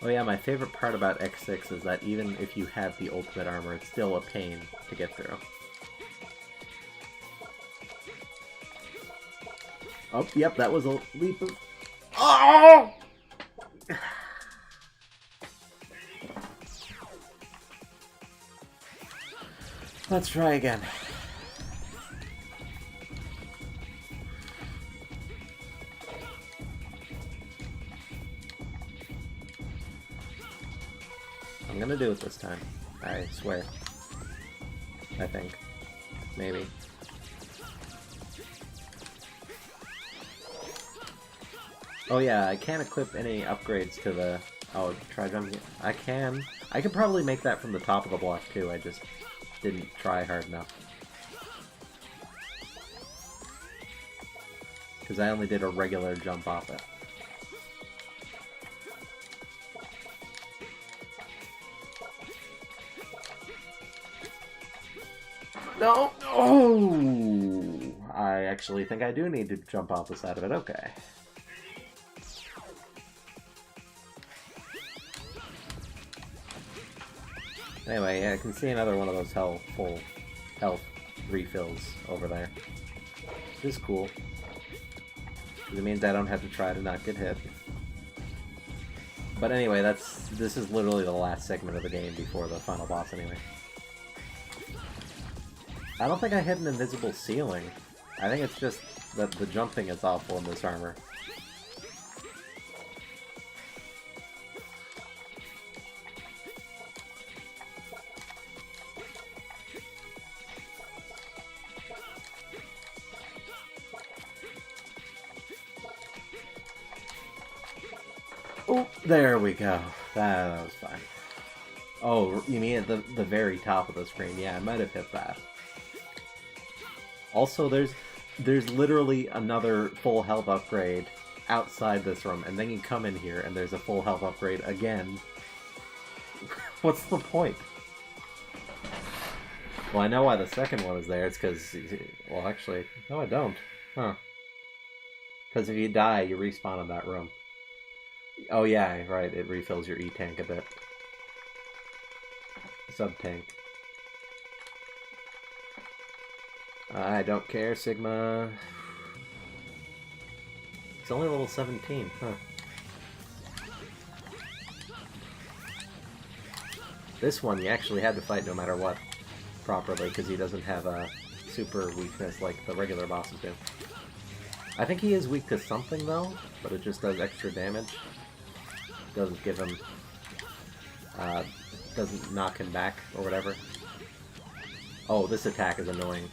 Oh yeah, my favorite part about X6 is that even if you have the ultimate armor, it's still a pain to get through. Oh, yep, that was a leap of... Oh! Let's try again. I'm gonna do it this time. I swear. I think. Maybe. Oh yeah, I can't equip any upgrades to the... Oh, try jumping... I can. I could probably make that from the top of the block too, I just didn't try hard enough. Because I only did a regular jump off it. No! Oh! I actually think I do need to jump off the side of it. Okay. Anyway, yeah, I can see another one of those full health refills over there. Which is cool. Because it means I don't have to try to not get hit. But anyway, this is literally the last segment of the game before the final boss anyway. I don't think I hit an invisible ceiling. I think it's just that the jumping is awful in this armor. Oh, there we go. That was fine. Oh, you mean at the very top of the screen? Yeah, I might have hit that. Also, there's literally another full health upgrade outside this room, and then you come in here and there's a full health upgrade again. What's the point? Well, I know why the second one is there. It's because... Well, actually... No, I don't. Huh. Because if you die, you respawn in that room. Oh yeah, right. It refills your E-tank a bit. Sub-tank. I don't care, Sigma. It's only level 17, huh. This one you actually had to fight no matter what, properly, because he doesn't have a super weakness like the regular bosses do. I think he is weak to something though, but it just does extra damage. Doesn't give him doesn't knock him back or whatever. Oh, this attack is annoying.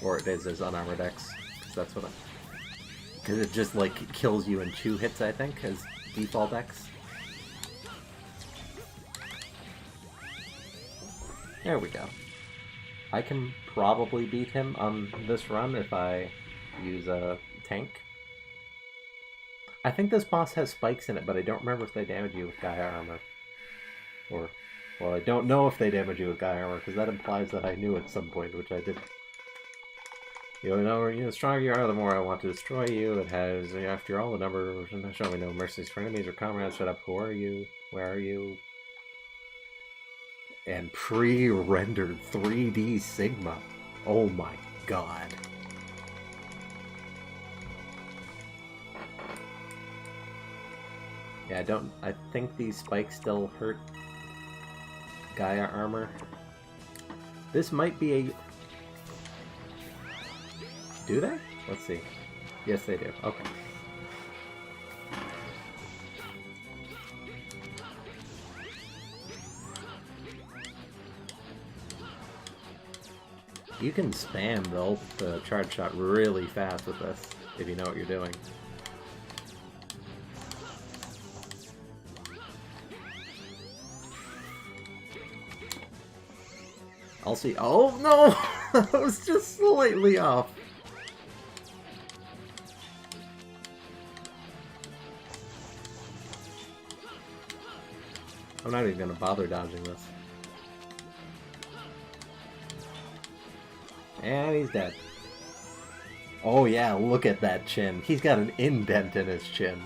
Or it is his unarmored X. Because that's what because it just, like, kills you in 2 hits, I think, as default X. There we go. I can probably beat him on this run if I use a tank. I think this boss has spikes in it, but I don't remember if they damage you with Gaia armor. Or, well, I don't know if they damage you with Gaia armor, because that implies that I knew at some point, which I didn't. You know, the stronger you are, the more I want to destroy you. It has, after all, the number, show me no mercies for enemies or comrades. Shut up, who are you? Where are you? And pre-rendered 3D Sigma. Oh my god. Yeah, I think these spikes still hurt Gaia armor. This might be a... Do they? Let's see. Yes, they do. Okay. You can spam the charge shot really fast with this, if you know what you're doing. I'll see. Oh no! That was just slightly off. I'm not even gonna bother dodging this. And he's dead. Oh yeah, look at that chin. He's got an indent in his chin.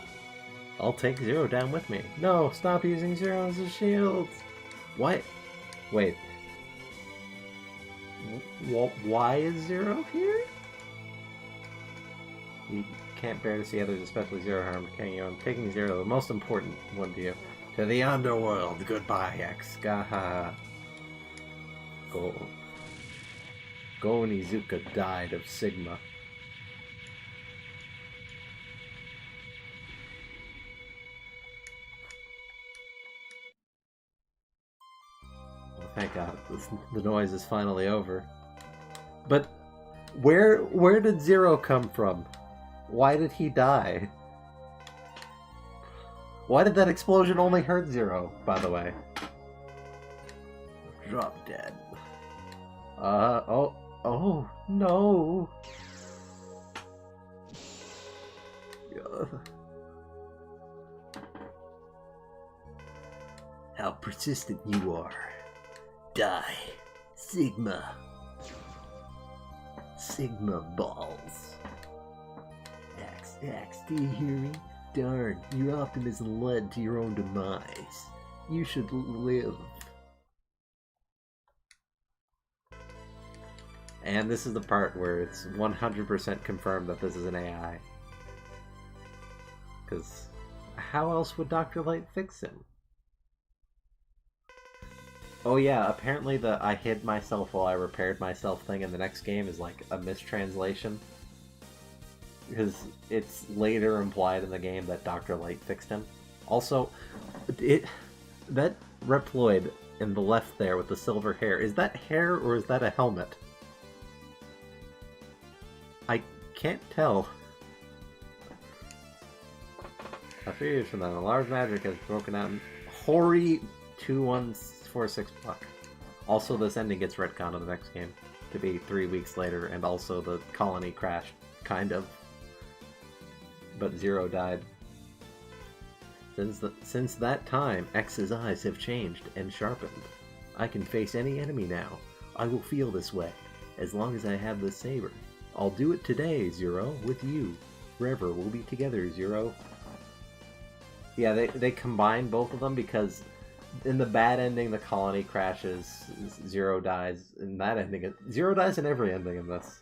I'll take Zero down with me. No, stop using Zero as a shield. What? Wait. Why is Zero here? You can't bear to see others, especially Zero, harm, can you? I'm taking Zero, the most important one to you. To the underworld. Goodbye, X. Gaha. Go Nizuka died of Sigma. Well, thank God, the noise is finally over. But where did Zero come from? Why did he die? Why did that explosion only hurt Zero, by the way? Drop dead. Oh, no. How persistent you are. Die. Sigma. Sigma balls. X, do you hear me? Darn, your optimism led to your own demise. You should live. And this is the part where it's 100% confirmed that this is an AI. Because how else would Dr. Light fix him? Oh yeah, apparently the I hid myself while I repaired myself thing in the next game is like a mistranslation. Because it's later implied in the game that Dr. Light fixed him. Also, that Reploid in the left there with the silver hair, is that hair or is that a helmet? I can't tell. A few years from now, a large magic has broken out in Hori 2146 block. Also, this ending gets retconned in the next game to be 3 weeks later, and also the colony crashed, kind of. But Zero died. Since that time, X's eyes have changed and sharpened. I can face any enemy now. I will feel this way, as long as I have this saber. I'll do it today, Zero, with you. Forever, we'll be together, Zero. Yeah, they combine both of them because in the bad ending, the colony crashes, Zero dies. In that ending, Zero dies in every ending in this.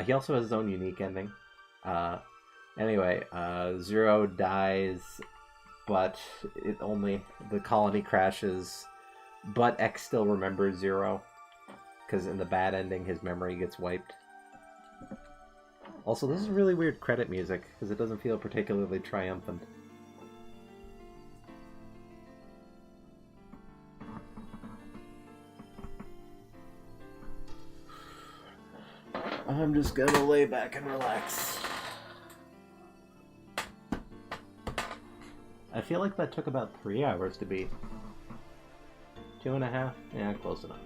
He also has his own unique ending. Anyway, Zero dies, but the colony crashes, but X still remembers Zero. Because in the bad ending, his memory gets wiped. Also, this is really weird credit music, because it doesn't feel particularly triumphant. I'm just gonna lay back and relax. I feel like that took about 3 hours to beat. 2.5? Yeah, close enough.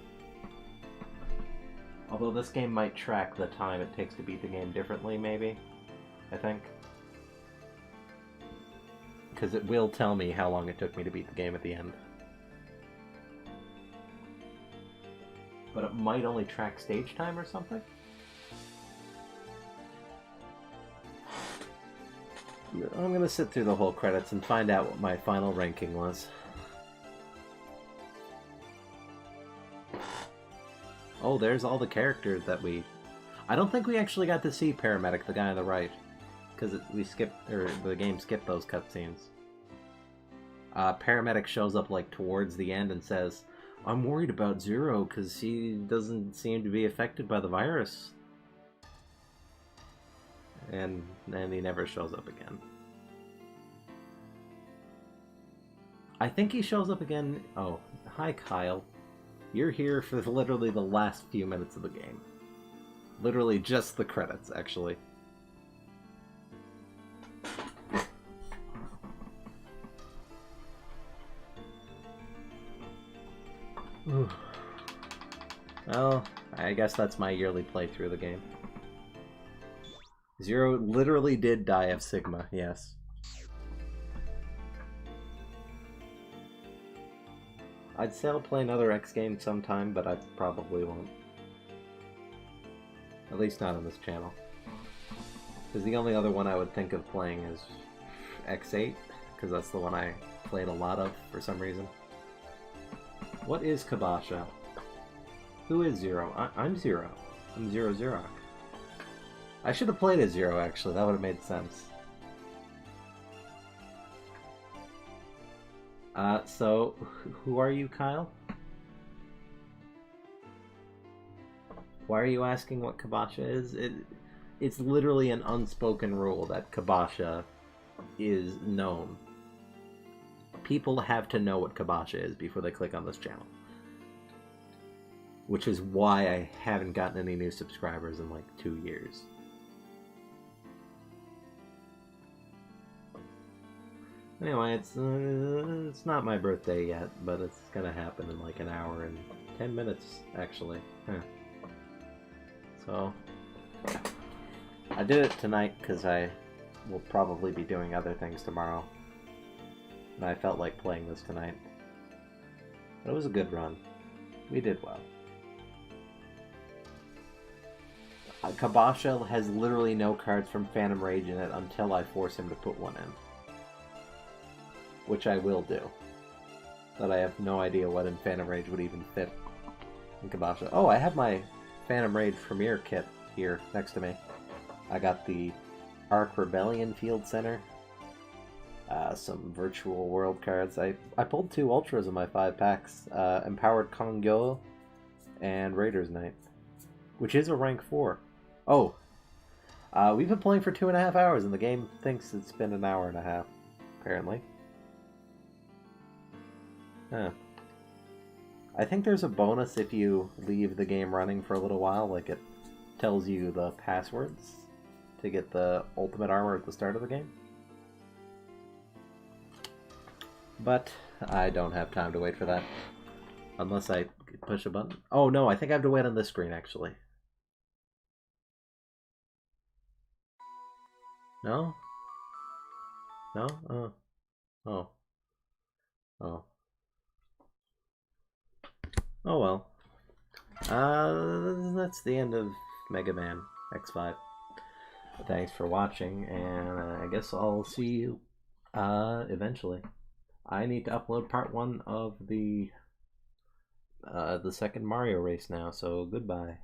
Although this game might track the time it takes to beat the game differently, maybe. I think. Because it will tell me how long it took me to beat the game at the end. But it might only track stage time or something? I'm gonna sit through the whole credits and find out what my final ranking was. Oh, there's all the characters that we... I don't think we actually got to see Paramedic, the guy on the right. Because we skipped, or the game skipped those cutscenes. Paramedic shows up like towards the end and says, I'm worried about Zero because he doesn't seem to be affected by the virus. And then he never shows up again. I think he shows up again... Oh, hi Kyle. You're here for literally the last few minutes of the game. Literally just the credits, actually. Well, I guess that's my yearly playthrough of the game. Zero literally did die of Sigma, yes. I'd say I'll play another X game sometime, but I probably won't. At least not on this channel. Because the only other one I would think of playing is X8, because that's the one I played a lot of for some reason. What is Kabasha? Who is Zero? I'm Zero. I'm Zero Zerok. I should have played as Zero, actually. That would have made sense. So, who are you, Kyle? Why are you asking what Kabasha is? It's literally an unspoken rule that Kabasha is known. People have to know what Kabasha is before they click on this channel. Which is why I haven't gotten any new subscribers in like 2 years. Anyway, it's not my birthday yet, but it's gonna happen in like an hour and 10 minutes, actually. Huh. So, I did it tonight because I will probably be doing other things tomorrow. And I felt like playing this tonight. But it was a good run. We did well. Kabasha has literally no cards from Phantom Rage in it until I force him to put one in. Which I will do. But I have no idea what in Phantom Rage would even fit in Kabasha. Oh, I have my Phantom Rage Premiere kit here next to me. I got the Arc Rebellion Field Center. Some virtual world cards. I pulled 2 Ultras in my 5 packs. Empowered Kongyo and Raiders Knight. Which is a rank 4. Oh! We've been playing for 2.5 hours and the game thinks it's been an hour and a half. Apparently. Huh. I think there's a bonus if you leave the game running for a little while, like it tells you the passwords to get the ultimate armor at the start of the game. But I don't have time to wait for that. Unless I push a button. Oh no, I think I have to wait on this screen actually. No? No? Oh. Oh. Oh. Oh well. That's the end of Mega Man X5. Thanks for watching, and I guess I'll see you eventually. I need to upload part 1 of the second Mario race now, so goodbye.